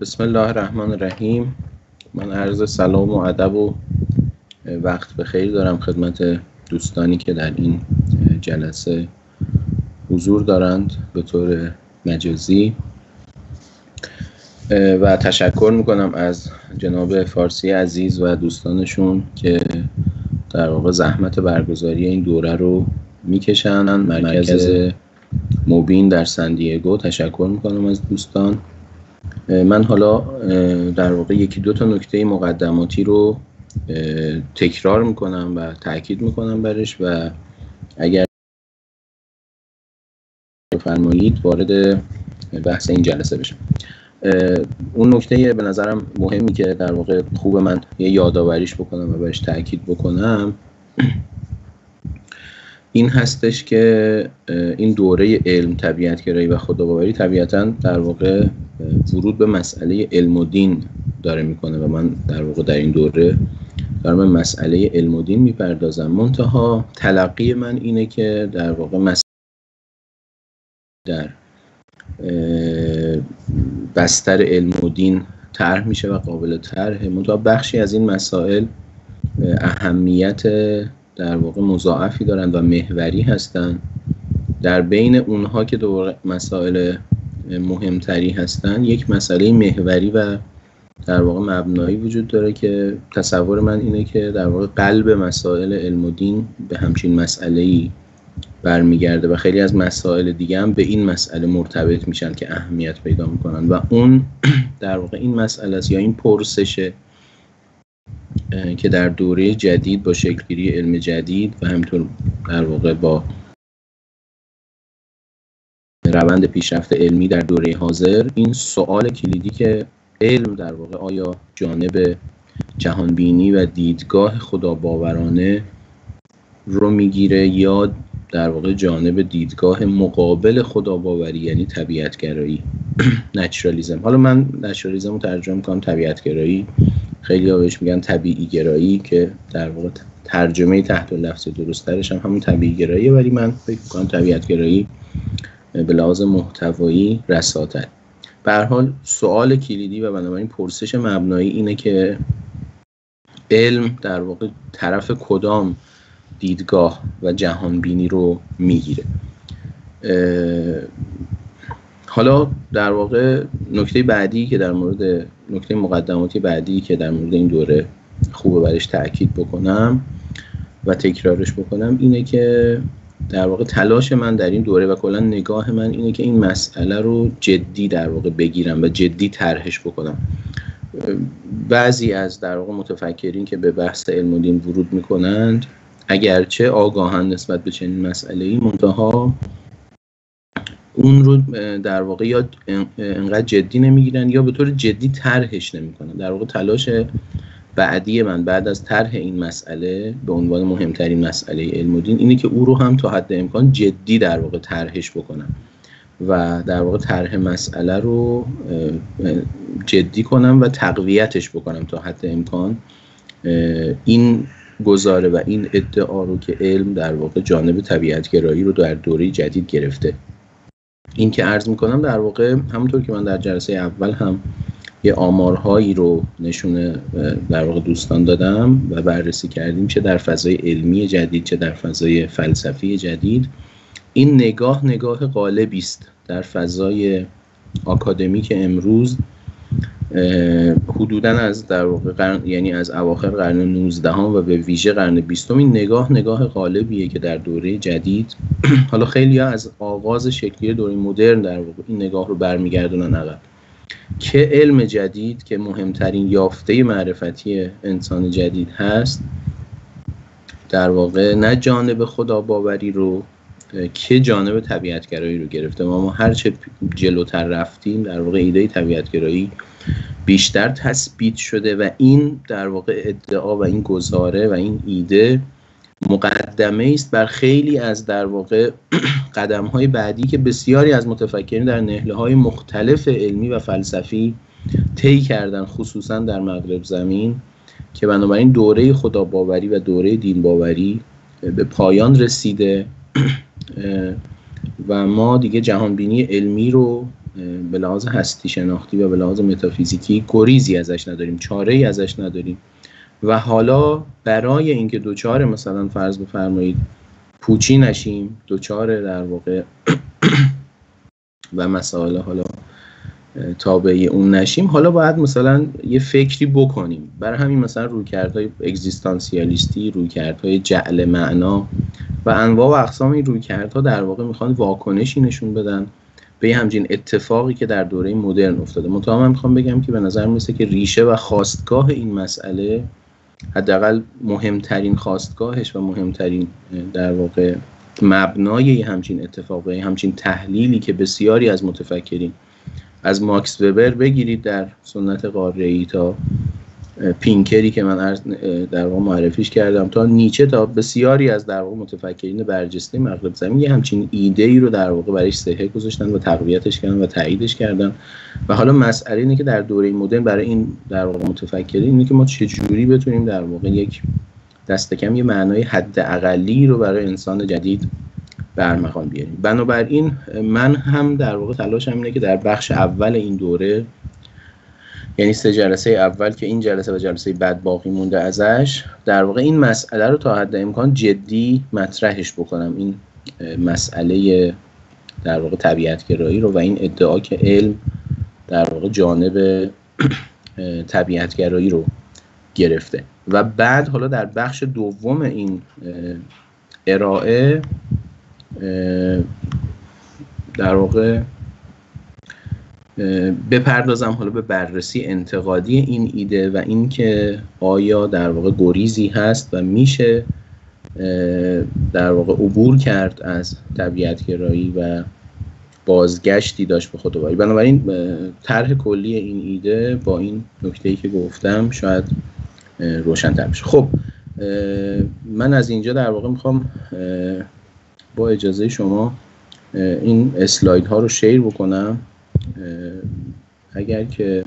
بسم الله الرحمن الرحیم. من عرض سلام و ادب و وقت بخیر دارم خدمت دوستانی که در این جلسه حضور دارند به طور مجازی و تشکر میکنم از جناب فارسی عزیز و دوستانشون که در واقع زحمت برگزاری این دوره رو میکشن. مرکز موبین در سندیگو تشکر میکنم از دوستان. من حالا در واقع یکی دو تا نکته مقدماتی رو تکرار میکنم و تاکید میکنم برش و اگر فرمایید وارد بحث این جلسه بشم. اون نکته به نظرم مهمی که در واقع خوب من یه یادآوریش بکنم و بهش تاکید بکنم این هستش که این دوره علم، طبیعت‌گرایی و خداباوری طبیعتاً در واقع ورود به مسئله علم و دین داره میکنه و من در واقع در این دوره دارم به مسئله علم و دین میپردازم. منتها تلقی من اینه که در واقع مسئله در بستر علم و دین طرح میشه و قابل طرحه، منتها بخشی از این مسائل اهمیت در واقع مضاعفی دارند و محوری هستند. در بین اونها که دو مسائل مهمتری هستند یک مسئله محوری و در واقع مبنایی وجود داره که تصور من اینه که در واقع قلب مسائل علم و دین به همچین مسئله‌ای برمیگرده و خیلی از مسائل دیگه هم به این مسئله مرتبط میشن که اهمیت پیدا میکنن و اون در واقع این مسئله است یا این پرسشه که در دوره جدید با شکل‌گیری علم جدید و همینطور در واقع با روند پیشرفت علمی در دوره حاضر این سوال کلیدی که علم در واقع آیا جانب جهانبینی و دیدگاه خداباورانه رو میگیره یا در واقع جانب دیدگاه مقابل خداباوری یعنی طبیعت‌گرایی نچرالیسم. حالا من نچرالیسم رو ترجمه می‌کنم طبیعت‌گرایی، خیلی ها بهش میگن طبیعی گرایی که در واقع ترجمه تحت لفظ درست‌ترش هم همون طبیعی گراییه، ولی من فکر می‌کنم طبیعت‌گرایی به لحاظ محتوایی رساتر. به هر حال سوال کلیدی و بنابراین پرسش مبنایی اینه که علم در واقع طرف کدام دیدگاه و جهانبینی رو میگیره. حالا در واقع نکته بعدی که در مورد نکته مقدماتی بعدی که در مورد این دوره خوبه برش تاکید بکنم و تکرارش بکنم اینه که در واقع تلاش من در این دوره و کلا نگاه من اینه که این مسئله رو جدی در واقع بگیرم و جدی طرحش بکنم. بعضی از در واقع متفکرین که به بحث علم و دین ورود میکنند اگرچه آگاهند نسبت به چنین مسئله‌ای، منتها اون رو در واقع یا انقدر جدی نمیگیرن یا به طور جدی طرحش نمیکنن. در واقع تلاش بعدی من بعد از طرح این مسئله به عنوان مهمترین مسئله علم و دین اینه که او رو هم تا حد امکان جدی در واقع طرحش بکنم و در واقع طرح مسئله رو جدی کنم و تقویتش بکنم تا حد امکان این گزاره و این ادعا رو که علم در واقع جانب طبیعت‌گرایی رو در دوره جدید گرفته. این که عرض میکنم در واقع همونطور که من در جلسه اول هم یه آمارهایی رو نشونه در واقع دوستان دادم و بررسی کردیم چه در فضای علمی جدید چه در فضای فلسفی جدید، این نگاه غالبی است در فضای آکادمیک امروز حدوداً از در واقع یعنی از اواخر قرن 19 و به ویژه قرن 20 این نگاه غالبیه که در دوره جدید حالا خیلی ها از آغاز شکلی دوره مدرن در واقع این نگاه رو برمیگردونن عقب که علم جدید که مهمترین یافته معرفتی انسان جدید هست در واقع نه جانب خداباوری رو که جانب طبیعت‌گرایی رو گرفته. ما هرچه جلوتر رفتیم در واقع ایده طبیعت‌گرایی بیشتر تثبیت شده و این در واقع ادعا و این گزاره و این ایده مقدمه است بر خیلی از در واقع قدم‌های بعدی که بسیاری از متفکرین در نهله‌های مختلف علمی و فلسفی طی کردن، خصوصا در مغرب زمین، که بنابراین دوره خداباوری و دوره دینباوری به پایان رسیده و ما دیگه جهانبینی علمی رو به لحاظ هستی شناختی و به لحاظ متافیزیکی گریزی ازش نداریم، چاره‌ای ازش نداریم و حالا برای اینکه دوچار مثلا فرض بفرمایید پوچی نشیم، دوچار در واقع و مسائل حالا تابع اون نشیم، حالا باید مثلا یه فکری بکنیم. برای همین مثلا رویکردهای اگزیستانسیالیستی، رویکردهای جعل معنا و انواع و اقسام این رویکردها در واقع میخوان واکنشی نشون بدن به همچین اتفاقی که در دوره مدرن افتاده. منتها من میخوام بگم که به نظر میرسه که ریشه و خواستگاه این مسئله، حداقل مهمترین خواستگاهش و مهمترین در واقع مبنای همچین اتفاق و همچین تحلیلی که بسیاری از متفکرین از ماکس وبر بگیرید در سنت قاره‌ای تا پینکری که من در واقع معرفیش کردم تا نیچه تا بسیاری از در واقع متفکرین برجسته مغرب زمین یه همچین ایده‌ای رو در واقع برایش صحه گذاشتن و تقویتش کردن و تاییدش کردن. و حالا مسئله اینه که در دوره مدرن برای این در واقع متفکرین اینه که ما چجوری بتونیم در واقع یک دست کم یه معنای حداقلی رو برای انسان جدید برمغان بیاریم. بنابراین من هم در واقع تلاشم اینه که در بخش اول این دوره، یعنی 3 جلسه اول که این جلسه و جلسه بعد باقی مونده ازش، در واقع این مسئله رو تا حد امکان جدی مطرحش بکنم، این مسئله در واقع طبیعت‌گرایی رو و این ادعا که علم در واقع جانب طبیعت‌گرایی رو گرفته. و بعد حالا در بخش دوم این ارائه در واقع بپردازم حالا به بررسی انتقادی این ایده و این که آیا در واقع گریزی هست و میشه در واقع عبور کرد از طبیعت‌گرایی و بازگشتی داشت به خودآگاهی. بنابراین طرح کلی این ایده با این نکته‌ای که گفتم شاید روشن‌تر بشه. خب من از اینجا در واقع میخوام با اجازه شما این اسلاید ها رو شیر بکنم. اگر که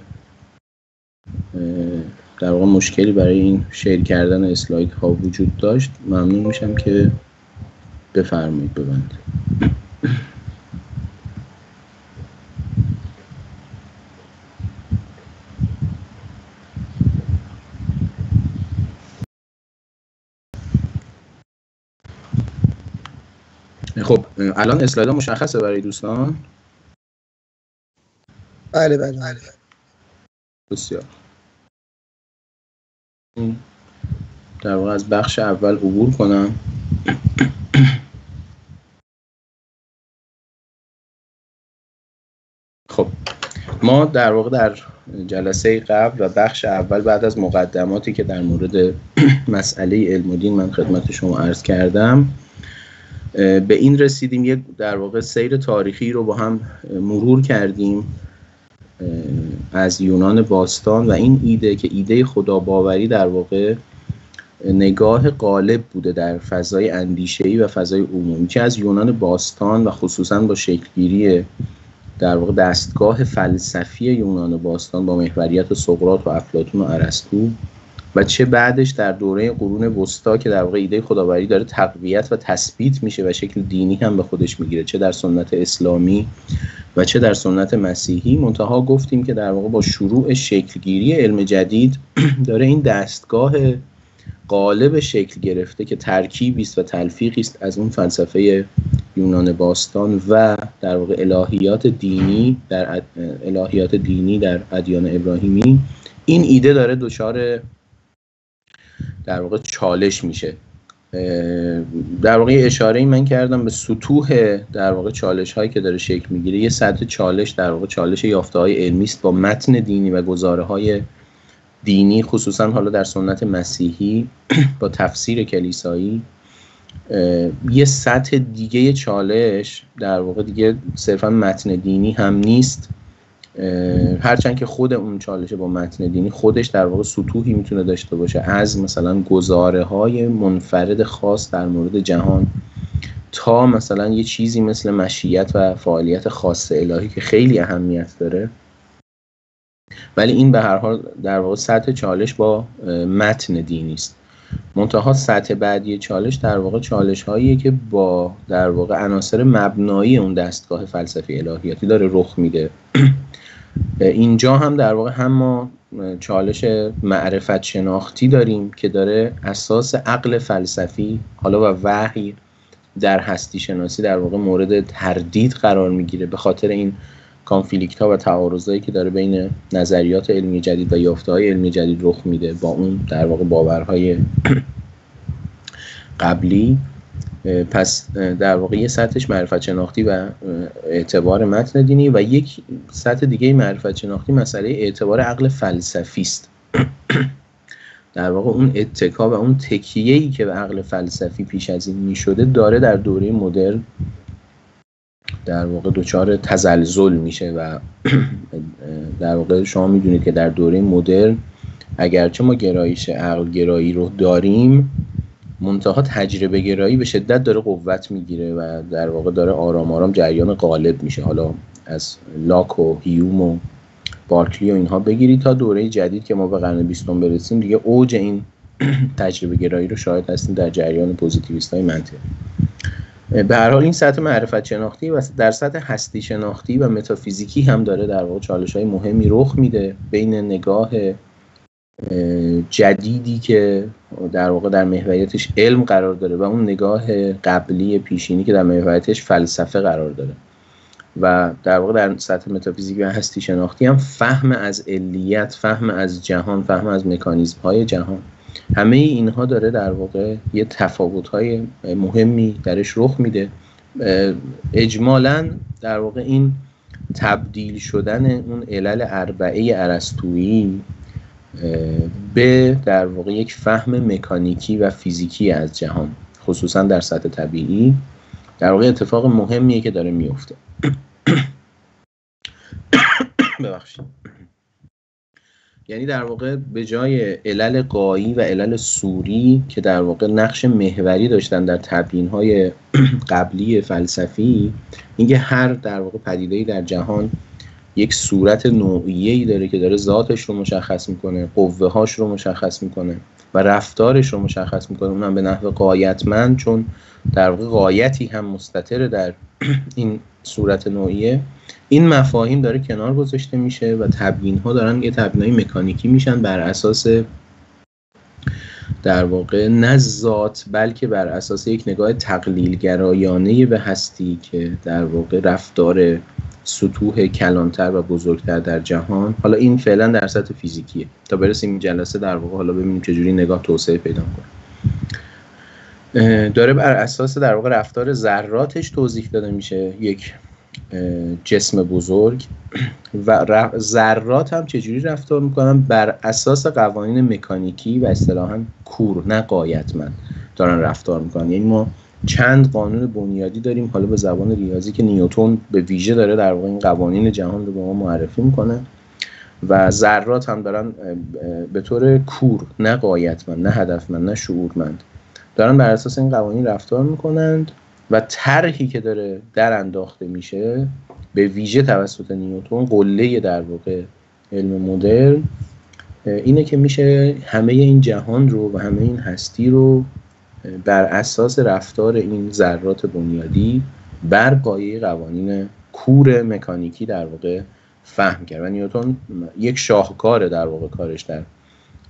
در واقع مشکلی برای این شیر کردن اسلاید ها وجود داشت ممنون میشم که بفرمایید ببند. خب الان اسلاید ها مشخصه برای دوستان؟ بله. بسیار. در واقع از بخش اول عبور کنم. خب ما در واقع در جلسه قبل و بخش اول بعد از مقدماتی که در مورد مسئله علم و دین من خدمت شما عرض کردم به این رسیدیم یک در واقع سیر تاریخی رو با هم مرور کردیم از یونان باستان و این ایده که ایده خداباوری در واقع نگاه غالب بوده در فضای اندیشه‌ای و فضای عمومی، چه از یونان باستان و خصوصا با شکلگیری در واقع دستگاه فلسفی یونان باستان با محوریت سقراط و افلاطون و ارسطو و چه بعدش در دوره قرون وسطا که در واقع ایده خداباوری داره تقویت و تثبیت میشه و شکل دینی هم به خودش میگیره، چه در سنت اسلامی و چه در سنت مسیحی. منتها گفتیم که در واقع با شروع شکلگیری علم جدید داره این دستگاه غالب شکل گرفته که ترکیبی است و تلفیقی است از اون فلسفه یونان باستان و در واقع الهیات دینی در ادیان ابراهیمی. این ایده داره دچار در واقع چالش میشه. در واقع اشاره من کردم به سطوح در واقع چالش هایی که داره شکل میگیره. یه سطح چالش در واقع چالش یافته های علمی است با متن دینی و گزاره های دینی، خصوصا حالا در سنت مسیحی با تفسیر کلیسایی. یه سطح دیگه چالش در واقع دیگه صرفا متن دینی هم نیست، هرچند که خود اون چالش با متن دینی خودش در واقع سطوحی میتونه داشته باشه، از مثلا گزاره های منفرد خاص در مورد جهان تا مثلا یه چیزی مثل مشیت و فعالیت خاص الهی که خیلی اهمیت داره. ولی این به هر حال در واقع سطح چالش با متن دینی است. منتها سطح بعدی چالش در واقع چالش هاییه که با در واقع عناصر مبنایی اون دستگاه فلسفی الهیاتی داره رخ میده. اینجا هم در واقع هم ما چالش معرفت شناختی داریم که داره اساس عقل فلسفی حالا و وحی در هستی شناسی در واقع مورد تردید قرار میگیره به خاطر این کانفلیکت ها و تعارضایی که داره بین نظریات علمی جدید و یافته های علمی جدید رخ میده با اون در واقع باورهای قبلی. پس در واقع یه سطحش معرفت شناختی و اعتبار متن دینی و یک سطح دیگه معرفت شناختی مسئله اعتبار عقل فلسفی است. در واقع اون اتکا و اون تکیه‌ای که به عقل فلسفی پیش از این میشده داره در دوره مدرن در واقع دچار تزلزل میشه و در واقع شما میدونید که در دوره مدرن اگرچه ما گرایش عقل گرایی رو داریم، منتها تجربه گرایی به شدت داره قوت میگیره و در واقع داره آرام آرام جریان غالب میشه. حالا از لاک و هیوم و بارکلی و اینها بگیرید تا دوره جدید که ما به قرن 20 برسیم، دیگه اوج این تجربه گرایی رو شاهد هستیم در جریان پوزیتیویست‌های منطقی. به هر حال این سطح معرفت شناختی و در سطح هستی شناختی و متافیزیکی هم داره در واقع چالش‌های مهمی رخ میده بین نگاه جدیدی که در واقع در محوریتش علم قرار داره و اون نگاه قبلی پیشینی که در محوریتش فلسفه قرار داره. و در واقع در سطح متافیزیک و هستی شناختی هم فهم از علیت، فهم از جهان، فهم از مکانیزم های جهان، همه اینها داره در واقع یه تفاوت های مهمی درش رخ میده. اجمالاً در واقع این تبدیل شدن اون علل اربعه ارسطویی به در واقع یک فهم مکانیکی و فیزیکی از جهان، خصوصا در سطح طبیعی، در واقع اتفاق مهمیه که داره میفته. ببخشید. یعنی در واقع به جای علل غایی و علل صوری که در واقع نقش محوری داشتن در تبیین‌های قبلی فلسفی، اینکه هر در واقع پدیده‌ای در جهان یک صورت نوعیه‌ای داره که داره ذاتش رو مشخص میکنه، قوه‌هاش رو مشخص میکنه و رفتارش رو مشخص میکنه، اونم به نحو غایتمند، چون در واقع غایتی هم مستتر در این صورت نوعیه. این مفاهیم داره کنار گذاشته میشه و تبیین‌ها دارن یه تبیین‌های مکانیکی میشن بر اساس در واقع نه ذات بلکه بر اساس یک نگاه تقلیل گرایانه به هستی که در واقع رفتار سطوح کلانتر و بزرگتر در جهان. حالا این فعلا در سطح فیزیکیه تا برسیم این جلسه در واقع حالا ببینیم چجوری نگاه توسعه پیدا کنه. داره بر اساس در واقع رفتار ذراتش توضیح داده میشه، یک جسم بزرگ، و ذرات هم چجوری رفتار میکنن بر اساس قوانین مکانیکی و اصطلاحاً کور نه غایتمند دارن رفتار میکنن. یعنی ما چند قانون بنیادی داریم حالا به زبان ریاضی که نیوتن به ویژه داره در واقع این قوانین جهان رو به ما معرفی میکنه و ذرات هم دارن به طور کور نه غایتمند نه هدفمند نه شعورمند دارن بر اساس این قوانین رفتار میکنند و طرحی که داره در انداخته میشه به ویژه توسط نیوتن، قله در واقع علم مدرن، اینه که میشه همه این جهان رو و همه این هستی رو بر اساس رفتار این ذرات بنیادی بر پایه قوانین کور مکانیکی در واقع فهم کرد. و نیوتن یک شاهکار در واقع کارش در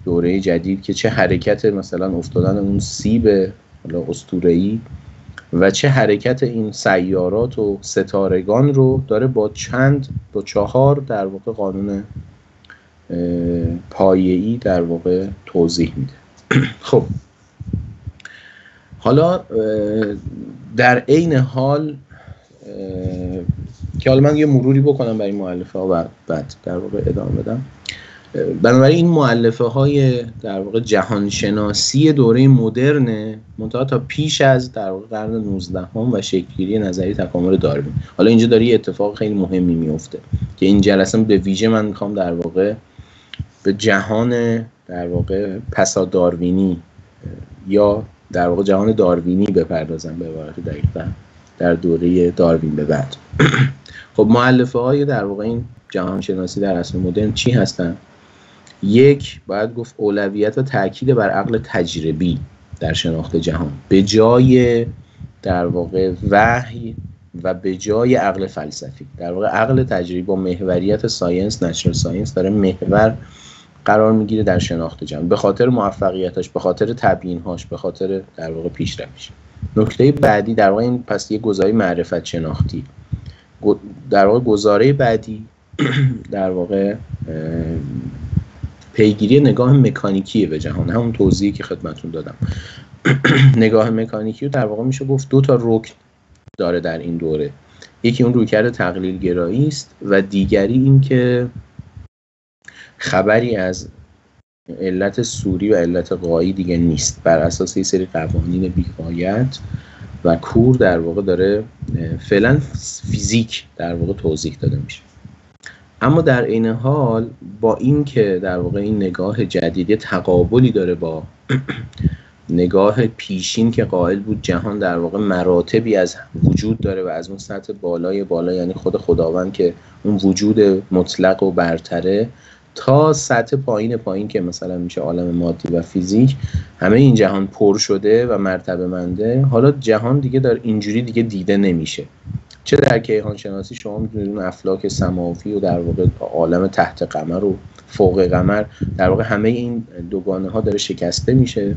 دوره جدید که چه حرکت مثلا افتادن اون سیب اسطوره‌ای و چه حرکت این سیارات و ستارگان رو داره با 4 در واقع قانون پایه‌ای در واقع توضیح میده. خب حالا در عین حال که حالا من یه مروری بکنم برای این مؤلفه ها و بعد در واقع ادامه بدم. بنابراین این مؤلفه های در واقع جهانشناسی دوره مدرنه، منتها تا پیش از در واقع قرن 19 و شکل‌گیری نظریه تکامل داروین. حالا اینجا داره یه اتفاق خیلی مهمی میفته که این جلسه به ویژه من میخوام در واقع به جهان در واقع پسا داروینی یا در واقع جهان داروینی بپردازم به عبارت دقیق‌تر در دوره داروین به بعد. خب مؤلفه های در واقع این جهانشناسی در عصر مدرن چی هستن؟ یک، باید گفت اولویت و تاکید بر عقل تجربی در شناخت جهان به جای در واقع وحی و به جای عقل فلسفی. در واقع عقل تجربی با محوریت ساینس، نچرال ساینس، داره محور قرار میگیره در شناخت جهان به خاطر موفقیتاش، به خاطر تبیین‌هاش، به خاطر در واقع پیشرفتش. نکته بعدی در واقع این پس یه گزاره معرفت شناختی. در واقع گزاره بعدی در واقع پیگیری نگاه مکانیکی به جهان، همون توضیحی که خدمتتون دادم. نگاه مکانیکی رو در واقع میشه گفت دو تا رکن داره در این دوره. یکی اون رویکرد تقلیل گرایی است و دیگری این که خبری از علت صوری و علت غایی دیگه نیست، بر اساس یه سری قوانین بی‌غایت و کور در واقع داره فعلا فیزیک در واقع توضیح داده میشه. اما در عین حال با این که در واقع این نگاه جدیدی تقابلی داره با نگاه پیشین که قائل بود جهان در واقع مراتبی از وجود داره و از اون سطح بالای بالا، یعنی خود خداوند که اون وجود مطلق و برتره، تا سطح پایین که مثلا میشه عالم مادی و فیزیک، همه این جهان پر شده و مرتبه منده. حالا جهان دیگه در اینجوری دیگه دیده نمیشه. چه در کیهان شناسی شما میدونید اون افلاک سماوی و در واقع عالم تحت قمر و فوق قمر، در واقع همه این دوگانه ها داره شکسته میشه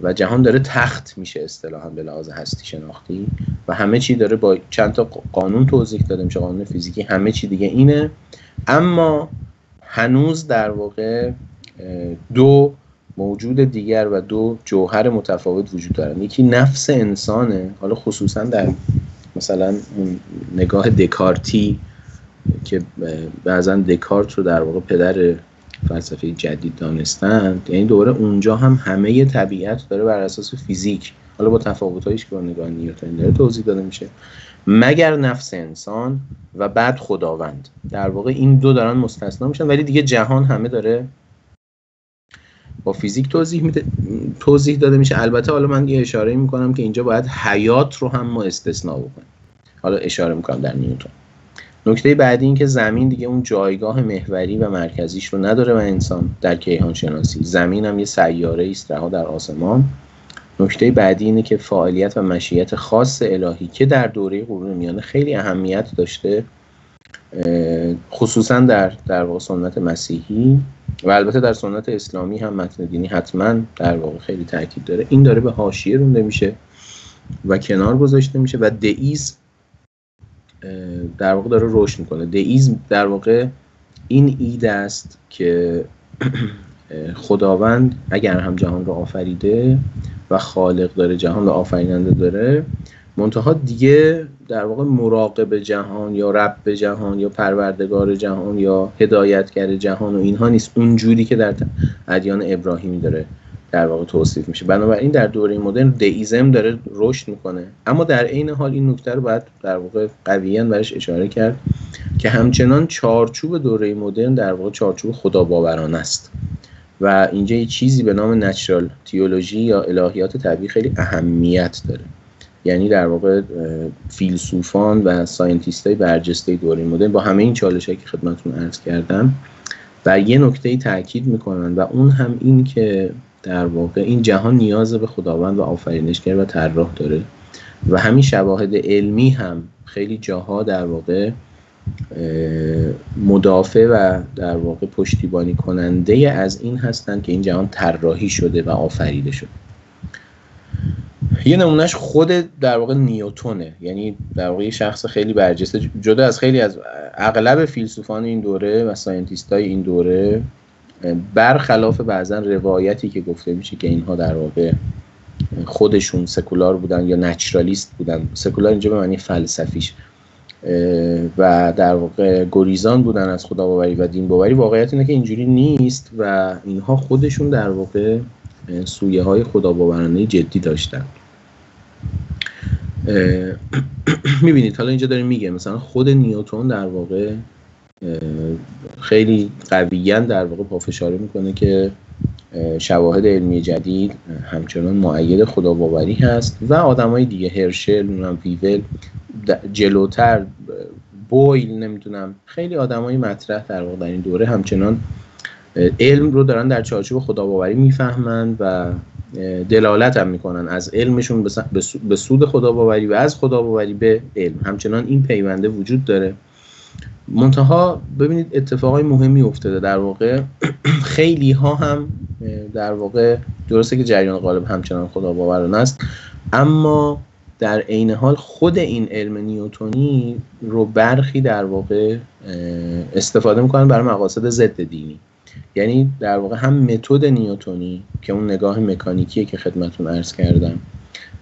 و جهان داره تخت میشه اصطلاحاً به لحاظ هستی شناختی و همه چی داره با چند تا قانون توضیح داده میشه، قانون فیزیکی، همه چی دیگه اینه. اما هنوز در واقع دو موجود دیگر و دو جوهر متفاوت وجود دارن. یکی نفس انسانه، حالا خصوصا در مثلا اون نگاه دکارتی که بعضا دکارت رو در واقع پدر فلسفه جدید دانستند، یعنی دوره اونجا هم همه طبیعت داره بر اساس فیزیک، حالا با تفاوتایش که با نگاه نیوتن داره توضیح داده میشه، مگر نفس انسان و بعد خداوند. در واقع این دو دارن مستثنا میشن، ولی دیگه جهان همه داره با فیزیک توضیح داده میشه. البته حالا من یه اشاره میکنم که اینجا باید حیات رو هم ما استثنا بکنیم، حالا اشاره میکنم در نیوتن. نکته بعدی این که زمین دیگه اون جایگاه محوری و مرکزیش رو نداره و انسان در کیهان شناسی زمین هم یه سیاره است رها در آسمان. نکته بعدی اینه که فاعلیت و مشیت خاص الهی که در دوره قرون میانه خیلی اهمیت داشته، خصوصا در واقع سنت مسیحی و البته در سنت اسلامی هم متن دینی حتما در واقع خیلی تاکید داره، این داره به حاشیه رونده میشه و کنار گذاشته میشه و دئیسم در واقع داره رشد میکنه. دئیسم در واقع این ایده است که خداوند اگر هم جهان رو آفریده و خالق داره، جهان رو آفریننده داره، منتها دیگه در واقع مراقب جهان یا رب جهان یا پروردگار جهان یا هدایتگر جهان و اینها نیست، اونجوری که در ادیان ابراهیمی داره در واقع توصیف میشه. بنابراین در دوره مدرن دئیسم داره رشد میکنه، اما در عین حال این نکته رو باید در واقع قویاً برش اشاره کرد که همچنان چارچوب دوره مدرن در واقع چارچوب خداباورانه است و اینجا یه چیزی به نام نچرال تئولوژی یا الهیات طبیعی خیلی اهمیت داره. یعنی در واقع فیلسوفان و ساینتیستای برجسته دوره مدرن با همه این چالشایی که خدمتتون عرض کردم بر یه نکته تاکید میکنن و اون هم این که در واقع این جهان نیاز به خداوند و آفرینشگر و طراح داره و همین شواهد علمی هم خیلی جاها در واقع مدافع و در واقع پشتیبانی کننده از این هستند که این جهان طراحی شده و آفریده شده. یه نمونهش خود در واقع نیوتونه، یعنی در واقع یه شخص خیلی برجسته جدا از خیلی از اغلب فیلسوفان این دوره و ساینتیستای این دوره، برخلاف بعضن روایتی که گفته میشه که اینها در واقع خودشون سکولار بودن یا نچرالیست بودن، سکولار اینجا به معنی فلسفیش، و در واقع گریزان بودن از خداباوری و دین باوری، واقعیت اینه که اینجوری نیست و اینها خودشون در واقع سویه های خداباورانه جدی داشتن. میبینید حالا اینجا داریم میگه مثلا خود نیوتن در واقع خیلی قویاً در واقع پافشاری میکنه که شواهد علمی جدید همچنان مؤید خداباوری هست و آدمای دیگه، هرشل، ویول، جلوتر، بویل، نمیدونم خیلی آدمای مطرح در واقع در این دوره همچنان علم رو دارن در چارچوب خداباوری میفهمند و دلالت هم میکنن از علمشون به سود خداباوری و از خداباوری به علم. همچنان این پیونده وجود داره. منتها ببینید اتفاقای مهمی افتاده در واقع. خیلی ها هم در واقع درسته که جریان غالب همچنان خداباورانه است، اما در عین حال خود این علم نیوتنی رو برخی در واقع استفاده میکنن برای مقاصد ضد دینی. یعنی در واقع هم متد نیوتنی که اون نگاه مکانیکیه که خدمتون عرض کردم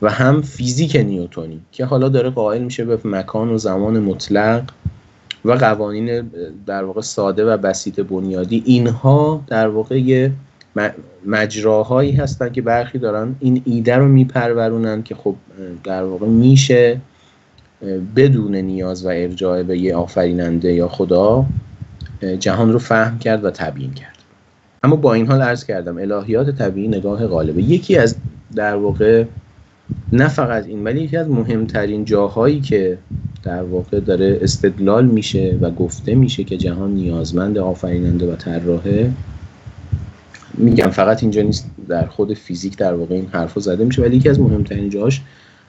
و هم فیزیک نیوتنی که حالا داره قائل میشه به مکان و زمان مطلق و قوانین در واقع ساده و بسیط بنیادی، اینها در واقع یه مجراهایی هستن که برخی دارن این ایده رو میپرورونن که خب در واقع میشه بدون نیاز و ارجاع به یه آفریننده یا خدا جهان رو فهم کرد و تبیین کرد. اما با این حال عرض کردم الهیات طبیعی نگاه غالبه. یکی از در واقع نه فقط این ولی یکی از مهمترین جاهایی که در واقع داره استدلال میشه و گفته میشه که جهان نیازمند آفریننده و طراحه، میگم فقط اینجا نیست، در خود فیزیک در واقع این حرفو زده میشه، ولی یکی از مهمترین جاهاش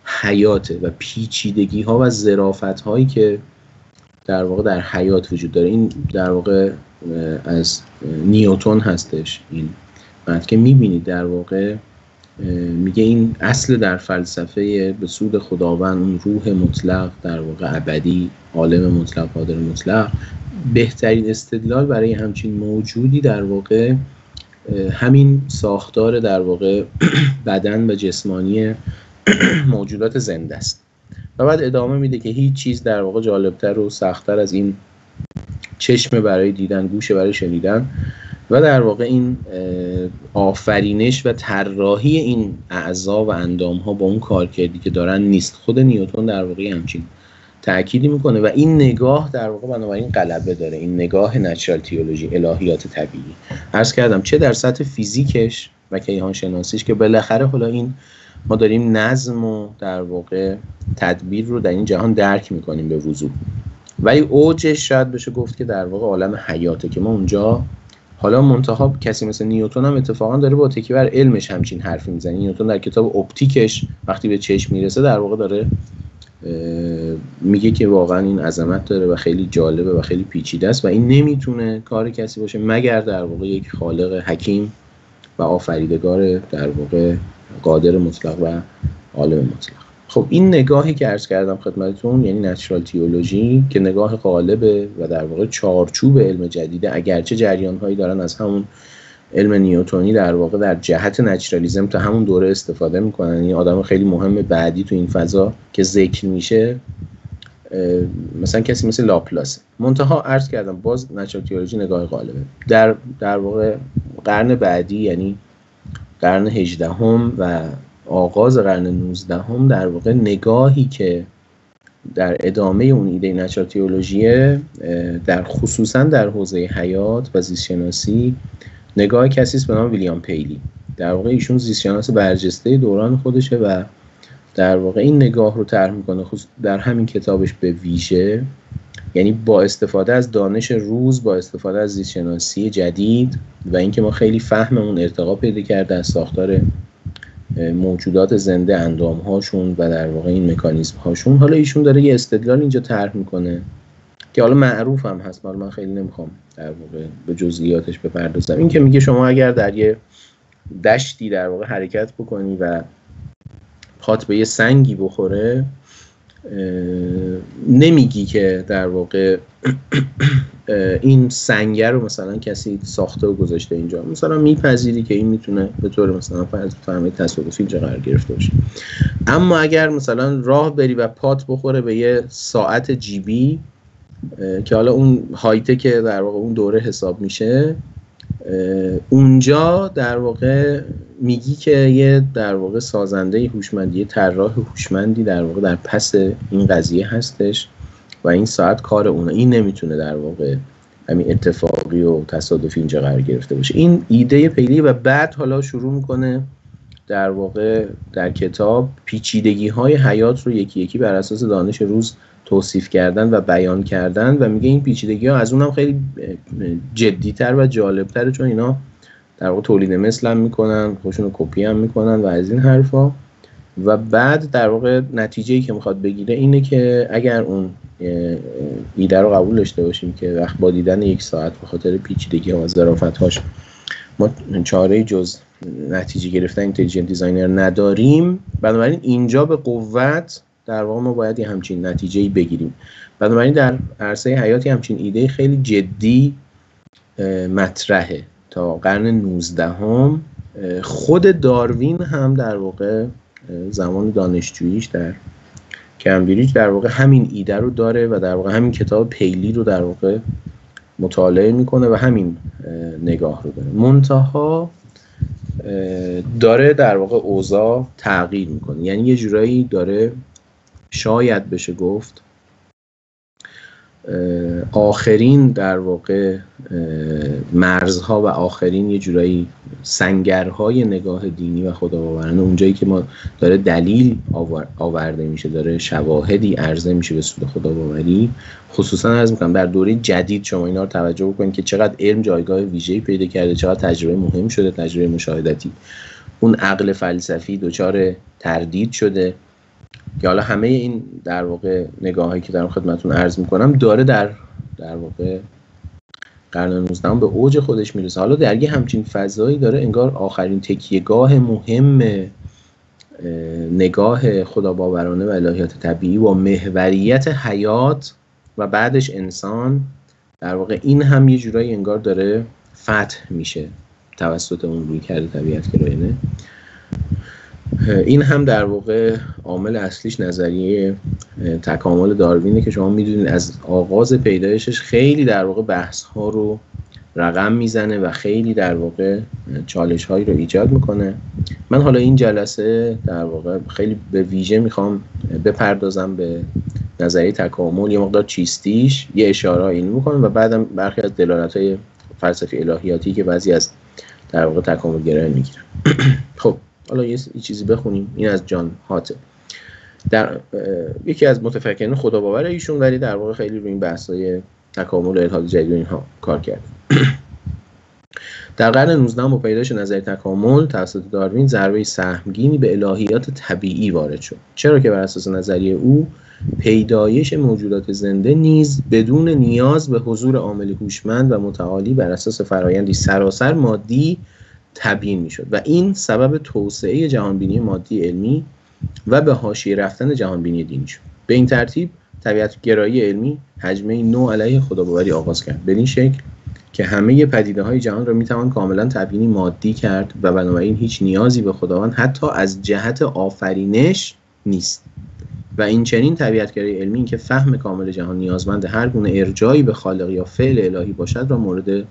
حیاته و پیچیدگی ها و ظرافت هایی که در واقع در حیات وجود داره. این در واقع از نیوتن هستش این بعد که میبینید در واقع میگه این اصل در فلسفه به سود خداوند، اون روح مطلق در واقع ابدی، عالم مطلق، قادر مطلق. بهترین استدلال برای همچین موجودی در واقع همین ساختار در واقع بدن و جسمانی موجودات زنده است. و بعد ادامه میده که هیچ چیز در واقع جالبتر و سختتر از این چشم برای دیدن، گوش برای شنیدن و در واقع این آفرینش و طراحی این اعضا و اندام ها با اون کارکردی که دارن نیست. خود نیوتن در واقع همچین تأکیدی میکنه و این نگاه در واقع بنابراین غلبه داره، این نگاه نچرال تئولوژی، الهیات طبیعی. عرض کردم چه در سطح فیزیکش و کیهان شناسیش که بالاخره حالا این ما داریم نظم و در واقع تدبیر رو در این جهان درک میکنیم به وضوح، ولی اوجش شاید بشه گفت که در واقع عالم حیاته که ما اونجا حالا منتها کسی مثل نیوتن هم اتفاقا داره با تکیه بر علمش همچین حرفی میزنه. نیوتن در کتاب اپتیکش وقتی به چشم میرسه در واقع داره میگه که واقعا این عظمت داره و خیلی جالبه و خیلی پیچیده است و این نمیتونه کار کسی باشه مگر در واقع یک خالق حکیم و آفریدگار در واقع قادر مطلق و عالم مطلق. خب این نگاهی که عرض کردم خدمتتون یعنی نچرال تئولوژی که نگاه غالبه و در واقع چارچوب علم جدیده، اگرچه جریان‌هایی دارن از همون علم نیوتنی در واقع در جهت نچرالیسم تا همون دوره استفاده میکنن. این آدم خیلی مهم بعدی تو این فضا که ذکر میشه مثلا کسی مثل لاپلاس. منتها عرض کردم باز نچرال تئولوژی نگاه غالبه. در واقع قرن بعدی یعنی قرن 18 و آغاز قرن 19 در واقع نگاهی که در ادامه اون ایده نچرال تئولوژی در خصوصا در حوزه حیات و زیست شناسی نگاه کسی است به نام ویلیام پیلی. در واقع ایشون زیست شناس برجسته دوران خودشه و در واقع این نگاه رو طرح میکنه در همین کتابش به ویژه، یعنی با استفاده از دانش روز، با استفاده از زیست شناسی جدید و اینکه ما خیلی فهممون ارتقا پیدا کرده از ساختار موجودات زنده، اندام هاشون و در واقع این مکانیزم هاشون. حالا ایشون داره یه استدلال اینجا طرح میکنه که حالا معروف هم هست، من خیلی نمیخوام در واقع به جزئیاتش بپردازم. این که میگه شما اگر در یه دشتی در واقع حرکت بکنی و پات به یه سنگی بخوره، نمیگی که در واقع این سنگر رو مثلا کسی ساخته و گذاشته اینجا، مثلا میپذیری که این میتونه به طور مثلا فهمه تصادفی اینجا قرار گرفته باشه. اما اگر مثلا راه بری و پات بخوره به یه ساعت جیبی که حالا اون هایته که در واقع اون دوره حساب میشه، اونجا در واقع میگی که یه در واقع سازنده هوشمندی، یه طراح هوشمندی در واقع در پس این قضیه هستش و این ساعت کار اونه. این نمیتونه در واقع همین اتفاقی و تصادفی اینجا قرار گرفته باشه. این ایده پیلی و بعد حالا شروع میکنه در واقع در کتاب پیچیدگی های حیات رو یکی یکی بر اساس دانش روز توصیف کردن و بیان کردن و میگه این پیچیدگی‌ها از اونم خیلی جدی‌تر و جالب‌تره، چون اینا در واقع تولید مثل هم میکنن، خودشون رو کپی هم میکنن و از این حرفا. و بعد در واقع نتیجه‌ای که میخواد بگیره اینه که اگر اون ایده رو قبول داشته باشیم که وقت با دیدن 1 ساعت به خاطر پیچیدگی‌ها و ظرافت‌هاش ما چاره‌ای جز نتیجه گرفتن اینتلیجنت دیزاینر نداریم، بنابراین اینجا به قوت در واقع ما باید یه همچین نتیجه‌ای بگیریم. بنابراین در عرصه حیاتی همچین ایده خیلی جدی مطرحه. تا قرن 19 خود داروین هم در واقع زمان دانشجوییش در کمبریج در واقع همین ایده رو داره و در واقع همین کتاب پیلی رو در واقع مطالعه میکنه و همین نگاه رو داره. منتها داره در واقع اوضاع تغییر میکنه، یعنی یه جورایی داره شاید بشه گفت آخرین در واقع مرزها و آخرین یه جورایی سنگرهای نگاه دینی و خداباورانه، اونجایی که ما داره دلیل آورده میشه، داره شواهدی عرضه میشه به سود خداباوری. خصوصا عرض میکنم در دوره جدید شما اینا رو توجه بکنید که چقدر علم جایگاه ویژه‌ای پیدا کرده، چقدر تجربه مهم شده، تجربه مشاهدتی. اون عقل فلسفی دچار تردید شده که حالا همه این در واقع نگاهایی که دارم خدمتتون عرض میکنم داره در واقع قرن 19 به اوج خودش میرسه. حالا در یه همچین فضایی داره انگار آخرین تکیهگاه مهم نگاه خداباورانه و الهیات طبیعی و محوریت حیات و بعدش انسان، در واقع این هم یه جورایی انگار داره فتح میشه توسط اون رویکرد طبیعت گرایانه. این هم در واقع عامل اصلیش نظریه تکامل داروینه که شما میدونید از آغاز پیدایشش خیلی در واقع بحث ها رو رقم میزنه و خیلی در واقع چالش هایی رو ایجاد میکنه. من حالا این جلسه در واقع خیلی به ویژه میخوام بپردازم به نظریه تکامل، یه مقدار چیستیش، یه اشاره این میکنم و بعدم برخی از دلالت های فلسفی الهیاتی که بعضی از در واقع تکامل گرایان میگیرن. خب حالا یه چیزی بخونیم. این از جان هاتر، در یکی از متفکرین خداباور ایشون، ولی در واقع خیلی روی این بحث‌های تکامل و الحاد جدید و اینها کار کرد. در قرن 19 با پیدایش نظریه تکامل توسط داروین ضربه سهمگینی به الهیات طبیعی وارد شد، چرا که بر اساس نظریه او پیدایش موجودات زنده نیز بدون نیاز به حضور عامل هوشمند و متعالی بر اساس فرایندی سراسر مادی تبیین میشد و این سبب توسعه جهانبینی مادی علمی و به حاشیه رفتن جهانبینی دینی شد. به این ترتیب طبیعت گرایی علمی حجمه نو علیه خداباوری آغاز کرد، بدین شکل که همه پدیده های جهان را میتوان کاملا تبیینی مادی کرد و بنابراین هیچ نیازی به خداوند حتی از جهت آفرینش نیست. و این چنین طبیعتگرایی علمی، این که فهم کامل جهان نیازمند هر گونه ارجاعی به خالق یا فعل الهی باشد، را مورد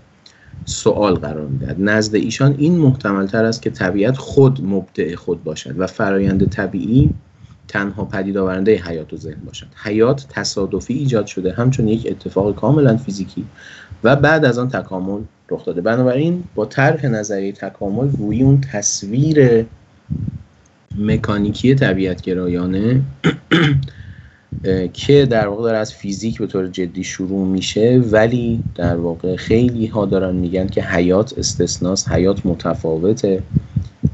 سوال قرار میدهد. نزد ایشان این محتمل تر است که طبیعت خود مبدع خود باشد و فرایند طبیعی تنها پدید آورنده حیات و ذهن باشد. حیات تصادفی ایجاد شده همچون یک اتفاق کاملا فیزیکی و بعد از آن تکامل رخ داده. بنابراین با طرح نظریه تکامل گویی اون تصویر مکانیکی طبیعت گرایانه که در واقع داره از فیزیک به طور جدی شروع میشه، ولی در واقع خیلی ها دارن میگن که حیات استثناست، حیات متفاوته.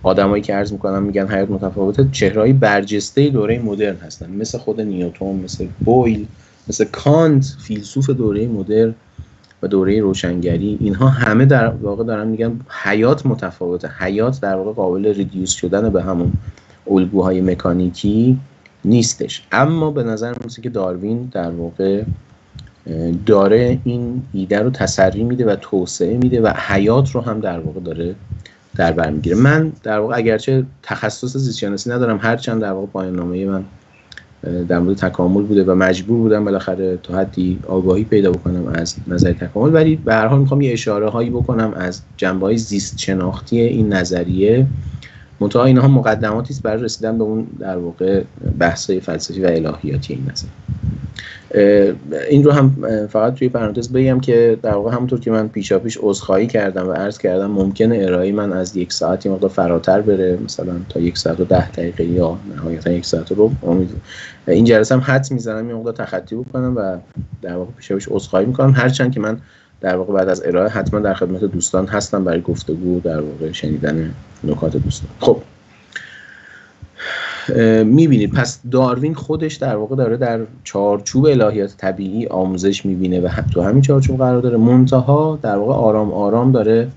آدمایی که عرض میکنن میگن حیات متفاوته، چهره‌های برجسته دوره مدرن هستن، مثل خود نیوتن، مثل بویل، مثل کانت، فیلسوف دوره مدرن و دوره روشنگری. اینها همه در واقع دارن میگن حیات متفاوته، حیات در واقع قابل ریدیوس شدن به همون الگوهای مکانیکی نیستش. اما به نظر میاد که داروین در واقع داره این ایده رو تسری میده و توسعه میده و حیات رو هم در واقع داره در بر میگیره. من در واقع اگرچه تخصص زیستشناسی ندارم، هرچند در واقع پایان نامه من در مورد تکامل بوده و مجبور بودم بالاخره تا حدی آگاهی پیدا بکنم از نظریه تکامل، ولی به هر حال میخوام یه اشاره هایی بکنم از جنبه‌های زیست شناختی این نظریه. منتها اینها مقدماتی است برای رسیدن به اون در واقع بحث‌های فلسفی و الهیاتی این نظریه. این رو هم فقط توی پرانتز بگم که در واقع همونطور که من پیشاپیش عذرخواهی کردم و عرض کردم ممکنه ارائه من از 1 ساعت یه مقدار فراتر بره، مثلا تا 1 ساعت و 10 دقیقه یا نهایتا 1 ساعت و ربع. این جلسه هم حدس میزنم یه مقدار تخطی بکنم و در واقع پیشاپیش عذرخواهی میکنم، هرچند که من در واقع بعد از ارائه حتما در خدمت دوستان هستم برای گفتگو در واقع شنیدن نکات دوستان. خب میبینید پس داروین خودش در واقع داره در چارچوب الهیات طبیعی آموزش میبینه و تو همین چارچوب قرار داره، منتها در واقع آرام آرام داره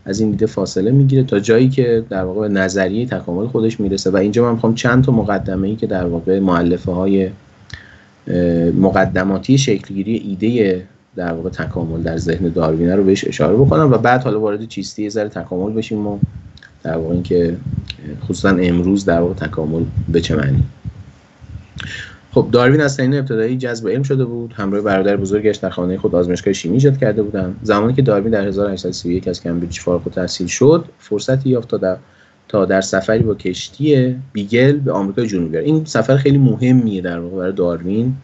از این دیده فاصله میگیره تا جایی که در واقع به نظریه تکامل خودش میرسه. و اینجا من میخوام چند تا مقدمه‌ای که در واقع مؤلفه های مقدماتی شکلگیری ایده در واقع تکامل در ذهن داروین رو بهش اشاره بکنم و بعد حالا وارد چیستی یه ذره تکامل بشیم و در واقع اینکه خصوصا امروز در واقع تکامل به چه معنی. خب داروین از سنین ابتدایی جذب علم شده بود، همراه برادر بزرگش در خانه خود آزمایشگاه شیمی ایجاد کرده بودند. زمانی که داروین در 1831 از کمبریج فارغ التحصیل شد، فرصتی یافت تا در سفری با کشتی بیگل به آمریکای جنوبی بره. این سفر خیلی مهمیه در واقع برای داروین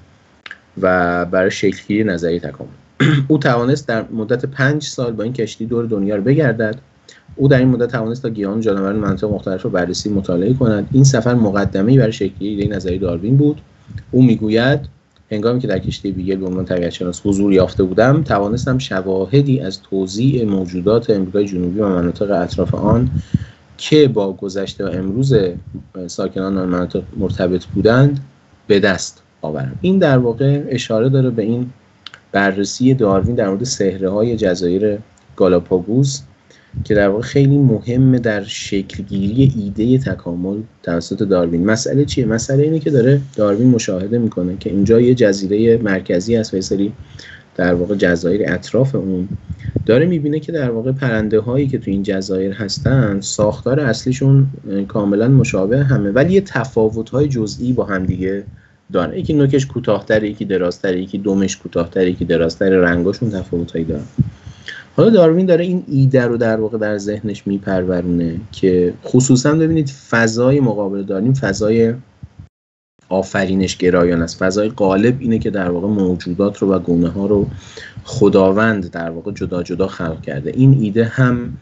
و برای شکلگیری نظریه تکامل. او توانست در مدت 5 سال با این کشتی دور دنیا رو بگردد. او در این مدت توانست تا گیاهان و جانوران مناطق مختلف رو بررسی مطالعه کند. این سفر مقدمه‌ای برای شکلگیری ایده نظریه داروین بود. او میگوید هنگامی که در کشتی بیگل به عنوان طبیعت‌شناس حضور یافته بودم، توانستم شواهدی از توزیع موجودات آمریکای جنوبی و مناطق اطراف آن که با گذشته و امروز ساکنان آن مناطق مرتبط بودند به دست آورم. این در واقع اشاره داره به این بررسی داروین در مورد صحراهای جزایر گالاپاگوس که در واقع خیلی مهمه در شکلگیری ایده تکامل توسط داروین. مسئله چیه؟ مسئله اینه که داره داروین مشاهده میکنه که اینجا یه جزیره مرکزی هست و یه سری در واقع جزایر اطراف اون، داره میبینه که در واقع پرنده هایی که تو این جزایر هستن ساختار اصلیشون کاملا مشابه همه، ولی یه تفاوت های جزئی با هم دیگه داره. یکی نوکش کوتاه‌تره، یکی درازتره، یکی دمش کوتاه‌تره، یکی درازتره، رنگاشون تفاوتایی دارن. حالا داروین داره این ایده رو در واقع در ذهنش میپرورونه که خصوصا ببینید فضای مقابل داریم فضای آفرینش گرایان است. فضای غالب اینه که در واقع موجودات رو و گونه ها رو خداوند در واقع جدا جدا خلق کرده. این ایده هم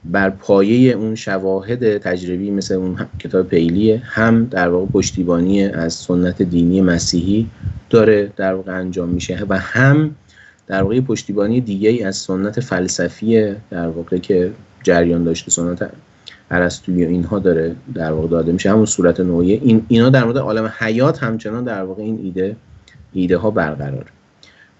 بر پایه اون شواهد تجربی مثل اون کتاب پیلیه، هم در واقع پشتیبانی از سنت دینی مسیحی داره در واقع انجام میشه و هم در واقع پشتیبانی دیگه‌ای از سنت فلسفی در واقع که جریان داشته، سنت ارسطویی و اینها داره در واقع داده میشه، همون صورت نوعیه. اینا در مورد عالم حیات همچنان در واقع این ایده ها برقرار.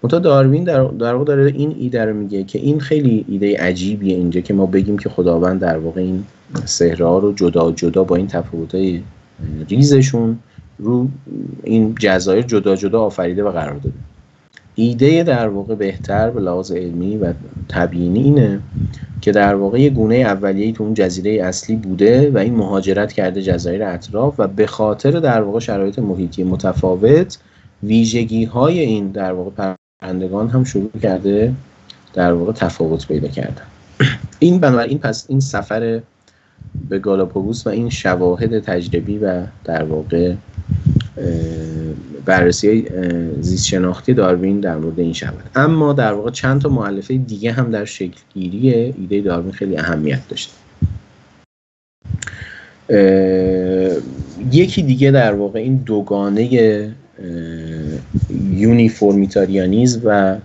منتها داروین در واقع داره این ایده رو میگه که این خیلی ایده عجیبیه اینجا که ما بگیم که خداوند در واقع این صحراها رو جدا جدا با این تفاوت‌های ریزشون رو این جزایر جدا جدا آفریده و قرار داده. ایده در واقع بهتر به لحاظ علمی و تبیینی اینه که در واقع یه گونه اولیه‌ای تو اون جزیره اصلی بوده و این مهاجرت کرده جزایر اطراف و به خاطر در واقع شرایط محیطی متفاوت ویژگی‌های این در واقع پرندگان هم شروع کرده در واقع تفاوت پیدا کردن. این بنابراین پس این سفر به گالاپاگوس و این شواهد تجربی و در واقع بررسی زیست شناختی داروین در مورد این شواهد. اما در واقع چند تا مؤلفه دیگه هم در شکلگیری ایده داروین خیلی اهمیت داشته. یکی دیگه در واقع این دوگانه یونیفورمیتاریانیزم و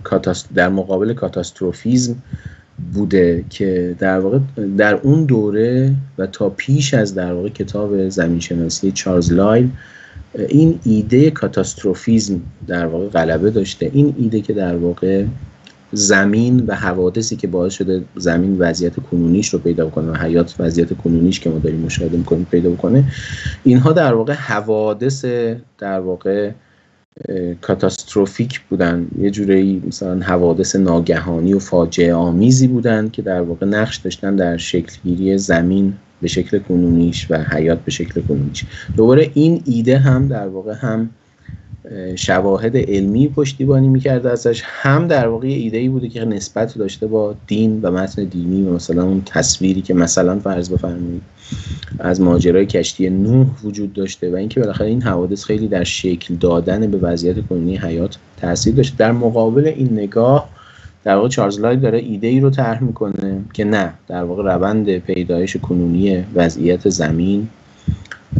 در مقابل کاتاستروفیزم بوده که در واقع در اون دوره و تا پیش از در واقع کتاب زمینشناسی چارلز لایل این ایده کاتاستروفیزم در واقع غلبه داشته. این ایده که در واقع زمین و حوادثی که باعث شده زمین وضعیت کنونیش رو پیدا کنه و حیات وضعیت کنونیش که ما داریم مشاهده می‌کنیم پیدا بکنه، اینها در واقع حوادث در واقع کاتاستروفیک بودن، یه جوری مثلا حوادث ناگهانی و فاجعه آمیزی بودن که در واقع نقش داشتن در شکلگیری زمین به شکل کنونیش و حیات به شکل کنونیش. دوباره این ایده هم در واقع هم شواهد علمی پشتیبانی میکرده ازش، هم در واقع ایده‌ای بوده که نسبت داشته با دین و متن دینی و مثلا اون تصویری که مثلا فرض بفرمایید از ماجرای کشتی نوح وجود داشته و اینکه بالاخره این حوادث خیلی در شکل دادن به وضعیت کنونی حیات تاثیر داشته. در مقابل این نگاه در واقع چارلز لاید داره ایده‌ای رو طرح میکنه که نه، در واقع روند پیدایش کنونی وضعیت زمین،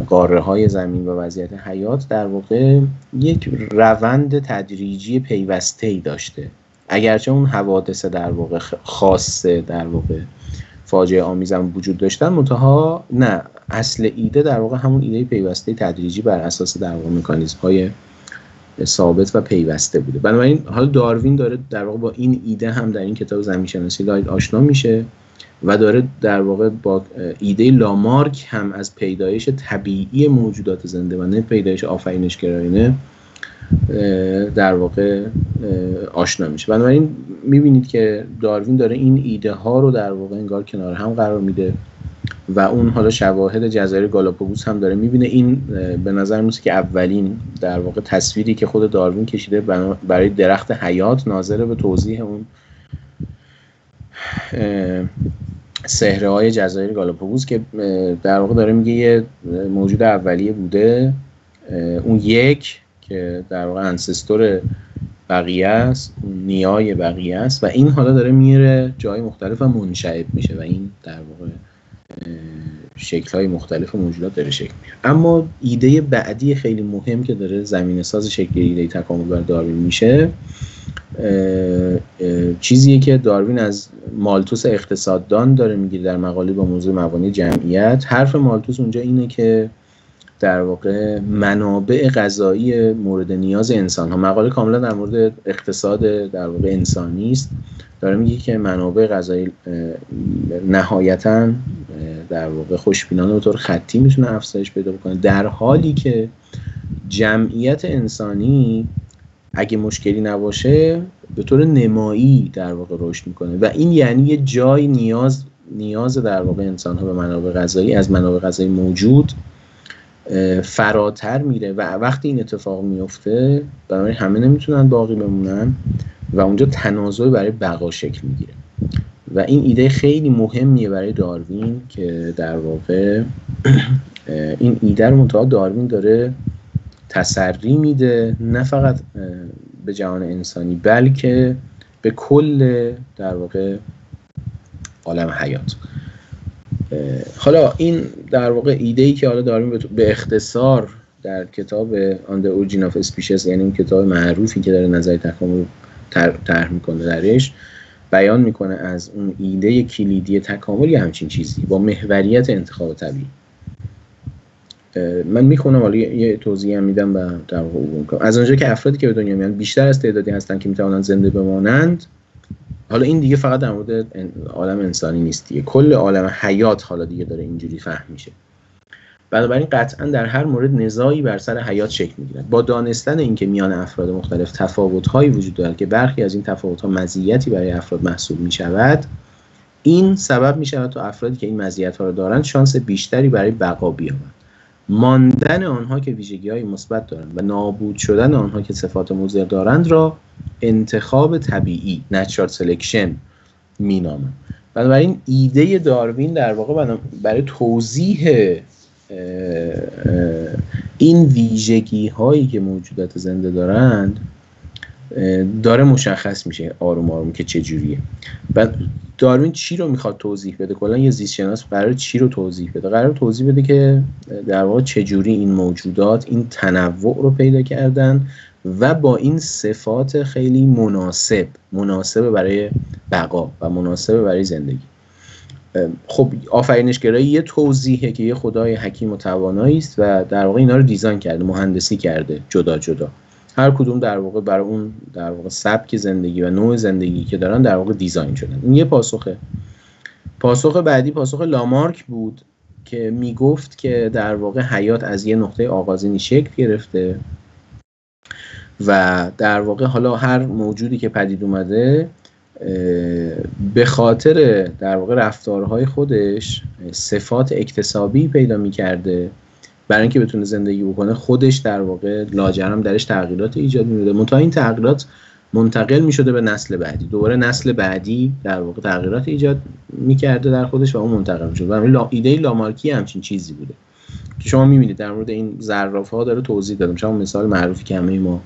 قاره‌های زمین و وضعیت حیات در واقع یک روند تدریجی پیوسته‌ای داشته، اگرچه اون حوادث در واقع خاصه در واقع فاجعه آمیزم وجود داشتن، منتها نه، اصل ایده در واقع همون ایده پیوسته تدریجی بر اساس در واقع مکانیزم‌های ثابت و پیوسته بوده. بنابراین حالا داروین داره در واقع با این ایده هم در این کتاب زمین شناسی لاید آشنا میشه و داره در واقع با ایده لامارک هم از پیدایش طبیعی موجودات زنده و نه پیدایش آفرینشگرایانه در واقع آشنا میشه. بنابراین میبینید که داروین داره این ایده ها رو در واقع انگار کنار هم قرار میده و اون حالا شواهد جزایر گالاپاگوس هم داره میبینه. این به نظر میاد که اولین در واقع تصویری که خود داروین کشیده برای درخت حیات ناظر به توضیح اون صحراهای جزایر گالاپاگوس که در واقع داره میگه یه موجود اولیه بوده، اون یک که در واقع انسستور بقیه است، نیای بقیه است و این حالا داره میره جای مختلف و منشعب میشه و این در واقع شکل‌های مختلف موجودات داره شکل میگیره. اما ایده بعدی خیلی مهم که داره زمینه ساز شکل ایده تکامل بر داروین میشه، چیزیه که داروین از مالتوس اقتصاددان داره میگیره در مقاله با موضوع مبانی جمعیت. حرف مالتوس اونجا اینه که در واقع منابع غذایی مورد نیاز انسان ها، مقاله کاملا در مورد اقتصاد در واقع انسانی است، داره میگه که منابع غذایی نهایتاً در واقع خوشبینانه به طور خطی میتونه افزایش پیدا بکنه، در حالی که جمعیت انسانی اگه مشکلی نباشه به طور نمایی در واقع رشد میکنه و این یعنی یه جای نیاز در واقع انسان ها به منابع غذایی از منابع غذایی موجود فراتر میره و وقتی این اتفاق میفته برای همه نمیتونن باقی بمونن و اونجا تنازع برای بقا شکل میگیره و این ایده خیلی مهمیه برای داروین که در واقع این ایده رو منتها داروین داره تسری میده نه فقط به جهان انسانی بلکه به کل در واقع عالم حیات. حالا این در واقع ایده‌ای که حالا داروین به اختصار در کتاب On the Origin of Species، یعنی اون کتاب معروفی که داره نظریه تکامل طرح میکنه درش بیان میکنه از اون ایده کلیدی تکامل یا همچین چیزی با محوریت انتخاب طبیعی. من میخونم حالا یه توضیح هم میدم و در واقع عبور میکنم. از اونجا که افرادی که به دنیا میان بیشتر از تعدادی هستن که میتوانند زنده بمانند، حالا این دیگه فقط در مورد عالم انسانی نیست دیگه، کل عالم حیات حالا دیگه داره اینجوری فهم میشه. بنابراین قطعا در هر مورد نزاعی بر سر حیات شکل میگیرد. با دانستن اینکه میان افراد مختلف تفاوت‌هایی وجود دارد که برخی از این تفاوت‌ها مزیتی برای افراد محسوب میشود، این سبب میشود تا افرادی که این مزیت‌ها را دارند شانس بیشتری برای بقا بیابند. ماندن آنها که ویژگی‌های مثبت دارند و نابود شدن آنها که صفات مضر دارند را انتخاب طبیعی natural selection مینامند. بنابراین ایده داروین در واقع برای توضیح این ویژگی هایی که موجودات زنده دارند داره مشخص میشه آروم آروم که چه جوریه. بعد داروین چی رو میخواد توضیح بده؟ کلا یه زیست شناس قراره چی رو توضیح بده؟ قراره توضیح بده که در واقع چه جوری این موجودات این تنوع رو پیدا کردن و با این صفات خیلی مناسب برای بقا و مناسب برای زندگی. خب آفرینشگرایی یه توضیحه که یه خدای حکیم و توانایی است و در واقع اینا رو دیزاین کرده، مهندسی کرده جدا جدا، هر کدوم در واقع برای اون در واقع سبک زندگی و نوع زندگی که دارن در واقع دیزاین شدن. این یه پاسخه. پاسخ بعدی پاسخ لامارک بود که میگفت که در واقع حیات از یه نقطه آغازینی شکل گرفته و در واقع حالا هر موجودی که پدید اومده به خاطر در واقع رفتارهای خودش صفات اکتسابی پیدا می‌کرده برای اینکه بتونه زندگی بکنه خودش در واقع لاجرم درش تغییرات ایجاد می‌کنه. منتها این تغییرات منتقل می‌شده به نسل بعدی، دوباره نسل بعدی در واقع تغییرات ایجاد می‌کرده در خودش و اون منتقل می‌شده. و ایده لامارکی همچین چیزی بوده که شما می‌بینید در مورد این زرافه‌ها داره توضیح دادم. شما مثال معروفی که همه ما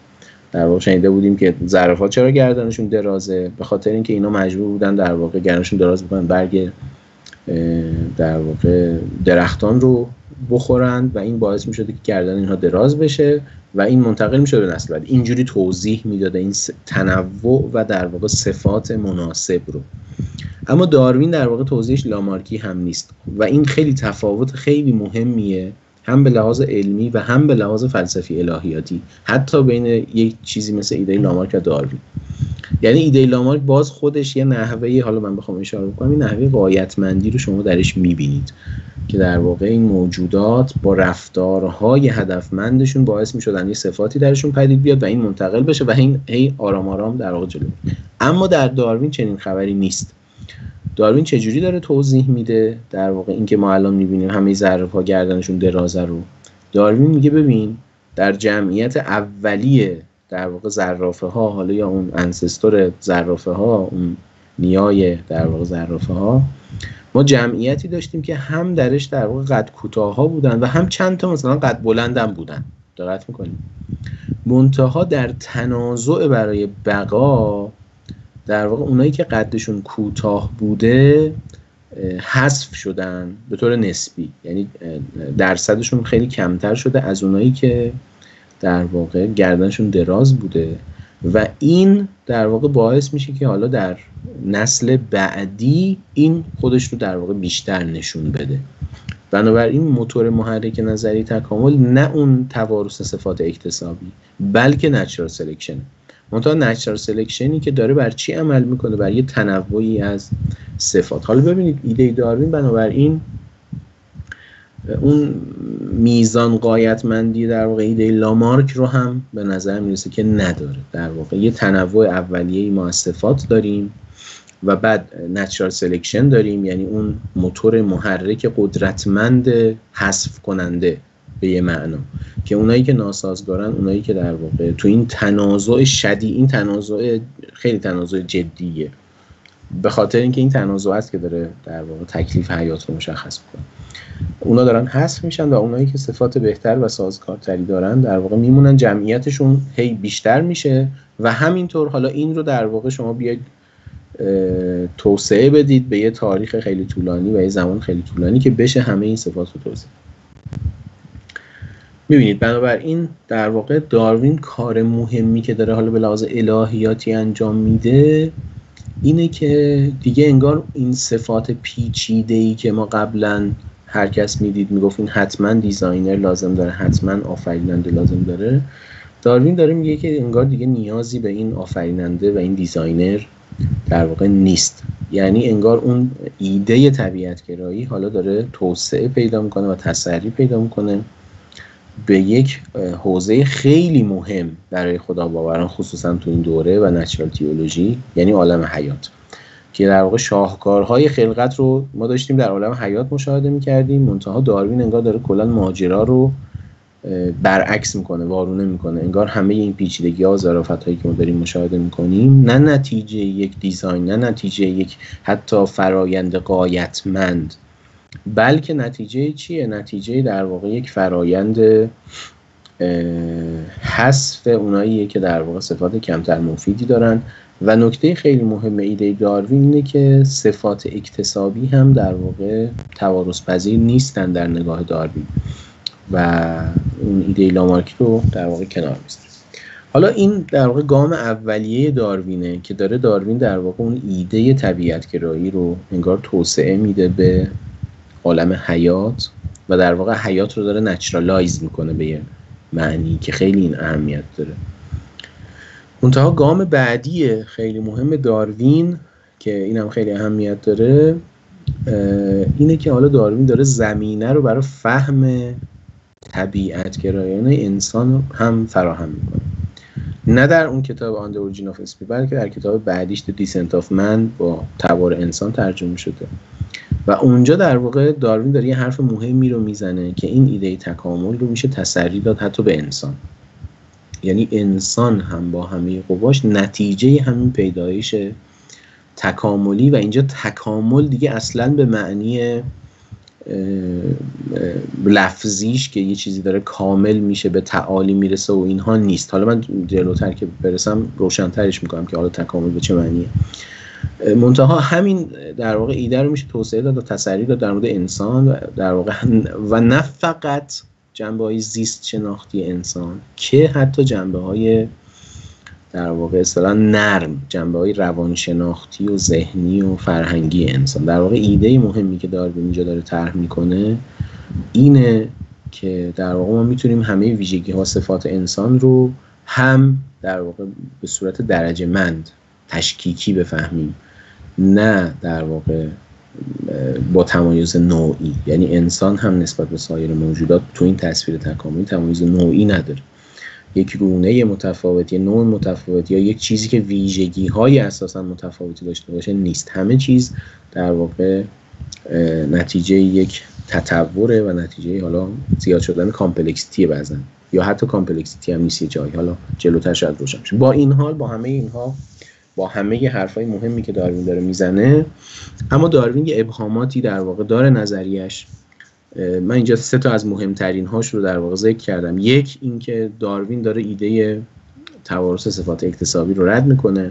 در واقع شنیده بودیم که زرافه‌ها چرا گردنشون درازه، به خاطر اینکه اینا مجبور بودن در واقع گردنشون دراز بکنن برگ در واقع درختان رو بخورند و این باعث می‌شد که گردن اینها دراز بشه و این منتقل می‌شد به نسل بعد. اینجوری توضیح میداده این تنوع و در واقع صفات مناسب رو. اما داروین در واقع توضیحش لامارکی هم نیست و این خیلی تفاوت خیلی مهمیه، هم به لحاظ علمی و هم به لحاظ فلسفی الهیاتی، حتی بین یک چیزی مثل ایده لامارک و داروین. یعنی ایده لامارک باز خودش یه نحوه، حالا من بخوام اشاره بکنم، این نحوه غایتمندی رو شما درش میبینید که در واقع این موجودات با رفتارهای هدفمندشون باعث میشدن یه صفاتی درشون پدید بیاد و این منتقل بشه و این هی آرام آرام در واقع جلو. اما در داروین چنین خبری نیست. داروین چجوری داره توضیح میده در واقع این که ما الان میبینیم همه ظرف‌ها گردنشون درازه رو؟ داروین میگه ببین در جمعیت اولیه در واقع زرافه‌ها، حالا یا اون انسستور زرافه‌ها، اون نیای در واقع زرافه‌ها، ما جمعیتی داشتیم که هم درش در واقع قد کوتاه‌ها بودن و هم چند تا مثلا قد بلندم بودن. دقت می‌کنیم منتها در تنازع برای بقا در واقع اونایی که قدشون کوتاه بوده حذف شدن به طور نسبی، یعنی درصدشون خیلی کمتر شده از اونایی که در واقع گردنشون دراز بوده و این در واقع باعث میشه که حالا در نسل بعدی این خودش رو در واقع بیشتر نشون بده. بنابراین موتور محرک نظریه تکامل نه اون توارث صفات اکتسابی بلکه نچرال سلکشن. منتها نچرال سلکشنی که داره بر چی عمل میکنه؟ بر یه تنوعی از صفات. حالا ببینید ایده داروین بنابراین اون میزان غایتمندی در واقع ایده لامارک رو هم به نظر میرسه که نداره. در واقع یه تنوع اولیه‌ای ما از صفات داریم و بعد نچرال سلکشن داریم، یعنی اون موتور محرک قدرتمند حذف کننده به یه معنا، که اونایی که ناسازگارن، اونایی که در واقع تو این تنازع شدید، این تنازع خیلی تنازع جدیه، به خاطر اینکه این تنازع است که داره در واقع تکلیف حیات رو مشخص میکنه، اونا دارن حذف میشن و اونایی که صفات بهتر و سازگارتری دارن در واقع میمونن، جمعیتشون هی بیشتر میشه و همینطور حالا این رو در واقع شما بیاید توسعه بدید به یه تاریخ خیلی طولانی و یه زمان خیلی طولانی که بشه همه این صفات رو توضیح. میبینید بنابراین در واقع داروین کار مهمی که داره حالا به لحاظ الهیاتی انجام میده اینه که دیگه انگار این صفات پیچیده‌ای که ما قبلا هر کس میدید میگفت این حتما دیزاینر لازم داره، حتما آفریننده لازم داره، داروین داره میگه که انگار دیگه نیازی به این آفریننده و این دیزاینر در واقع نیست. یعنی انگار اون ایده طبیعت‌گرایی حالا داره توسعه پیدا میکنه و تسری پیدا میکنه به یک حوزه خیلی مهم برای خداباوران، خصوصا تو این دوره و نچرال تئولوژی، یعنی عالم حیات، که در واقع شاهکارهای خلقت رو ما داشتیم در عالم حیات مشاهده می‌کردیم، منتها داروین انگار داره کلاً ماجرا رو برعکس میکنه، وارونه میکنه. انگار همه این پیچیدگی‌ها و ظرافت‌هایی که ما داریم مشاهده میکنیم نه نتیجه یک دیزاین، نه نتیجه یک حتی فرایند غایتمند، بلکه نتیجه چیه؟ نتیجه در واقع یک فرایند حذف اوناییه که در واقع صفات کمتر مفیدی دارن. و نکته خیلی مهم ایده داروین اینه که صفات اکتسابی هم در واقع توارث پذیر نیستن در نگاه داروین و اون ایده لامارکی رو در واقع کنار میذاره. حالا این در واقع گام اولیه داروینه که داره داروین در واقع اون ایده طبیعت‌گرایی رو انگار توسعه میده به عالم حیات و در واقع حیات رو داره نچرالایز میکنه به یه معنی که خیلی این اهمیت داره. منتها گام بعدی خیلی مهم داروین که اینم خیلی اهمیت داره اینه که حالا داروین داره زمینه رو برای فهم طبیعت‌گرایان انسان هم فراهم میکنه. نه در اون کتاب On the Origin of Species بلکه در کتاب بعدیش The Descent of Man با تبار انسان ترجمه شده و اونجا در واقع داروین داره یه حرف مهمی رو میزنه که این ایده تکامل رو میشه تسری داد حتی به انسان. یعنی انسان هم با همه قواش نتیجه همین پیدایش تکاملی، و اینجا تکامل دیگه اصلا به معنی لفظیش که یه چیزی داره کامل میشه به تعالی میرسه و اینها نیست. حالا من جلوتر که برسم روشن‌ترش میکنم که حالا تکامل به چه معنیه. منتها همین در واقع ایده رو میشه توسعه داد و تسری داد در مورد انسان در واقع، و نه فقط جنبه‌های زیست شناختی انسان که حتی جنبه‌های در واقع اصطلاحاً نرم، جنبه‌های روانشناختی و ذهنی و فرهنگی انسان. در واقع ایده مهمی که داروین اینجا داره طرح میکنه اینه که در واقع ما میتونیم همه ویژگی‌ها صفات انسان رو هم در واقع به صورت درجه مند تشکیکی بفهمیم، نه در واقع با تمایز نوعی. یعنی انسان هم نسبت به سایر موجودات تو این تصویر تکاملی تمایز نوعی نداره. یک گونه متفاوت، یک نوع متفاوت یا یک چیزی که ویژگی‌های اساساً متفاوتی داشته باشه نیست. همه چیز در واقع نتیجه یک تطوره و نتیجه حالا زیاد شدن کامپلکسیتی بعضن، یا حتی کامپلکسیتی هم نیست یه جایی، حالا جلوتر شاید روشن بشه. با این حال، با همه اینها، با همه حرفای مهمی که داروین داره میزنه، اما داروین یه ابهاماتی در واقع داره نظریش. من اینجا 3 تا از مهمترین هاش رو در واقع ذکر کردم. یک، این که داروین داره ایده توارث صفات اکتسابی رو رد میکنه،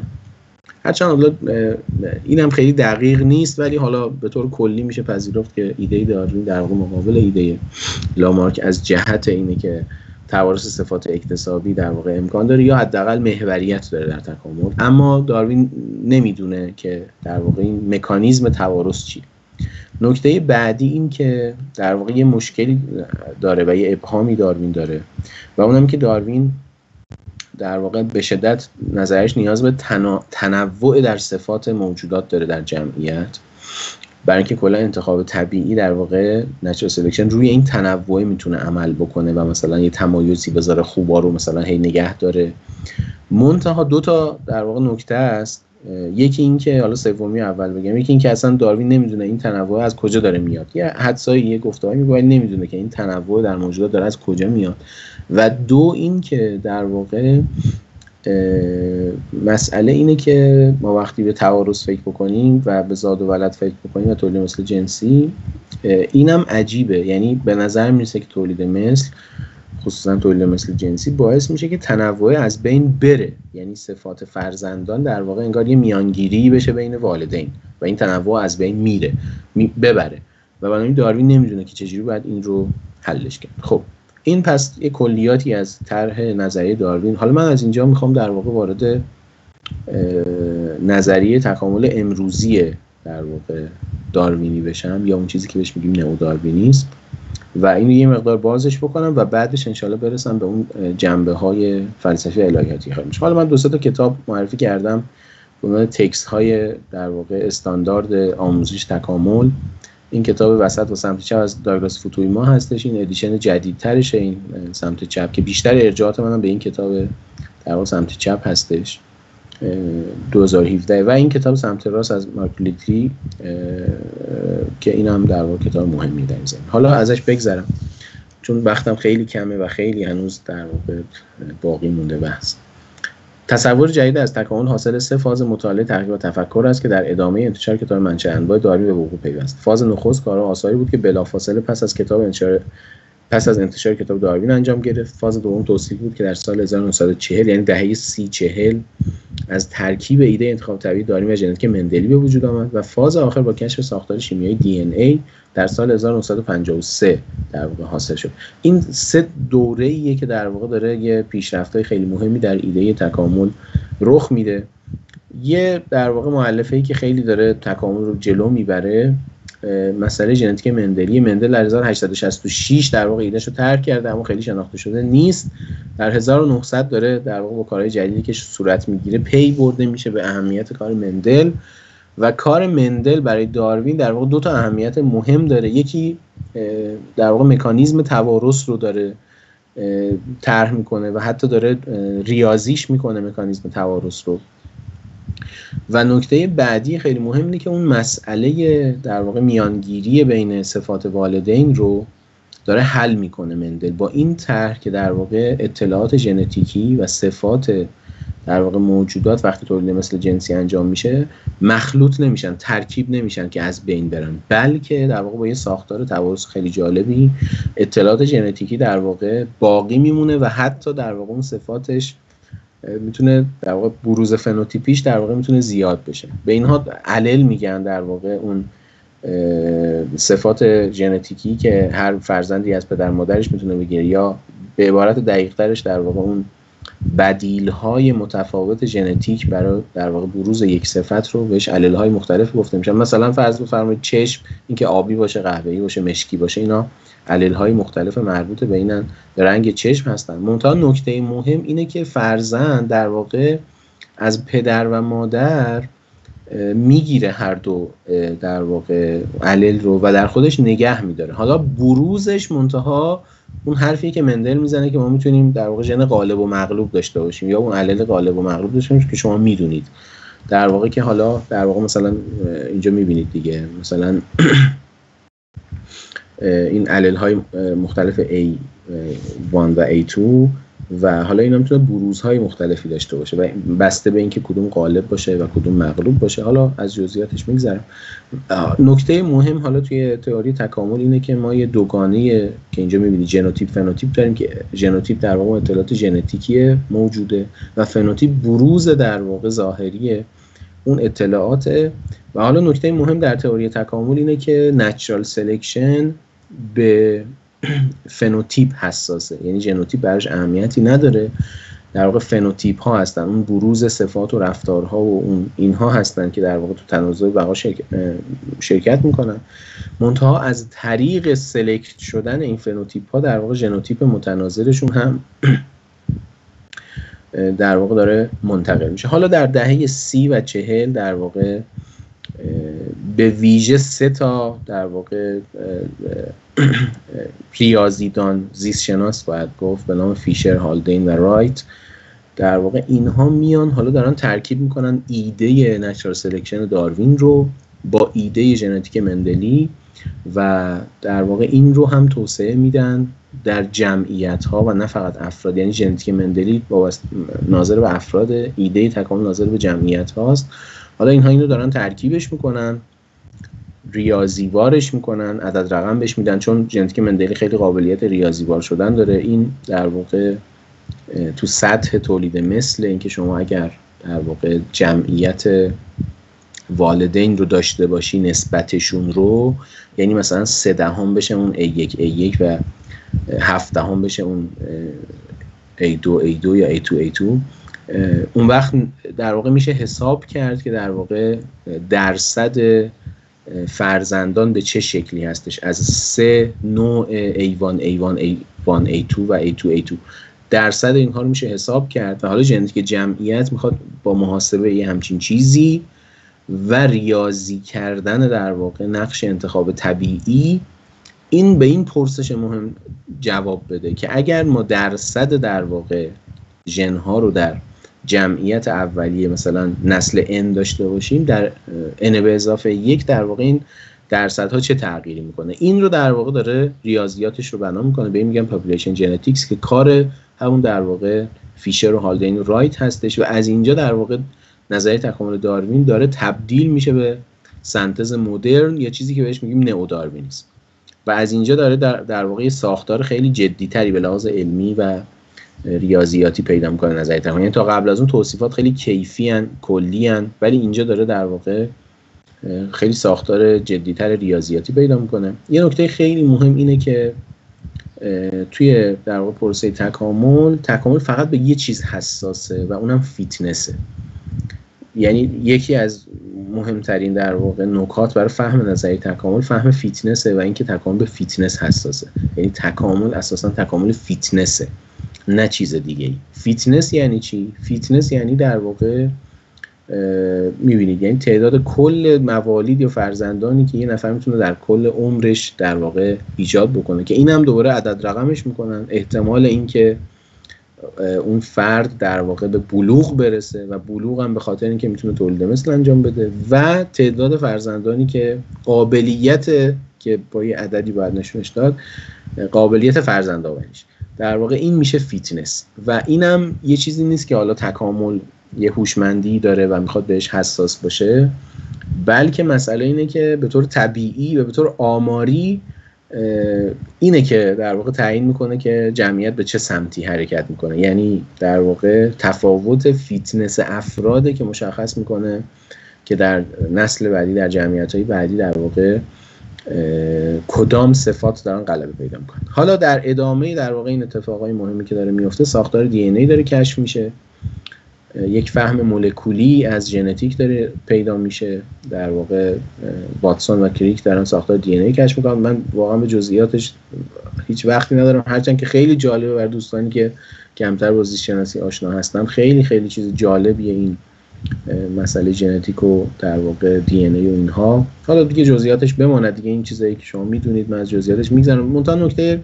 هرچند حالا اینم خیلی دقیق نیست، ولی حالا به طور کلی میشه پذیرفت که ایده داروین در واقع مقابل ایده لامارک از جهت اینه که توارث صفات اکتسابی در واقع امکان داره یا حداقل محوریت داره در تکامل. اما داروین نمیدونه که در واقع این مکانیزم توارث چیه. نکته بعدی این که در واقع یه مشکلی داره و یه ابهامی داروین داره، و اونم که داروین در واقع به شدت نظرش نیاز به تنوع در صفات موجودات داره در جمعیت، برای اینکه کلا انتخاب طبیعی در واقع نچرال سلکشن روی این تنوع میتونه عمل بکنه و مثلا یه تمایزی بذاره، خوبا رو مثلا هی نگه داره. منتها 2 تا در واقع نکته است. یکی این که حالا سومی اول بگم، یکی این که اصلا داروین نمیدونه این تنوع از کجا داره میاد. یه حدسایی، یه گفته‌ای میگه ولی نمیدونه که این تنوع در موجودات داره از کجا میاد. و 2 این که در واقع مسئله اینه که ما وقتی به توارث فکر بکنیم و به زاد و ولد فکر بکنیم و تولید مثل جنسی، اینم عجیبه. یعنی به نظر میرسه که تولید مثل، خصوصا تولید مثل جنسی، باعث میشه که تنوع از بین بره. یعنی صفات فرزندان در واقع انگار یه میانگیری بشه بین والدین و این تنوع از بین میره ببره، و بنابراین داروین نمیدونه که چجوری باید این رو حلش کرد. خب این پس یه کلیاتی از طرح نظریه داروین. حالا من از اینجا میخوام در واقع وارد نظریه تکامل امروزی در واقع داروینی بشم، یا اون چیزی که بهش میگیم نئو داروینیسم، و اینو یه مقدار بازش بکنم و بعدش انشالله برسم به اون جنبه‌های فلسفی الهیاتی خواهیم. حالا من 2 تا کتاب معرفی کردم به عنوان تکست‌های در واقع استاندارد آموزش تکامل. این کتاب وسط و سمت چپ از داگلاس فوتویما هستش، این ادیشن جدیدترشه، این سمت چپ، که بیشتر ارجاعات منم به این کتاب در واقع سمت چپ هستش 2017. و این کتاب سمت راست از مارک لیتری که اینم در واقع کتاب مهمی در این زمینه. حالا ازش بگذرم چون وقتم خیلی کمه و خیلی هنوز در واقع باقی مونده بحث. تصور جدید از تکامل حاصل 3 فاز مطالعه، تحقیق و تفکر است که در ادامه انتشار کتاب منشأ انواع داروین به وقوع پیوست. فاز نخست کارها آثاری بود که بلافاصله پس از انتشار کتاب داروین انجام گرفت. فاز دوم توصیف بود که در سال 1940 یعنی دهه 30-40 از ترکیب ایده انتخاب طبیعی داروین و ژنتیک مندلی به وجود آمد، و فاز آخر با کشف ساختار شیمیایی DNA در سال 1953 در واقع حاصل شد. این 3 دوره‌ایه که در واقع داره یه پیشرفت‌های خیلی مهمی در ایده تکامل رخ میده. یه در واقع مؤلفه‌ای که خیلی داره تکامل رو جلو میبره، مسئله ژنتیک مندلی. مندل در 1866 در واقع ایده‌شو رو طرح کرده اما خیلی شناخته شده نیست. در 1900 داره در واقع با کارهای جدیدی که صورت میگیره پی برده میشه به اهمیت کار مندل، و کار مندل برای داروین در واقع 2 تا اهمیت مهم داره. یکی در واقع مکانیزم توارث رو داره طرح میکنه و حتی داره ریاضیش میکنه مکانیزم توارث رو، و نکته بعدی خیلی مهم اینه که اون مسئله در واقع میانگیری بین صفات والدین رو داره حل میکنه مندل با این طرح که در واقع اطلاعات ژنتیکی و صفات در واقع موجودات وقتی تولید مثل جنسی انجام میشه مخلوط نمیشن، ترکیب نمیشن که از بین برن، بلکه در واقع با یه ساختار توارث خیلی جالبی اطلاعات ژنتیکی در واقع باقی میمونه و حتی در واقع اون صفاتش میتونه در واقع بروز فنوتیپیش در واقع میتونه زیاد بشه. به اینها علل میگن در واقع اون صفات ژنتیکی که هر فرزندی از پدر مادرش میتونه بگیره، یا به عبارت دقیق ترش در واقع اون بدیل‌های متفاوت ژنتیک برای در واقع بروز یک صفت رو بهش علل‌های مختلف گفته میشن. مثلا فرض بفرمایید چشم، اینکه آبی باشه، قهوه‌ای باشه، مشکی باشه، اینا علل‌های مختلف مربوط به اینن، به رنگ چشم هستن. منتها نکته مهم اینه که فرزند در واقع از پدر و مادر میگیره هر دو در واقع علل رو و در خودش نگه میداره. حالا بروزش منتها اون حرفی که مندل میزنه که ما میتونیم در واقع ژن غالب و مغلوب داشته باشیم یا اون علل غالب و مغلوب داشته باشیم که شما میدونید در واقع که حالا در واقع مثلا اینجا میبینید دیگه، مثلا این علل های مختلف A1 و A2 و حالا اینا میتونه بروزهای مختلفی داشته باشه و بسته به اینکه کدوم غالب باشه و کدوم مغلوب باشه. حالا از جزئیاتش میگذرم. نکته مهم حالا توی تئوری تکامل اینه که ما یه دوگانه که اینجا میبینید ژنوتیپ فنوتیپ داریم که ژنوتیپ در واقع اطلاعات ژنتیکی موجوده و فنوتیپ بروز در واقع ظاهری اون اطلاعاته. و حالا نکته مهم در تئوری تکامل اینه که نچرال سلکشن به فنوتیپ حساسه، یعنی ژنوتیپ براش اهمیتی نداره، در واقع فنوتیپ ها هستن، اون بروز صفات و رفتارها و اون اینها هستن که در واقع تو تناسب بقا شرکت میکنن. منتها از طریق سلکت شدن این فنوتیپ ها در واقع ژنوتیپ متناظرشون هم در واقع داره منتقل میشه. حالا در دهه 30 و 40 در واقع به ویژه 3 تا در واقع ریاضیدان زیست شناس باید گفت به نام فیشر، هالدین و رایت، در واقع اینها میان حالا دارن ترکیب میکنن ایده نچرال سلکشن داروین رو با ایده ژنتیک مندلی و در واقع این رو هم توسعه میدن در جمعیت ها و نه فقط افراد. یعنی ژنتیک مندلی ناظر به افراد، ایده تکامل ناظر به جمعیت هاست. حالا اینها اینو دارن ترکیبش میکنن، ریاضیوارش میکنن، عدد رقم بهش میدن، چون ژنتیک مندلی خیلی قابلیت ریاضیوار شدن داره. این در واقع تو سطح تولید مثل اینکه شما اگر در واقع جمعیت والدین رو داشته باشی نسبتشون رو، یعنی مثلا 3/10 بشه اون A1 و 7/10 بشه اون A2 یا A2 اون وقت در واقع میشه حساب کرد که در واقع درصد فرزندان به چه شکلی هستش از 3 نوع A1 A2 و A2 درصد اینها رو میشه حساب کرد. و حالا ژنتیک جمعیت میخواد با محاسبه یه همچین چیزی و ریاضی کردن در واقع نقش انتخاب طبیعی این به این پرسش مهم جواب بده که اگر ما درصد در واقع ژن ها رو در جمعیت اولیه مثلا نسل N داشته باشیم، در N به اضافه 1 در واقع این درصدها چه تغییری میکنه. این رو در واقع داره ریاضیاتش رو بنا میکنه، به این میگن پاپولیشن ژنتیکس که کار همون در واقع فیشر و هالدین و رایت هستش. و از اینجا در واقع نظریه تکامل داروین داره تبدیل میشه به سنتز مدرن یا چیزی که بهش میگیم نئو داروینیسم و از اینجا داره در واقع ساختار خیلی جدی‌تری به لحاظ علمی و ریاضیاتی پیدا میکنه نظریه تکامل. یعنی تا قبل از اون توصیفات خیلی کیفی ان، کلی ان، ولی اینجا داره در واقع خیلی ساختار جدی‌تر ریاضیاتی پیدا میکنه. یه نکته خیلی مهم اینه که توی در واقع پروسه تکامل فقط به یه چیز حساسه و اونم فیتنسه. یعنی یکی از مهمترین در واقع نکات برای فهم نظریه تکامل فهم فیتنسه و اینکه تکامل به فیتنس حساسه. یعنی تکامل اساسا تکامل فیتنسه نه چیز دیگه ای. فیتنس یعنی چی؟ فیتنس یعنی در واقع میبینید یعنی تعداد کل موالید یا فرزندانی که یه نفر میتونه در کل عمرش در واقع ایجاد بکنه، که این هم دوباره عدد رقمش میکنن. احتمال اینکه اون فرد در واقع به بلوغ برسه و بلوغ هم به خاطر اینکه میتونه تولید مثل انجام بده و تعداد فرزندانی که قابلیت که با یه عددی باید نشونش داد قابلیت فرزند آوریش، در واقع این میشه فیتنس. و اینم یه چیزی نیست که حالا تکامل یه هوشمندی داره و میخواد بهش حساس باشه، بلکه مسئله اینه که به طور طبیعی و به طور آماری اینه که در واقع تعیین میکنه که جمعیت به چه سمتی حرکت میکنه. یعنی در واقع تفاوت فیتنس افراده که مشخص میکنه که در نسل بعدی، در جمعیت‌های بعدی در واقع کدام صفات دارن غلبه پیدا میکنن. حالا در ادامه در واقع این اتفاقای مهمی که داره میفته، ساختار دی ان ای داره کشف میشه، یک فهم مولکولی از ژنتیک داره پیدا میشه. در واقع واتسون و کریک دارن ساختار دی ان ای کشف میکنن. من واقعا به جزئیاتش هیچ وقتی ندارم، هرچند که خیلی جالبه برای دوستانی که کمتر با زیست شناسی آشنا هستن. خیلی خیلی چیز جالبیه این مسئله ژنتیک و در واقع دی ان ای و اینها. حالا دیگه جزئیاتش بماند دیگه، این چیزایی که شما میدونید من از جزئیاتش میگذرم. منتها نکته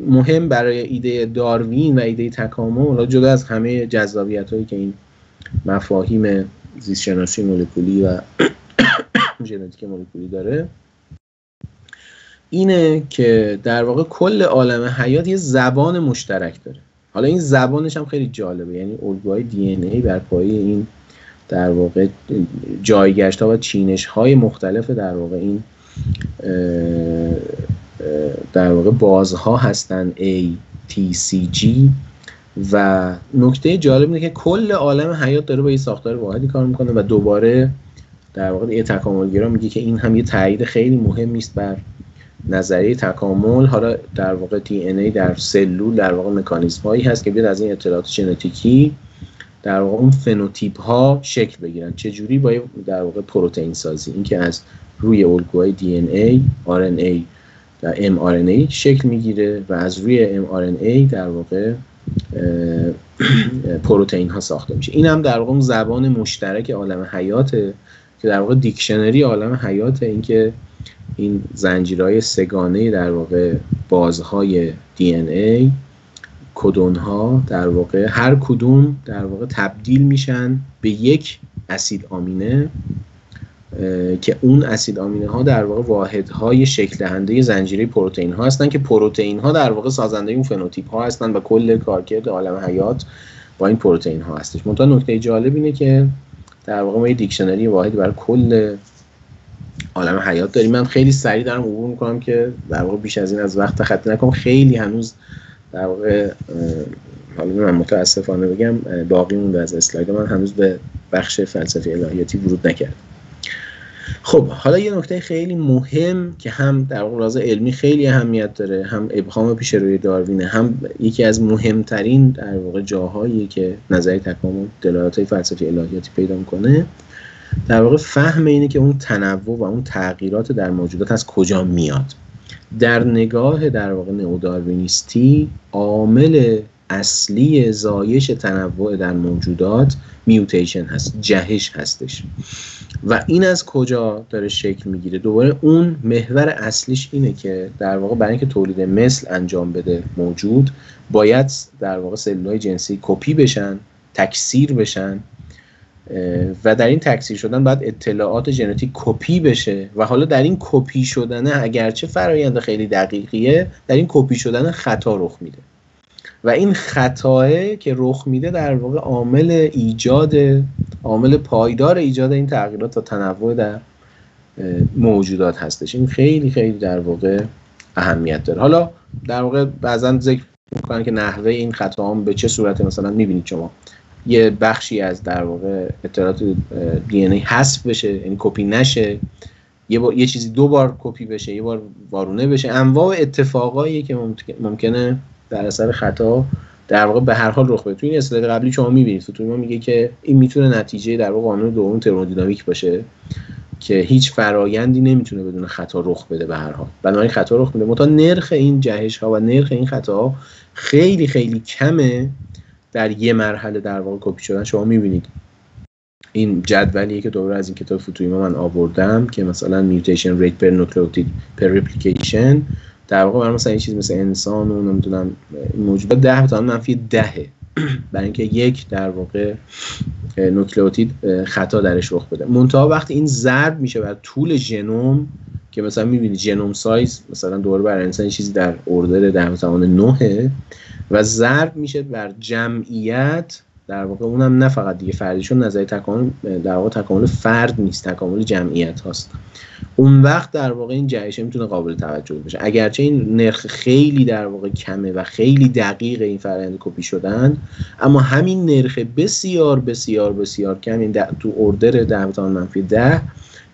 مهم برای ایده داروین و ایده تکامل، جدا از همه جذابیت‌هایی که این مفاهیم زیست شناسی مولکولی و ژنتیک مولکولی داره، اینه که در واقع کل عالم حیات یه زبان مشترک داره. حالا این زبانش هم خیلی جالبه، یعنی الگوهای دی ان ای بر پایه این در واقع جایگشت‌ها و چینش‌های مختلف در واقع این در واقع بازها هستن A, T, C, G. و نکته جالب اینه که کل عالم حیات داره با یه ساختار واحدی کار میکنه و دوباره در واقع یه تکاملگرا میگه که این هم یه تایید خیلی مهمی است بر نظریه تکامل. حالا در واقع دی ان ای در سلول در واقع مکانیزم هایی هست که بیاد از این اطلاعات ژنتیکی در واقع اون فنوتیپ ها شکل بگیرن. چه جوری؟ با در واقع پروتئین سازی، این که از روی الگوهای دی ان ای، آر ان ای و ام آر ان ای شکل میگیره و از روی ام آر ان ای در واقع پروتئین ها ساخته میشه. این هم در واقع اون زبان مشترک عالم حیاته که در واقع دیکشنری عالم حیاته، این که این زنجیرهای سه‌گانه در واقع بازهای دی ان ای، کدون ها در واقع هر کدوم در واقع تبدیل میشن به یک اسید آمینه که اون اسید آمینه ها در واقع واحدهای شکل دهنده زنجیره پروتئین ها هستن که پروتئین ها در واقع سازنده اون فنوتیپ ها هستن و کل کارکرد عالم حیات با این پروتئین ها هستش. منتها نکته جالب اینه که در واقع ما یه دیکشنری واحدی برای کل عالم حیات داریم. من خیلی سریع دارم عبور میکنم که در واقع بیش از این از وقت خطی نکنم. خیلی هنوز در واقع حالا من متاسفانه بگم باقی مونده از اسلاید من، هنوز به بخش فلسفه الهیاتی ورود نکردم. خب حالا یه نکته خیلی مهم که هم در واقع راز علمی خیلی اهمیت داره، هم ابهام پیش روی داروینه، هم یکی از مهمترین در واقع جاهایی که نظریه تکامل دلالت‌های فلسفی الهیاتی پیدا میکنه، در واقع فهم اینه که اون تنوع و اون تغییرات در موجودات از کجا میاد. در نگاه در واقع نئوداروینیستی عامل اصلی زایش تنوع در موجودات میوتیشن هست، جهش هستش. و این از کجا داره شکل میگیره؟ دوباره اون محور اصلیش اینه که در واقع برای اینکه تولید مثل انجام بده موجود، باید در واقع سلولهای جنسی کپی بشن، تکثیر بشن و در این تکثیر شدن باید اطلاعات ژنتیک کپی بشه و حالا در این کپی شدن اگرچه فرآیند خیلی دقیقیه، در این کپی شدن خطا رخ میده و این خطاه که رخ میده در واقع عامل پایدار ایجاد این تغییرات و تنوع در موجودات هستش. این خیلی خیلی در واقع اهمیت داره. حالا در واقع بعضا ذکر میکنن که نحوه این خطاها به چه صورته. مثلا میبینید شما یه بخشی از در واقع اطلاعات دی ان ای حذف بشه، یعنی کپی نشه، یه چیزی دو بار کپی بشه، یه بار وارونه بشه. انواع اتفاقایی که ممکنه در اثر خطا در واقع به هر حال رخ بده. تو این اسلاید قبلی شما می‌بینید فوتوریما میگه که این میتونه نتیجه در واقع قانون دوم ترمودینامیک باشه که هیچ فرایندی نمیتونه بدون خطا رخ بده به هر حال. بنابراین خطا رخ میده. منتها نرخ این جهش ها و نرخ این خطاها خیلی خیلی کمه در یه مرحله در واقع کپی شدن. شما می‌بینید این جدولیه که دوباره از این کتاب فوتوریما من آوردم که مثلا میوتیشن ریت پر نوکلئوتید پر رپلیکیشن در واقع برای مثلا این چیز مثل انسان و نمیدونم این موجودات 10 به توان منفی 10 برای اینکه یک در واقع نوکلئوتید خطا درش رخ بده. منتها وقتی این ضرب میشه بر طول ژنوم که مثلا میبینید ژنوم سایز مثلا دور بر انسان چیزی در اردر 10 به توان 9 و ضرب میشه بر جمعیت، در واقع اونم نه فقط دیگه فردیشون نظریه تکامل در واقع تکامل فرد نیست، تکامل جمعیت هاست. اون وقت در واقع این جهش میتونه قابل توجه بشه، اگرچه این نرخ خیلی در واقع کمه و خیلی دقیق این فرآیند کپی شدن، اما همین نرخ بسیار بسیار بسیار کم این تو اردر 10 به توان منفی 10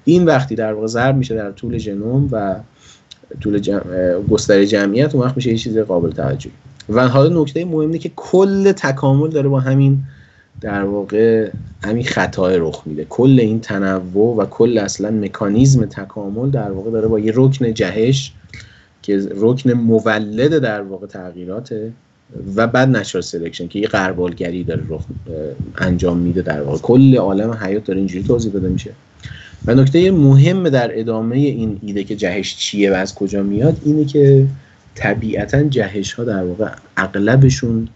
این وقتی در واقع ضرب میشه در طول ژنوم و طول گستره جمعیت، اون وقت میشه یه چیز قابل توجهی. و حالا نکته مهم اینه که کل تکامل داره با همین در واقع همین خطا رخ میده. کل این تنوع و کل اصلا مکانیزم تکامل در واقع داره با یه رکن جهش که رکن مولد در واقع تغییراته و بعد نچرال سلکشن که یه غربالگری داره رخ انجام میده. در واقع کل عالم حیات داره اینجوری توضیح داده میشه. و نکته مهم در ادامه این ایده که جهش چیه و از کجا میاد اینه که طبیعتاً جهش ها در واقع اغلبشون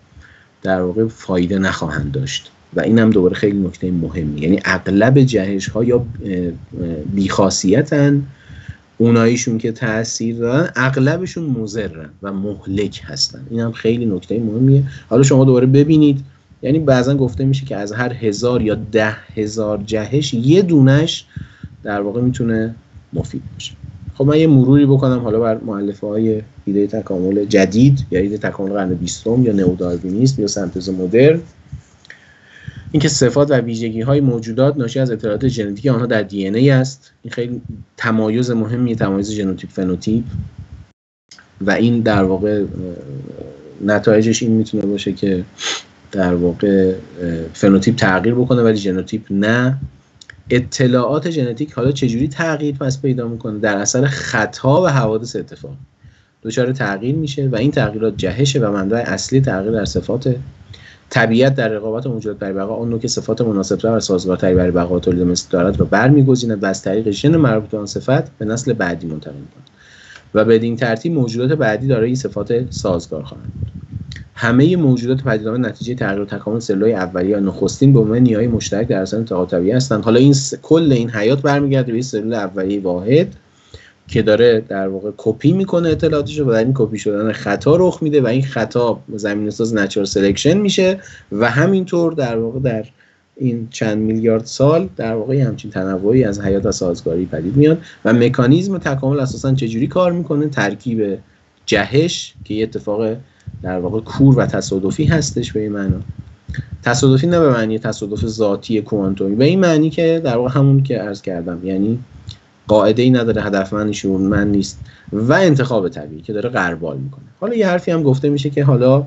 در واقع فایده نخواهند داشت و این هم دوباره خیلی نکته مهمی، یعنی اغلب جهش ها یا بیخاصیتن، اوناییشون که تأثیر دارن اغلبشون مضرن و مهلک هستن. این هم خیلی نکته مهمیه. حالا شما دوباره ببینید، یعنی بعضا گفته میشه که از هر 1000 یا 10,000 جهش یه دونش در واقع میتونه مفید باشه. خب من یه مروری بکنم حالا بر مؤلفه‌های ایده تکامل جدید یا ایده تکامل قرن 20 یا نئوداروینیسم یا سنتز مدرن. اینکه صفات و ویژگی‌های موجودات ناشی از اطلاعات ژنتیکی آنها در دی ان ای است. این خیلی تمایز مهمیه، تمایز ژنوتیپ فنوتیپ، و این در واقع نتایجش این میتونه باشه که در واقع فنوتیپ تغییر بکنه ولی ژنوتیپ نه. اطلاعات ژنتیک حالا چجوری تغییر پس پیدا میکنه؟ در اثر خطا و حوادث اتفاق دچار تغییر میشه و این تغییرات جهشه و منبع اصلی تغییر در صفات طبیعت در رقابت موجودات برای بقا اون نوع که صفات مناسب‌تر و سازگارتری برای بقا و تولید مثل دارد را برمی‌گزیند و از طریق ژن مربوط به آن صفت به نسل بعدی منتقل می‌کند و بدین ترتیب موجودات بعدی دارای صفات سازگار خواهند بود. همه موجودات پدیدار نتیجه تغییر و تکامل سلولای اولیه یا نخستین به عنوان نیای مشترک در اثر انتقال طبیعی هستند. حالا این کل این حیات برمیگرده به سلول اولیه واحد که داره در واقع کپی میکنه اطلاعاتش و در این کپی شدن خطا رخ میده و این خطا زمینه‌ساز نچرال سلکشن میشه و همینطور در واقع در این چند میلیارد سال در واقع همچین تنوعی از حیات و سازگاری پدید میاد. و مکانیزم تکامل اساساً چجوری کار میکنه؟ ترکیب جهش که یه اتفاق در واقع کور و تصادفی هستش، به این معنا تصادفی نه به معنی تصادف ذاتی کوانتومی، به این معنی که در واقع همون که عرض کردم، یعنی قاعده‌ای نداره، هدفمند شعورمند نیست و انتخاب طبیعی که داره غربال میکنه. حالا یه حرفی هم گفته میشه که حالا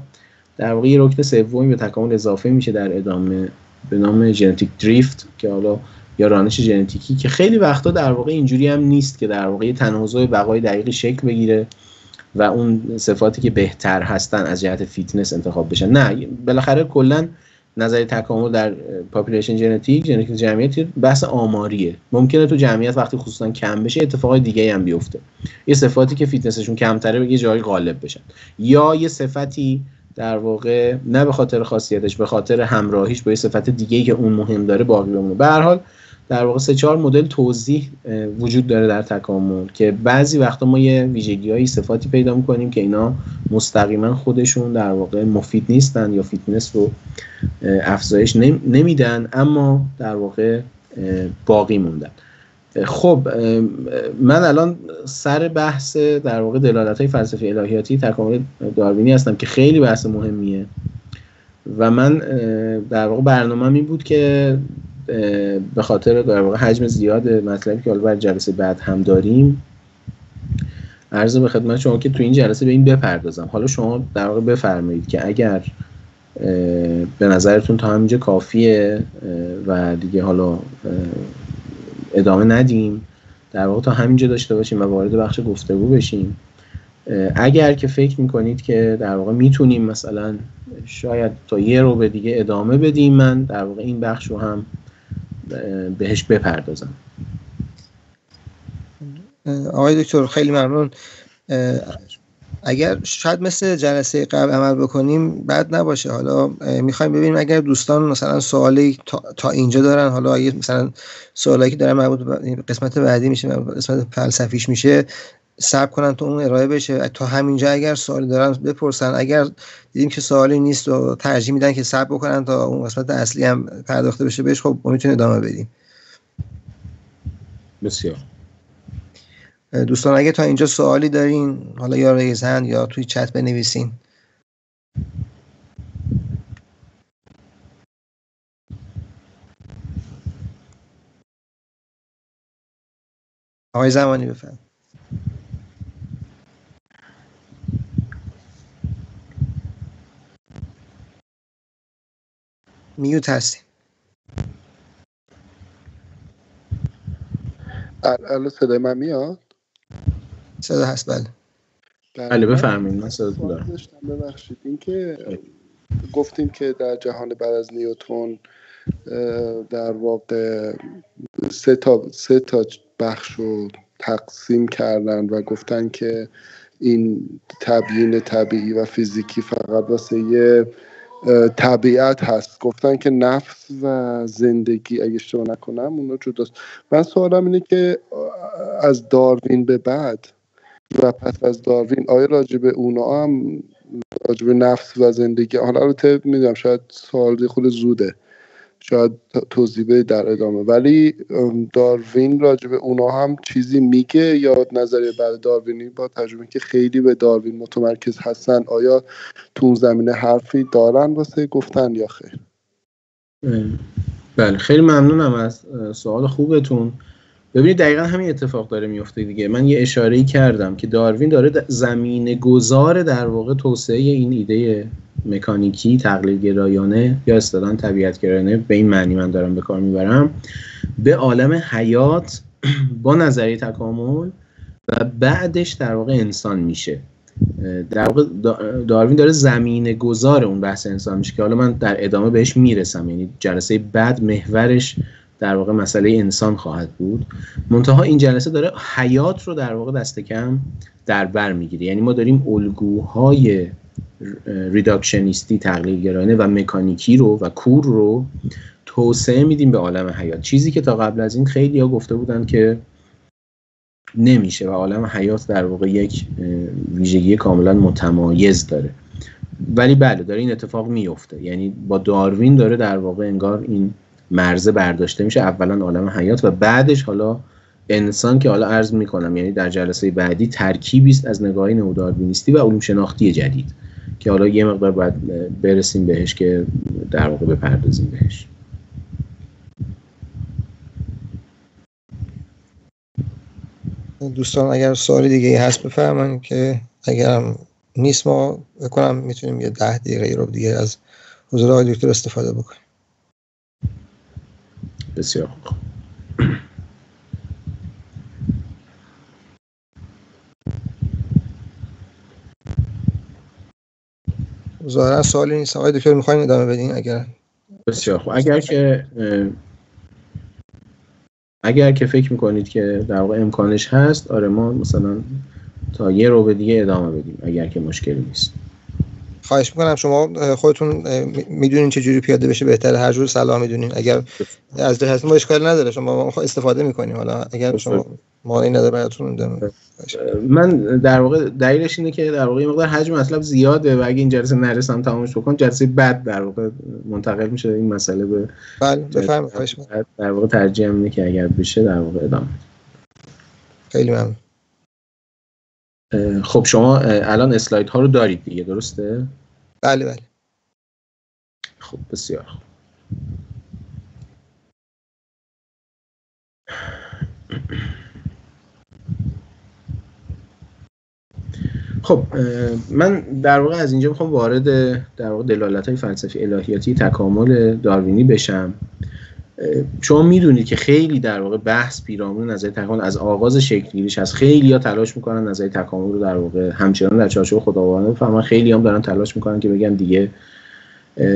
در واقع یه رکن سومی به تکامل اضافه میشه در ادامه به نام ژنتیک دریفت که حالا یا رانش ژنتیکی، که خیلی وقتا در واقع اینجوری هم نیست که در واقع تناسب بقای دقیق شکل بگیره و اون صفاتی که بهتر هستن از جهت فیتنس انتخاب بشن. نه، بالاخره کلا نظریه تکامل در پاپولیشن ژنتیک جمعیت بحث آماریه. ممکنه تو جمعیت وقتی خصوصا کم بشه اتفاقای دیگه هم بیفته، یه صفاتی که فیتنسشون کمتره به یه جایی غالب بشن، یا یه صفتی در واقع نه به خاطر خاصیتش، به خاطر همراهیش با یه صفت دیگه‌ای که اون مهم داره باقی بمونه. به هر حال در واقع 3-4 مدل توضیح وجود داره در تکامل که بعضی وقتا ما یه ویژگی‌های صفاتی پیدا می‌کنیم که اینا مستقیما خودشون در واقع مفید نیستن یا فیتنس رو افزایش نمیدن، اما در واقع باقی موندن. خب من الان سر بحث در واقع دلالت‌های فلسفی الهیاتی تکامل داروینی هستم که خیلی بحث مهمیه و من در واقع برنامه‌م این بود که به خاطر در واقع حجم زیاد مطلبی که حالا برای جلسه بعد هم داریم عرض به خدمت شما که تو این جلسه به این بپردازم. حالا شما در واقع بفرمایید که اگر به نظرتون تا همینجا کافیه و دیگه حالا ادامه ندیم، در واقع تا همینجا داشته باشیم و وارد بخش گفتگو بشیم. اگر که فکر میکنید که در واقع میتونیم مثلا شاید تا یه رو به دیگه ادامه بدیم، من در واقع این بخش رو هم بهش بپردازم. آقای دکتر خیلی ممنون. اگر شاید مثل جلسه قبل عمل بکنیم بد نباشه. حالا میخوایم ببینیم اگر دوستان مثلا سوالی تا اینجا دارن، حالا اگه مثلا سوالی که دارن مربوط به قسمت بعدی میشه، قسمت فلسفیش میشه، صبر کنن تا اون ارائه بشه. تا همینجا اگر سوالی دارن بپرسن، اگر دیدیم که سوالی نیست و ترجیح میدن که صبر بکنن تا اون قسمت اصلی هم پرداخته بشه بهش، خب میتونیم ادامه بدیم. بسیار. دوستان اگه تا اینجا سوالی دارین، حالا یا ریز هند یا توی چت بنویسین. آقای زمانی بفرمایید. میوت هستیم. الان صدای من میاد؟ صدا هست بله. بله بفرمایید. من صداتون دارم. ببخشید این که گفتیم که در جهان بعد از نیوتن در واقع سه تا بخش رو تقسیم کردن و گفتن که این تبیین طبیعی و فیزیکی فقط واسه یه طبیعت هست. گفتن که نفس و زندگی اگه اشتباه نکنم اونو جداست. من سوالم اینه که از داروین به بعد و پس از داروین آیا راجب اونا هم راجب نفس و زندگی، حالا البته میدونم شاید سوال خود زوده، شاید توضیح بده در ادامه، ولی داروین راجب اونا هم چیزی میگه یا نظریه بعد داروینی با تجربه که خیلی به داروین متمرکز هستن آیا تو اون زمینه حرفی دارن واسه گفتن یا خیر؟ بله خیلی ممنونم از سوال خوبتون. ببینید دقیقا همین اتفاق داره میفته دیگه. من یه اشاره‌ای کردم که داروین داره زمینه گذار در واقع توسعه این ایده مکانیکی تقلیل گرایانه یا اصطلاحاً طبیعت گرایانه، به این معنی من دارم به کار میبرم، به عالم حیات با نظریه تکامل و بعدش در واقع انسان میشه. در واقع داروین داره زمینه گذار اون بحث انسان میشه که حالا من در ادامه بهش میرسم. یعنی جلسه بعد محورش در واقع مسئله انسان خواهد بود. منتها این جلسه داره حیات رو در واقع دست کم در بر میگیره. یعنی ما داریم الگوهای ریداکشنیستی تقلیل گرایانه و مکانیکی رو و کور رو توسعه میدیم به عالم حیات، چیزی که تا قبل از این خیلی ها گفته بودن که نمیشه و عالم حیات در واقع یک ویژگی کاملا متمایز داره. ولی بله داره این اتفاق میفته. یعنی با داروین داره در واقع انگار این مرزه برداشته میشه، اولا عالم حیات و بعدش حالا انسان که حالا عرض میکنم یعنی در جلسه بعدی ترکیبی است از نگاه نئوداروینیستی و علوم شناختی جدید که حالا یه مقدار باید برسیم بهش که در واقع بپردازیم بهش. دوستان اگر سوالی دیگه هست بفرمایید، که اگر نیست ما بکنم میتونیم یه 10 دقیقه رو دیگه از حضور آقای دکتر استفاده بکنیم. بسیار خوب. ظاهرا سوالی نیست. آقای دکتر میخواین ادامه بدین؟ اگر بسیار خوب. اگر که فکر میکنید که در واقع امکانش هست، آره ما مثلا تا یه رو به دیگه ادامه بدیم اگر که مشکلی نیست. خواهش میکنم. شما خودتون میدونین چه جوری پیاده بشه بهتره، هر جور صلاح میدونین. اگر از ده هستیم ما اشکال نداره، شما استفاده میکنیم. حالا اگر شما مانعی نداره براتون ادامه. من در واقع دلیلش اینه که در واقع یه مقدار حجم مطلب زیاده و اگه این جلسه نرسم تمامش بکنم، جلسه بعد در واقع منتقل میشه این مسئله به بله بفرمایید. خواهش میکنم. در واقع ترجیحم اینه که اگر بشه در واقع ادامه. خیلی ممنون. خب شما الان اسلاید ها رو دارید دیگه، درسته؟ بله بله. خب بسیار خوب. خب من در واقع از اینجا میخوام وارد در واقع دلالت‌های فلسفی الهیاتی تکامل داروینی بشم. شما میدونید که خیلی در واقع بحث پیرامون نظریه تکامل از آغاز شکل‌گیریش از خیلی‌ها تلاش میکنن نظریه تکامل رو در واقع همچنان در چارچوب خداوندانه بفهمن. خیلی هم دارن تلاش میکنن که بگن دیگه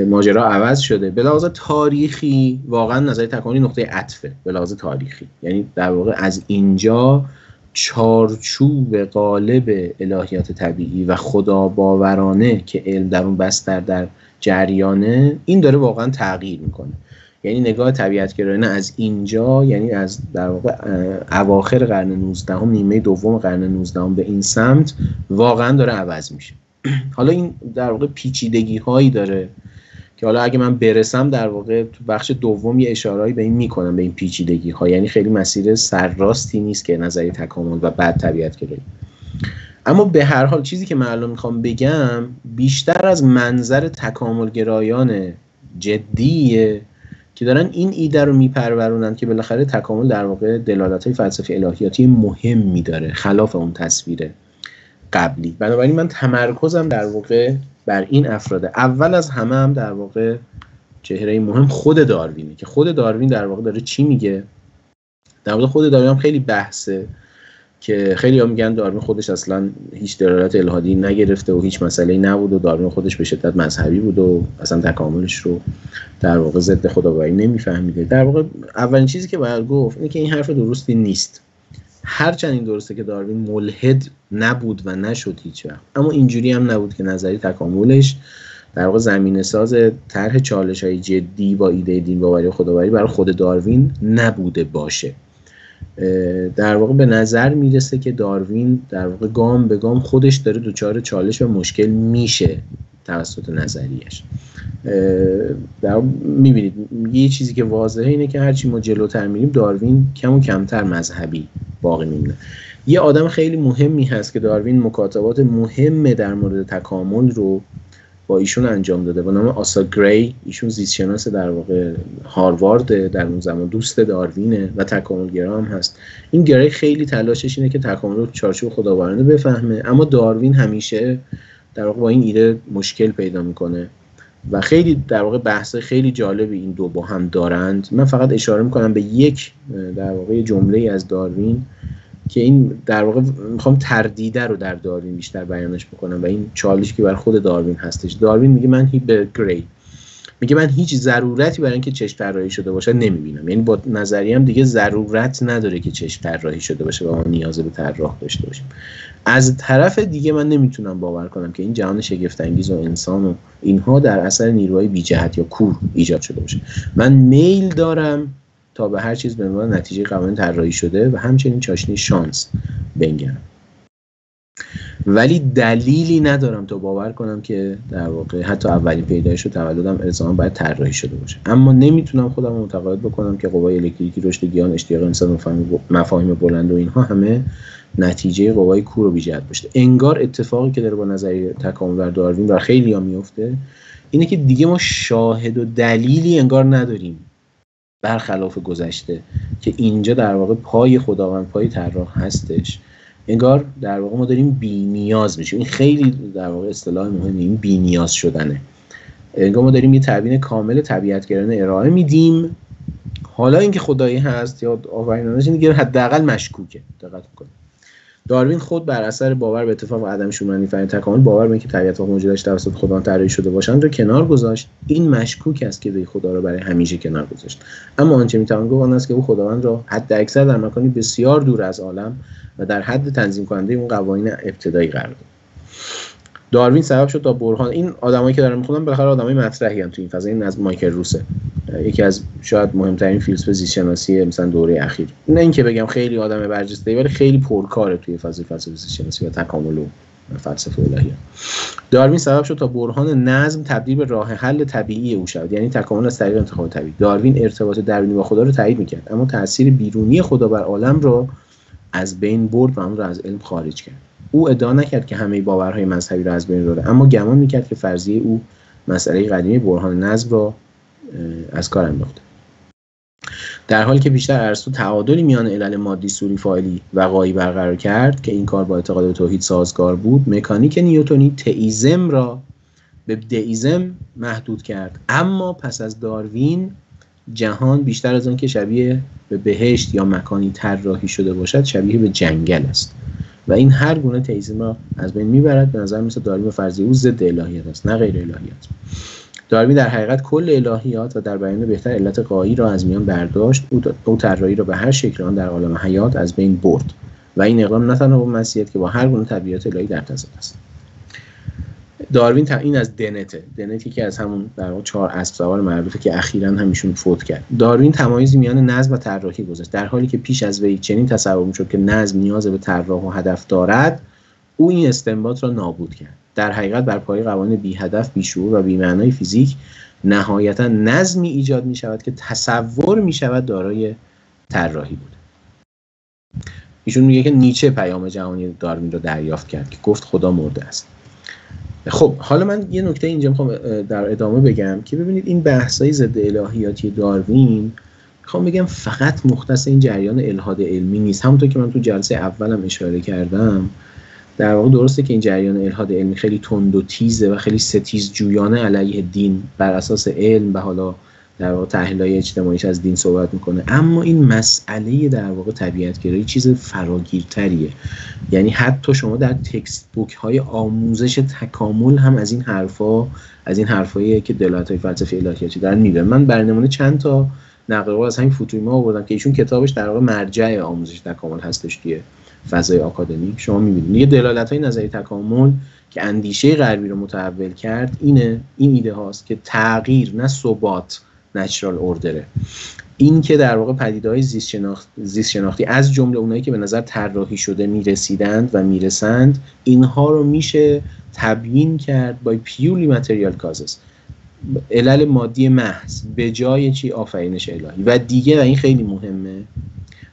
ماجرا عوض شده. به لحاظ تاریخی واقعا نظریه تکاملی نقطه عطفه به لحاظ تاریخی. یعنی در واقع از اینجا چارچوب غالب الهیات طبیعی و خدا باورانه که علم در اون بستر در جریانه، این داره واقعا تغییر میکنه. یعنی نگاه طبیعتگرایانه از اینجا، یعنی از در واقع اواخر قرن 19 نیمه دوم قرن 19 به این سمت واقعا داره عوض میشه. حالا این در واقع پیچیدگی هایی داره که حالا اگه من برسم در واقع تو بخش دوم یه اشارهایی به این میکنم، به این پیچیدگی ها. یعنی خیلی مسیر سرراستی نیست که نظریه تکامل و بعد طبیعتگرایی. اما به هر حال چیزی که من الان میخوام بگم بیشتر از منظر تکاملگرایان جدیه که دارن این ایده رو میپرورونن که بالاخره تکامل در واقع دلالت‌های فلسفی الهیاتی مهمی داره خلاف اون تصویر قبلی. بنابراین من تمرکزم در واقع بر این افراده. اول از همه هم در واقع چهره مهم خود داروینه که خود داروین در واقع داره چی میگه. در واقع خود داروین هم خیلی بحثه که خیلی ها میگن داروین خودش اصلا هیچ دلالت الهادی نگرفته و هیچ مسئله‌ای نبود و داروین خودش به شدت مذهبی بود و اصلا تکاملش رو در واقع ضد خداباوری نمیفهمیده. در واقع اولین چیزی که باید گفت اینه که این حرف درستی نیست. هرچند این درسته که داروین ملحد نبود و نشد هیچ وقت، اما اینجوری هم نبود که نظریه تکاملش در واقع زمینه ساز طرح چالش‌های جدی با ایده دین باوری و خداباوری برای خود داروین نبوده باشه. در واقع به نظر میرسه که داروین در واقع گام به گام خودش داره دچار چالش و مشکل میشه توسط نظریه‌اش. میبینید یه چیزی که واضحه اینه که هرچی ما جلوتر میریم داروین کم و کمتر مذهبی باقی میمونه. یه آدم خیلی مهمی هست که داروین مکاتبات مهم در مورد تکامل رو با ایشون انجام داده به نام آسا گری. ایشون زیستشناس در واقع هاروارد در اون زمان، دوست داروینه و تکاملگرا هم هست. این گری خیلی تلاشش اینه که تکامل رو چارچوب خداباورانه بفهمه، اما داروین همیشه در واقع با این ایده مشکل پیدا میکنه و خیلی در واقع بحث خیلی جالبی این دو با هم دارند. من فقط اشاره میکنم به یک در واقع جمله از داروین که این در واقع میخوام تردیده رو در داروین بیشتر بیانش بکنم و این چالشی که بر خود داروین هستش. داروین میگه من میگه من هیچ ضرورتی برای اینکه چشم طراحی شده باشه نمیبینم. یعنی با نظریه‌ام دیگه ضرورت نداره که چشم طراحی شده باشه و ما نیاز به طراح داشته باشیم. از طرف دیگه من نمیتونم باور کنم که این جهان شگفت انگیز و انسان و اینها در اثر نیروهای بی جهت یا کور ایجاد شده باشه. من میل دارم تا به هر چیز به عنوان نتیجه قوانین طراحی شده و همچنین چاشنی شانس بنگرم، ولی دلیلی ندارم تا باور کنم که در واقع حتی اولین پیدایش و تولدم الزاما باید طراحی شده باشه. اما نمیتونم خودم رو متقاعد بکنم که قوای الکتریکی، رشد گیاهان، اشتیاق انسان، مفاهیم بلند و اینها همه نتیجه قوای کور و بی جهت باشه. انگار اتفاقی که داره با نظریه تکامل در داروین و خیلی‌ها میفته اینه که دیگه ما شاهد و دلیلی انگار نداریم برخلاف گذشته که اینجا در واقع پای خداوند، پای طراح هستش. انگار در واقع ما داریم بی نیاز میشیم. این خیلی در واقع اصطلاح مهمه، این بی نیاز شدنه. انگار ما داریم یه تبیین کامل طبیعتگرایانه ارائه میدیم، حالا اینکه خدایی هست یا آفرینانش این دیگه حداقل مشکوکه. دقت کنید داروین خود بر اثر باور به اتفاق و عدم شومانی فن تکامل باور به اینکه طبیعت و موجودات توسط خدا طراحی شده باشند رو کنار گذاشت. این مشکوک است که به خدا رو برای همیشه کنار گذاشت. اما آنچه میتوان گفت آن است که او خداوند را حد اکثر در مکانی بسیار دور از عالم و در حد تنظیم کننده اون قوانین ابتدایی قرار داد. داروین سبب شد تا برهان، این آدمایی که دارن میخونن بالاخره آدمای مطرحی ان تو این فضا. این از مایکل روسه، یکی از شاید مهمترین فیلسوف زیست شناسی مثلا دوره اخیر. نه اینکه بگم خیلی آدم برجسته‌ای، ولی خیلی پرکاره توی فضای فلسفه زیست شناسی و تکامل و فلسفه الهیات. داروین سبب شد تا برهان نظم تبدیل به راه حل طبیعی او شود، یعنی تکامل از طریق انتخاب طبیعی. داروین ارتباط درونی با خدا رو تایید می‌کرد، اما تأثیر بیرونی خدا بر عالم رو از بین برد و اون رو از علم خارج کرد. او ادعا نکرد که همه باورهای مذهبی را از بین برده، اما گمان میکرد که فرضیه او مسئله قدیمی برهان نظم را از کار انداخته. در حالی که بیشتر ارسطو تعادلی میان علل مادی سوری فاعلی و غایی برقرار کرد که این کار با اعتقاد به توحید سازگار بود، مکانیک نیوتنی تئیزم را به دئیزم محدود کرد. اما پس از داروین جهان بیشتر از آن که شبیه به بهشت یا مکانی طراحی شده باشد شبیه به جنگل است و این هر گونه تئیسم را از بین میبرد. به نظر میاد داروین فرضیه او ضد الهیات است نه غیر الهیات. داروین در حقیقت کل الهیات و در بیان بهتر علت غایی را از میان برداشت. او طراحی را به هر شکل آن در عالم حیات از بین برد و این اقدام نه تنها با مسیحیت که با هر گونه طبیعت الهی در تضاد است. داروین این از دنتی که از همون در واقع 4 اسب سوار معروفه که اخیراً همیشون فوت کرد. داروین تمایزی میان نظم و طراحی گذاشت. در حالی که پیش از وی چنین تصور میشد که نظم نیاز به طراح و هدف دارد، او این استنباط را نابود کرد. در حقیقت بر پایه قوانین بی هدف، بی شعور و بی معنای فیزیک نهایتاً نظمی ایجاد می شود که تصور می شود دارای طراحی بود. ایشون میگه که نیچه پیام جهانی داروین رو دریافت کرد که گفت خدا مرده است. خب حالا من یه نکته اینجا میخوام در ادامه بگم که ببینید این بحث‌های ضد الهیاتی داروین میخوام بگم فقط مختص این جریان الحاد علمی نیست. همونطور که من تو جلسه اولم اشاره کردم، در واقع درسته که این جریان الحاد علمی خیلی تند و تیزه و خیلی ستیز جویانه علیه دین بر اساس علم و حالا در واقع تحلیل‌های اجتماعیش از دین صحبت میکنه، اما این مسئله در واقع طبیعت‌گرایی چیز فراگیرتریه. یعنی حتی شما در تکست بوک های آموزش تکامل هم از این حرفایی که دلالت‌های فلسفی الهیاتی دارن میبینن. من برنامه چند تا نقل قول از همین فوتویما آوردم که ایشون کتابش در واقع مرجع آموزش تکامل هستش توی فضای آکادمیک. شما میبینید یه دلالت‌های نظری تکامل که اندیشه غربی رو متحول کرد این ایده هاست که تغییر نه ثبات نچرال اوردره. این که در واقع پدیده‌های زیست شناختی از جمله اونایی که به نظر طراحی شده میرسیدند و میرسند، اینها رو میشه تبیین کرد با پیورلی ماتریال کازز، علل مادی محض، به جای چی؟ آفرینش الهی. و دیگه، و این خیلی مهمه،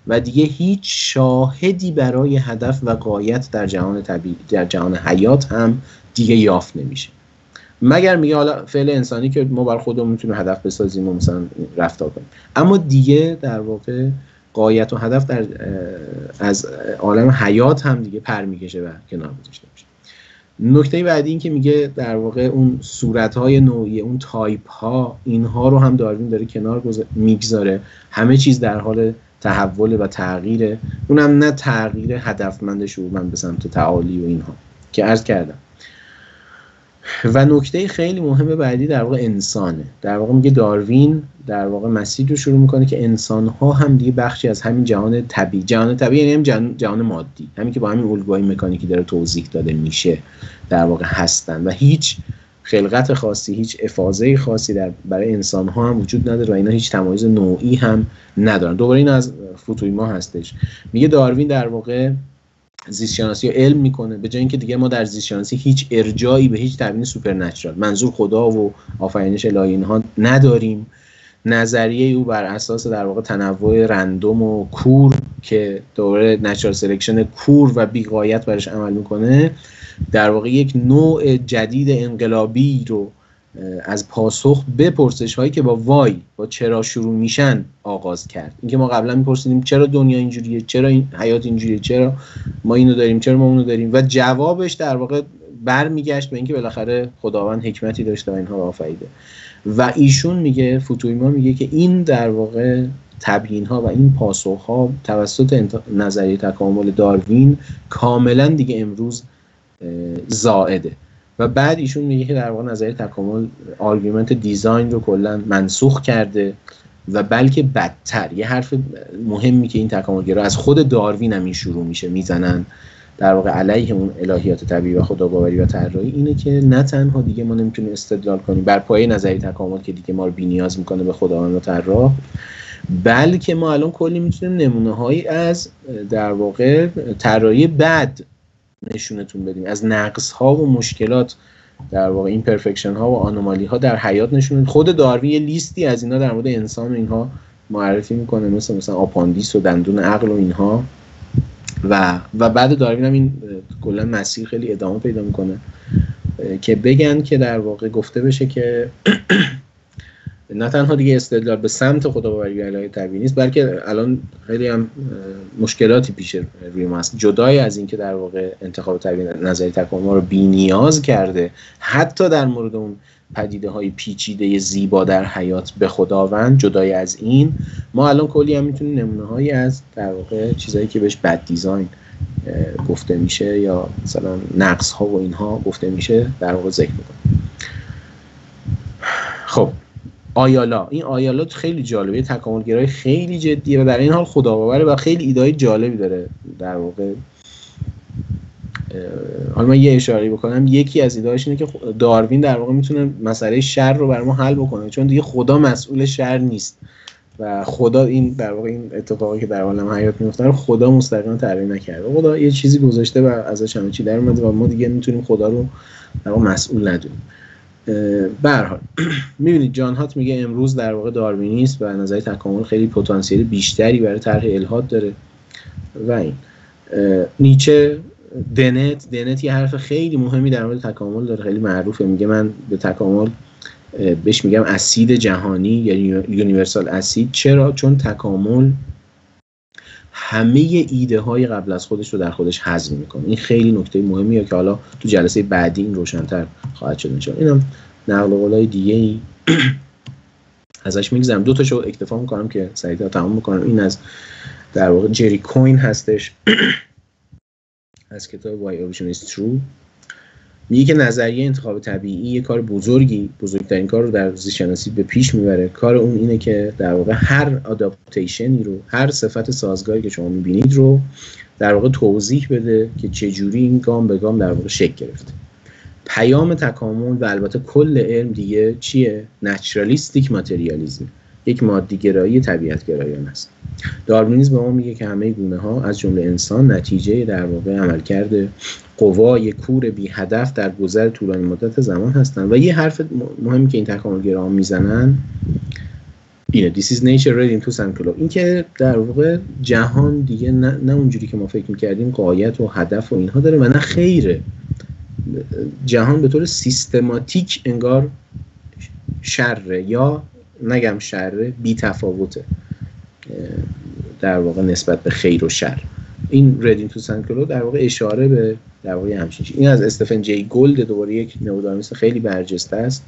و دیگه هیچ شاهدی برای هدف و غایت در جهان طبیعی، در جهان حیات هم دیگه یافت نمیشه، مگر میگه حالا فعل انسانی که ما بر خودمون میتونیم هدف بسازیم و مثلا رفتار کنیم، اما دیگه در واقع غایت و هدف از عالم حیات هم دیگه پر میکشه و کنار گذاشته میشه. نکته بعدی این که میگه در واقع اون صورت‌های نوعی، اون تایپ‌ها، اینها رو هم داروین داره کنار میگذاره. همه چیز در حال تحول و تغییره، اونم نه تغییر هدفمند شعورمند به سمت تعالی و اینها که عرض کردم. و نکته خیلی مهم بعدی در واقع انسانه. در واقع میگه داروین در واقع مسیر رو شروع میکنه که انسان‌ها هم دیگه بخشی از همین جهان طبیعی یعنی هم جهان مادی، همین که با همین الگوهای مکانیکی داره توضیح داده میشه، در واقع هستن و هیچ خلقت خاصی، هیچ افاضه خاصی برای انسان‌ها هم وجود نداره و اینا هیچ تمایز نوعی هم ندارن. دوباره این از فوتویما هستش. میگه داروین در واقع زیست شناسی رو علم میکنه، به جای اینکه دیگه ما در زیست شناسی هیچ ارجایی به هیچ تبیین سوپرنچرال منظور خدا و آفرینش الهی اینها نداریم. نظریه او بر اساس در واقع تنوع رندوم و کور که دوره نچرال سلکشن کور و بی‌غایت برش عمل میکنه، در واقع یک نوع جدید انقلابی رو از پاسخ به پرسش هایی که با چرا شروع میشن آغاز کرد. اینکه ما قبلا میپرسیدیم چرا دنیا اینجوریه، چرا این حیات اینجوریه، چرا ما اینو داریم، چرا ما اونو داریم، و جوابش در واقع برمیگشت به اینکه بالاخره خداوند حکمتی داشته و اینها رو آفریده. و ایشون میگه، فوتویما میگه که این در واقع تبیین ها و این پاسخ ها توسط نظریه تکامل داروین کاملا دیگه امروز زائده. و بعد ایشون میگه که در واقع نظریه تکامل آرگومنت دیزاین رو کلا منسوخ کرده و بلکه بدتر. یه حرف مهمی که این تکاملگرا از خود داروین هم این شروع میشه میزنن در واقع علیه اون الهیات طبیعی و خداباوری و طراحی، اینه که نه تنها دیگه ما نمیتونیم استدلال کنیم بر پایه نظریه تکامل که دیگه ما رو بی‌نیاز میکنه به خداوند و طراح، بلکه ما الان کلی میتونیم نمونه‌هایی از در واقع طراحی بد نشونتون بدیم، از نقص ها و مشکلات در واقع اینپرفکشن ها و آنومالی ها در حیات نشون. خود داروین یه لیستی از اینا در مورد انسان و اینها معرفی میکنه، مثلا آپاندیس و دندون عقل و اینها. و بعد داروین هم این کلا مسیر خیلی ادامه پیدا میکنه که بگن که در واقع گفته بشه که نه تنها دیگه استدلال به سمت خداباوری و الهی طبیعی نیست، بلکه الان خیلی هم مشکلاتی پیش روی ما هست، جدای از این که در واقع انتخاب طبیعی نظری تکامل رو بی‌نیاز کرده حتی در مورد اون پدیده های پیچیده زیبا در حیات به خداوند. جدای از این ما الان کلی هم میتونیم نمونه هایی از در واقع چیزایی که بهش بد دیزاین گفته میشه یا مثلا نقص ها و اینها گفته میشه در واقع ذکر میکنیم. خب آیالا، این آیالا خیلی جالبه، تکاملگرای خیلی جدیه و در این حال خداباوره و خیلی ایده‌های جالبی داره در واقع. حالا من یه اشاره بکنم، یکی از ایده‌هاش اینه که داروین در واقع میتونه مسئله شر رو برای ما حل بکنه، چون دیگه خدا مسئول شر نیست و خدا این در واقع این اتفاقی که در عالم حیات میفته رو خدا مستقیما تعیین نکرده، خدا یه چیزی گذاشته و ازش همه چی در اومده و ما دیگه میتونیم خدا رو در واقع مسئول ندونیم. به هر حال میبینید جان هات میگه امروز در واقع داروینیسم و نظریه تکامل خیلی پتانسیل بیشتری برای طرح الحاد داره و این نیچه دنت یه حرف خیلی مهمی در مورد تکامل داره، خیلی معروفه، میگه من به تکامل بهش میگم اسید جهانی یا یونیورسال اسید. چرا؟ چون تکامل همه ایده های قبل از خودش رو در خودش هضم میکنه. این خیلی نکته مهمیه که حالا تو جلسه بعدی این روشن‌تر خواهد شد انشاءالله. اینم نقل قولای دیگه‌ای ازش میگذرم، دو تاشو اکتفا میکنم که سریعا تمام میکنم. این از در واقع جری کوین هستش از کتاب Why Evolution is True. میگه که نظریه انتخاب طبیعی یه کار بزرگترین کار رو در زیست‌شناسی به پیش میبره. کار اون اینه که در واقع هر آداپتیشنی رو، هر صفت سازگاری که شما میبینید رو در واقع توضیح بده که چجوری این گام به گام در واقع شکل گرفته. پیام تکامل و البته کل علم دیگه چیه؟ نچرالیستیک ماتریالیسم، یک مادی‌گرایی طبیعت‌گرایانه است. داروینیسم به ما میگه که همه گونه‌ها از جمله انسان نتیجه در واقع عملکرد قوای کور بی هدف در گذر طولانی مدت زمان هستند. و یه حرف مهمی که این تکاملگراها میزنن اینه This is nature ready to enclose. این که در واقع جهان دیگه نه اونجوری که ما فکر می‌کردیم غایت و هدف و اینها داره و نه خیره. جهان به طور سیستماتیک انگار شره، یا نگم شره، بی تفاوته در واقع نسبت به خیر و شر. این ردین تو سنکلو در واقع اشاره به در واقع همچین چیز. این از استفن جی گولد، دوباره یک نئودارمیست خیلی برجسته است،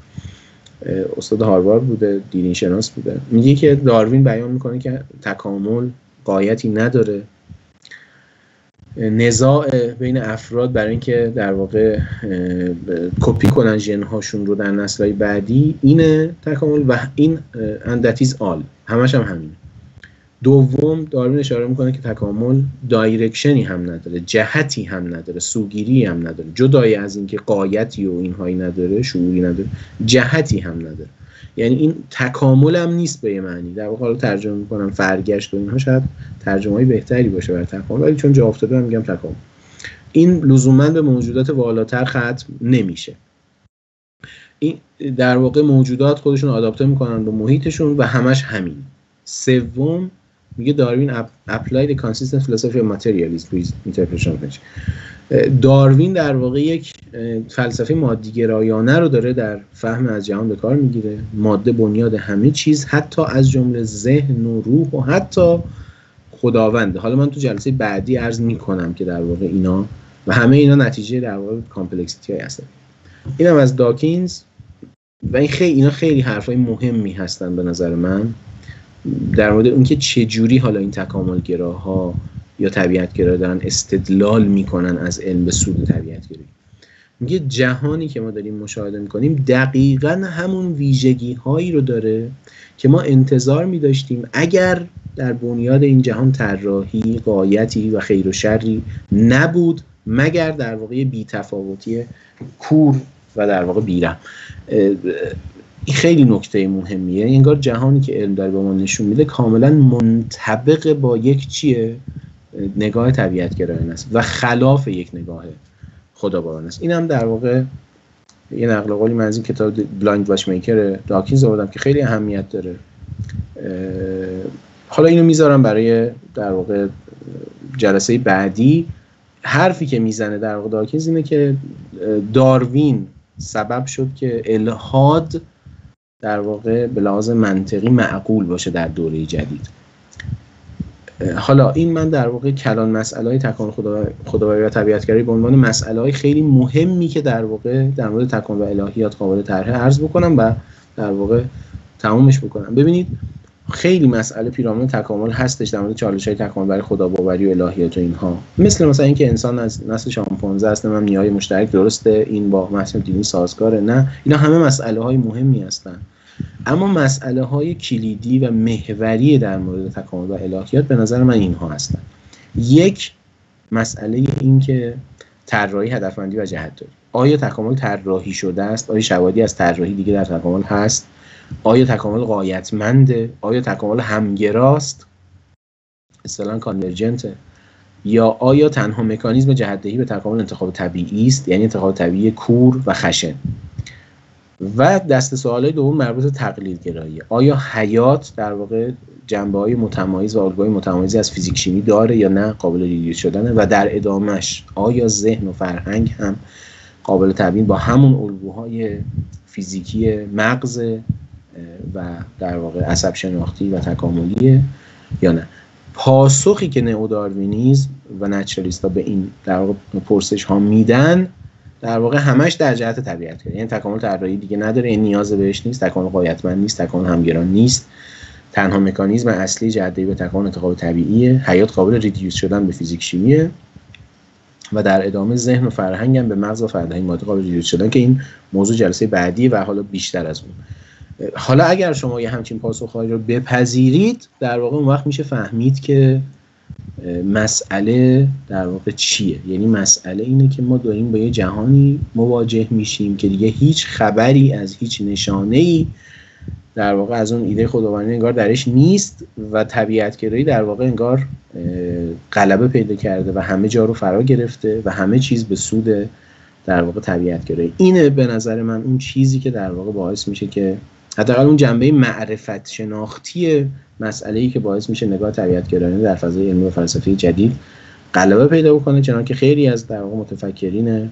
استاد هاروارد بوده، دینی شناس بوده. میگه که داروین بیان میکنه که تکامل غایتی نداره، نزاع بین افراد برای اینکه در واقع کپی کنن ژن هاشون رو در نسل‌های بعدی، اینه تکامل و این اندتیز آل، همش هم همینه. دوم داروین اشاره میکنه که تکامل دایرکشنی هم نداره، جهتی هم نداره، سوگیری هم نداره، جدای از اینکه غایتی و اینهایی نداره، شعوری نداره، جهتی هم نداره. یعنی این تکامل هم نیست به یه معنی. در واقع ترجمه میکنم فرگشت و اینها شاید ترجمه‌ای بهتری باشه برای تکامل، ولی چون جا افتاده میگم تکامل. این لزوما به موجودات والاتر ختم نمیشه. این در واقع موجودات خودشون آداپته میکنن به محیطشون و همش همین. سوم میگه داروین apply the consistent philosophy of materialism to his interpretation of nature. داروین در واقع یک فلسفه مادی‌گرایانه رو داره در فهم از جهان به کار میگیره. ماده بنیاد همه چیز، حتی از جمله ذهن و روح و حتی خداونده. حالا من تو جلسه بعدی عرض میکنم که در واقع اینا و همه اینا نتیجه در واقع کامپلکسیتی های هستن. اینم از داکینز و اینا خیلی حرفای مهمی هستن به نظر من در مورد اون که چجوری حالا این تکاملگراها یا طبیعت‌گرا دارن استدلال میکنن از علم به سود طبیعت‌گرایی. میگه جهانی که ما داریم مشاهده میکنیم دقیقاً همون ویژگی هایی رو داره که ما انتظار میداشتیم اگر در بنیاد این جهان طراحی، غایتی و خیر و شری نبود مگر در واقع بی‌تفاوتی کور و در واقع بیرحم. این خیلی نکته مهمیه. انگار جهانی که علم داره به ما نشون میده کاملا منطبق با یک چیه؟ نگاه طبیعت‌گرایانه است و خلاف یک نگاه خداباورانه است. اینم در واقع یه نقل قولی من از این کتاب بلایند واچمیکر داکینز آوردم که خیلی اهمیت داره. حالا اینو میذارم برای در واقع جلسه بعدی. حرفی که میزنه در واقع داکینز اینه که داروین سبب شد که الحاد در واقع به لحاظ منطقی معقول باشه در دوره جدید. حالا این من در واقع کلان مسئله‌های تکامل خداوری و طبیعت‌گرایی به عنوان مسئله‌های خیلی مهمی که در واقع در مورد تکامل و الهیات قابل طرحه عرض بکنم و در واقع تمومش بکنم. ببینید خیلی مسئله پیرامون تکامل هستش در مورد چالش‌های تکامل برای خداباوری و الهیات و اینها، مثلا اینکه انسان از نسل شامپانزه است، من نیای مشترک درسته، این با مسئله دینی سازگاره، نه، اینا همه مسئله‌های مهمی هستن. اما مسئله های کلیدی و محوری در مورد تکامل و الهیات به نظر من اینها هستند. یک، مسئله این که طراحی، هدفمندی و جهت‌داری. آیا تکامل طراحی شده است؟ آیا شواهدی از طراحی دیگه در تکامل هست؟ آیا تکامل غایتمنده؟ آیا تکامل همگراست؟ اصطلاحاً کانورجنته؟ یا آیا تنها مکانیزم جهت‌دهی به تکامل انتخاب طبیعی است، یعنی انتخاب طبیعی کور و خشن؟ و دسته سوالای دوم مربوط به تقلیدگرایی. آیا حیات در واقع جنبه‌های متمایز و الگوهای متمایزی از فیزیک شیمی داره یا نه، قابل ریلیز شدنه؟ و در ادامهش آیا ذهن و فرهنگ هم قابل تبیین با همون الگوهای فیزیکی مغز و در واقع عصب شناختی و تکاملیه یا نه؟ پاسخی که نئوداروینیسم و نچرالیست‌ها به این در واقع پرسش ها میدن در واقع همش در جهت طبیعت، یعنی تکامل طراحی دیگه نداره، این نیاز بهش نیست، تکامل غایتمند نیست، تکامل همگرا نیست، تنها مکانیزم اصلی جهت‌دهی به تکامل انتخاب طبیعیه، حیات قابل ریدیوس شدن به فیزیک شیمیه و در ادامه ذهن و فرهنگ هم به مغز و فرهنگ ماده قابل ریدیوس شدن که این موضوع جلسه بعدی و حالا بیشتر از اون. حالا اگر شما یه همچین پاسخ‌هایی رو بپذیرید در واقع اون وقت میشه فهمید که مسئله در واقع چیه. یعنی مسئله اینه که ما داریم با یه جهانی مواجه میشیم که دیگه هیچ خبری از هیچ نشانه‌ای در واقع از اون ایده خداوندی انگار درش نیست و طبیعت‌گرایی در واقع انگار غلبه پیدا کرده و همه جا رو فرا گرفته و همه چیز به سود در واقع طبیعت‌گرایی. اینه به نظر من اون چیزی که در واقع باعث میشه که حداقل اون جنبه معرفت شناختی مسئله‌ای که باعث میشه نگاه طبیعت‌گرایانه در فضای علمی و فلسفی جدید غلبه پیدا بکنه، چنانکه که خیلی از در واقع متفکرین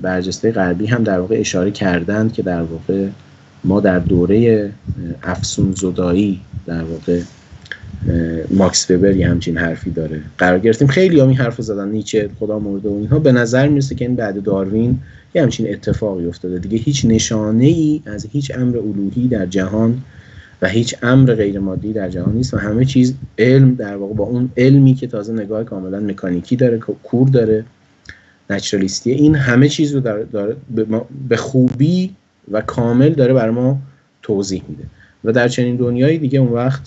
برجسته غربی هم در واقع اشاره کردند که در واقع ما در دوره افسون زدایی در واقع ماکس وبر یه همچین حرفی داره قرار گرفتیم. خیلی هم این حرف زدن، نیچه، خدا مرده و اینها. به نظر میرسه که این بعد داروین یه همچین اتفاقی افتاده دیگه، هیچ نشانه‌ای از هیچ امر الوهی در جهان و هیچ امر غیر مادی در جهان نیست و همه چیز علم در واقع با اون علمی که تازه نگاه کاملا مکانیکی داره، کور داره، نچرالیستی، این همه چیز رو داره به خوبی و کامل داره برای ما توضیح میده و در چنین دنیایی دیگه اون وقت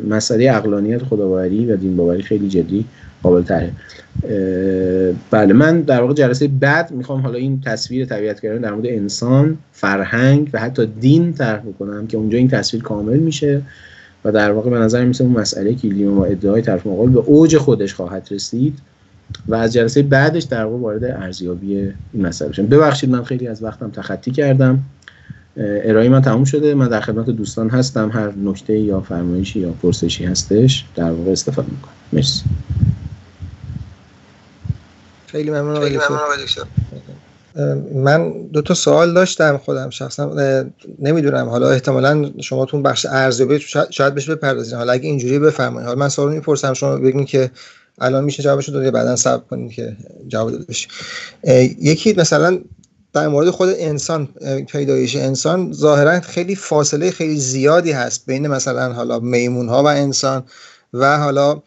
مسئله عقلانیت، خداوری و دین باوری خیلی جدی قابل تره. بله، من در واقع جلسه بعد میخوام حالا این تصویر طبیعت‌گرایانه در مورد انسان، فرهنگ و حتی دین طرح بکنم که اونجا این تصویر کامل میشه و در واقع به نظر میسه اون مسئله کلیدی و ادعای طرف مقابل به اوج خودش خواهد رسید و از جلسه بعدش در واقع وارد ارزیابی این مسئله بشم. ببخشید من خیلی از وقتم تخطی کردم. ارائه من تموم شده. من در خدمت دوستان هستم، هر نکته یا فرمایشی یا پرسشی هستش در واقع استفاده میکنم. مرسی. خیلی ممنون آقای دکتر. من دو تا سوال داشتم خودم شخصا، نمیدونم حالا احتمالاً شما تو بخش ارزیابی شاید بهش بپردازید. حالا اگه اینجوری بفرمایید، حالا من سوالو میپرسم شما بگین که الان میشه جوابشو داد یا بعداً صبر کنید که جواب داده بشه. یکی مثلا در مورد خود انسان، پیدایش انسان ظاهرا خیلی فاصله خیلی زیادی هست بین مثلا حالا میمون‌ها و انسان و حالا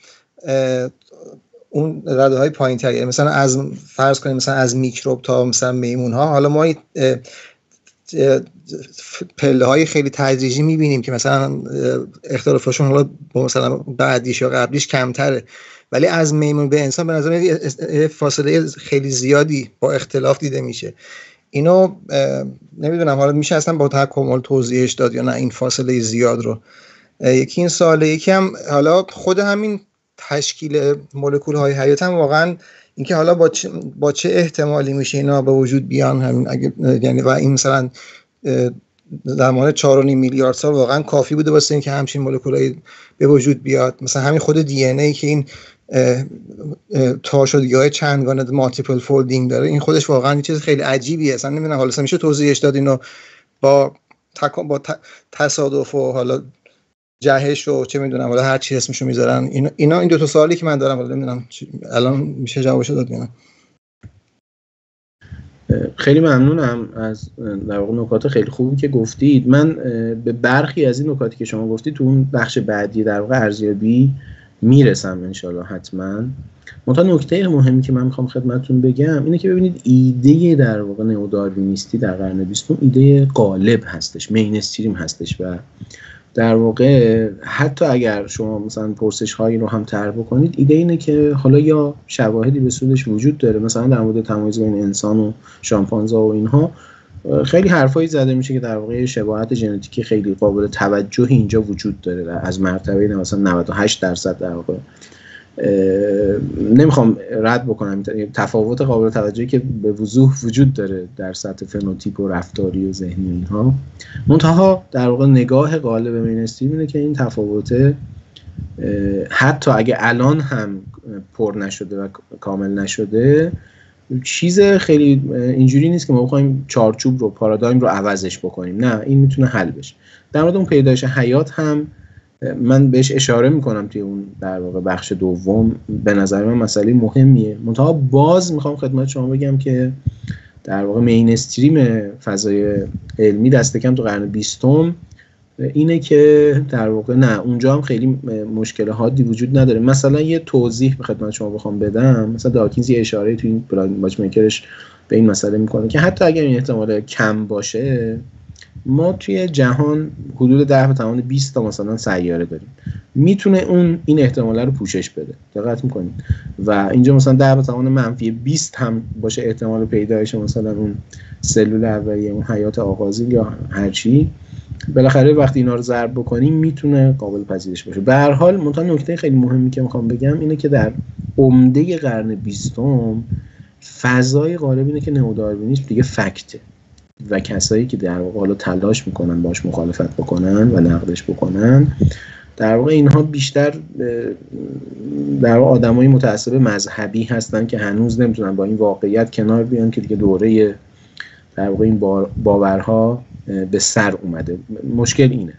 اون رده‌های پایین‌تر، یعنی مثلا از فرض کنیم مثلا از میکروب تا مثلا میمون‌ها، حالا ما پله‌های خیلی تدریجی می‌بینیم که مثلا اختلافشون حالا مثلا بعدیش یا قبلیش کمتره، ولی از میمون به انسان به نظر فاصله خیلی زیادی با اختلاف دیده میشه. اینو نمیدونم حالا میشه اصلا با تکامل توضیحش داد یا نه این فاصله زیاد رو. یکی این سواله. یکی هم حالا خود همین تشکیل مولکول‌های حیات هم واقعا اینکه حالا با چه احتمالی میشه اینا به وجود بیان، همین اگه یعنی و این مثلا در مورد 4.5 میلیارد سال واقعا کافی بوده واسه اینکه همچین مولکولایی به وجود بیاد. مثلا همین خود دی ان ای که این تاشدگی‌های چندگانه مالتیپل فولدینگ داره، این خودش واقعا یه چیز خیلی عجیبیه. اصلا نمیدونم حالا میشه توضیحش داد اینو با تصادف و حالا جهش و چه میدونم حالا هر چی اسمشو میذارن. این دو تا سوالی که من دارم، حالا نمیدونم الان میشه جوابشو داد یا نه. خیلی ممنونم از در واقع نکات خیلی خوبی که گفتید. من به برخی از این نکاتی که شما گفتید تو اون بخش بعدی در واقع ارزیابی میرسم انشالله حتما. منتها نکته مهمی که من میخوام خدمتتون بگم اینه که ببینید ایده در واقع نئوداروینیستی در قرن 20 ایده غالب هستش، مینستریم هستش و در واقع حتی اگر شما مثلا پرسش هایی رو هم طرح بکنید، ایده اینه که حالا یا شواهدی به سودش وجود داره، مثلا در مورد تمایز بین انسان و شامپانزه و اینها خیلی حرفایی زده میشه که در واقع شباهت ژنتیکی خیلی قابل توجهی اینجا وجود داره از مرتبه مثلا 98% در واقع. نمیخوام رد بکنم تفاوت قابل توجهی که به وضوح وجود داره در سطح فنوتیپ و رفتاری و ذهنی اینها، منتها در واقع نگاه غالب مینستریم اینه که این تفاوت حتی اگه الان هم پر نشده و کامل نشده، چیز خیلی اینجوری نیست که ما بخوایم چارچوب رو، پارادایم رو عوضش بکنیم. نه، این میتونه حل بشه. در مورد اون پیدایش حیات هم من بهش اشاره میکنم توی اون در واقع بخش دوم. به نظر من مسئله مهمیه، منتها باز میخوام خدمت شما بگم که در واقع مینستریم فضای علمی دست کم تو قرن 20 اینه که در واقع نه، اونجا هم خیلی مشکل حادی وجود نداره. مثلا یه توضیح به خدمت شما بخوام بدم، مثلا داکینز یه اشاره توی این پلاگین واچ میکرش به این مسئله میکنه که حتی اگر این احتمال کم باشه، ما توی جهان حدود 10⁻20 تا مثلا سیاره داریم، میتونه این احتمال رو پوشش بده. دقت میکنید؟ و اینجا مثلا 10⁻-20 هم باشه احتمال پیدایش مثلا اون سلول اولیه، اون حیات آغازین یا هرچی، بالاخره وقتی اینا رو ضرب بکنیم میتونه قابل پذیرش باشه. به هر حال منتها نکته خیلی مهمی که میخوام بگم اینه که در عمده قرن 20 فضای غالب اینه که نئوداروینیسم دیگه فکته و کسایی که در واقع حالا تلاش میکنن باش مخالفت بکنن و نقدش بکنن، در واقع اینها بیشتر در واقع آدمای متعصب مذهبی هستن که هنوز نمیتونن با این واقعیت کنار بیان که دیگه دوره در واقع این باورها به سر اومده. مشکل اینه.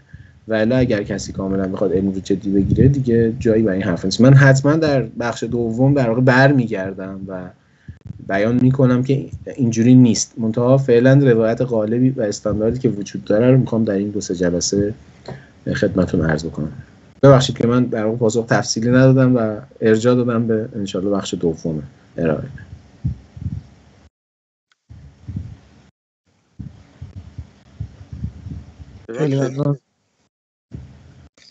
ولی اگر کسی کاملا بخواد علم رو جدی بگیره، دیگه جایی برای این حرف نیست. من حتما در بخش دوم در واقع برمیگردم و بیان میکنم که اینجوری نیست، منتها فعلا روایت غالبی و استانداردی که وجود داره رو میخوام در این 2-3 جلسه خدمتتون عرض بکنم. ببخشید که من در واقع پاسخ تفصیلی ندادم و ارجاع دادم به انشالله بخش دوم ارائه. خیلی ممنون.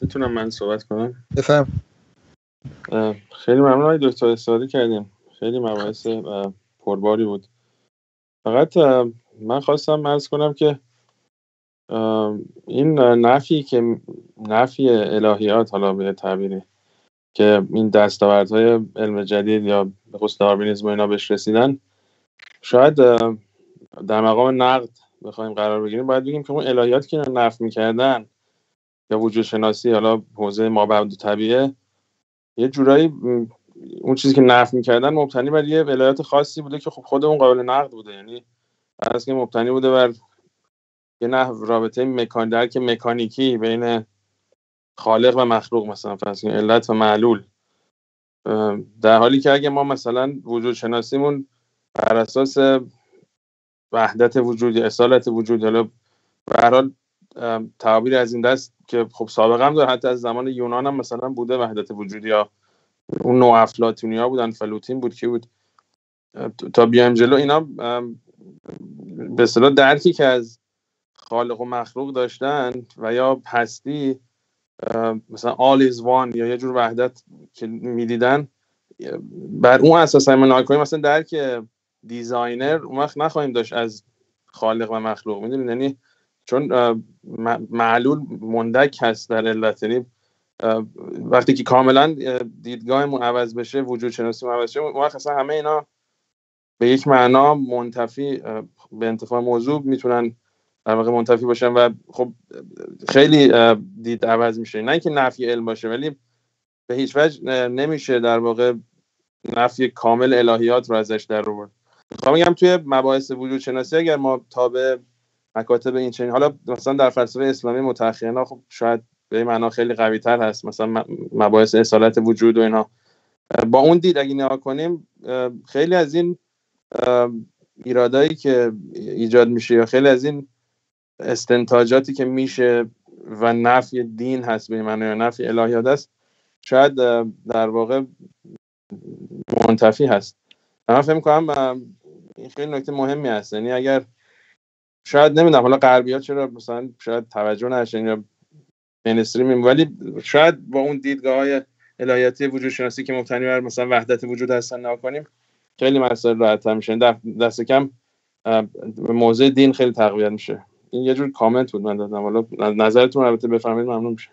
میتونم من صحبت کنم؟ بفرم. خیلی ممنون آقای دکتر، استفاده کردیم، خیلی مباحث پرباری بود. فقط من خواستم عرض کنم که این نفی الهیات، حالا به تعبیری که این دستاوردهای علم جدید یا به خصوص داروینیسم و اینا بهش رسیدن، شاید در مقام نقد بخوایم قرار بگیریم، باید بگیم که اون الهیاتی که نفی می‌کردن یا وجود شناسی، حالا حوزه مابعد طبیعه، یه جورایی اون چیزی که نفی می‌کردن مبتنی بر یه الهیات خاصی بوده که خب خود اون قابل نقد بوده، یعنی اصلا مبتنی بوده بر یه نحو رابطه مکانیکی بین خالق و مخلوق، مثلا فرض کنید علت و معلول، در حالی که اگه ما مثلا وجود شناسیمون بر اساس وحدت وجود یا اصالت وجود، حالا به هر حال تعابیر از این دست که خب سابقه هم داره، حتی از زمان یونان هم مثلا بوده وحدت وجود، یا اون نوع افلاطونیا بودن، فلوتین بود، کی بود، تا بیایم جلو اینا به اصطلاح درکی که از خالق و مخلوق داشتن و یا هستی، مثلا all is one یا یه جور وحدت که میدیدن، بر اون اساس عمل کنیم مثلا درک دیزاینر اون وقت نخواهیم داشت از خالق و مخلوق، میدونید، یعنی چون معلول مندک هست در علت، یعنی وقتی که کاملا دیدگاهمون عوض بشه، وجود شناسیمون عوض شه، اون وقت اصلا همه اینا به یک معنا منتفی، به انتفاع موضوع میتونن در واقع منتفی باشن و خب خیلی دید عوض میشه. نه اینکه نفی علم باشه، ولی به هیچ وجه نمیشه در واقع نفی کامل الهیات رو ازش در آورد. میخوام بگم توی مباحث وجود شناسی اگر ما تابع مکاتب این چنین، حالا مثلا در فلسفه اسلامی متأخرین خب شاید به این معنا خیلی قوی تر هست، مثلا مباحث اصالت وجود و اینا، با اون دید اگه نگاه کنیم، خیلی از این ایرادایی که ایجاد میشه یا خیلی از این استنتاجاتی که میشه و نفی دین هست به معنی یا نفی الهیات است، شاید در واقع منتفی هست. من فکر می‌کنم این خیلی نکته مهمی هست. یعنی اگر شاید نمیدونم حالا غربی‌ها چرا مثلا شاید توجه نشن یا مینستریم، ولی شاید با اون دیدگاه‌های الهیاتی وجود شناسی که مبتنی بر مثلا وحدت وجود هستن نگاه کنیم، خیلی مسائل راحت‌تر میشه. دست کم موضوع دین خیلی تقویت میشه. این یه جور کامنت بود من دادم، حالا نظرتون البته بفرمایید، ممنون میشه.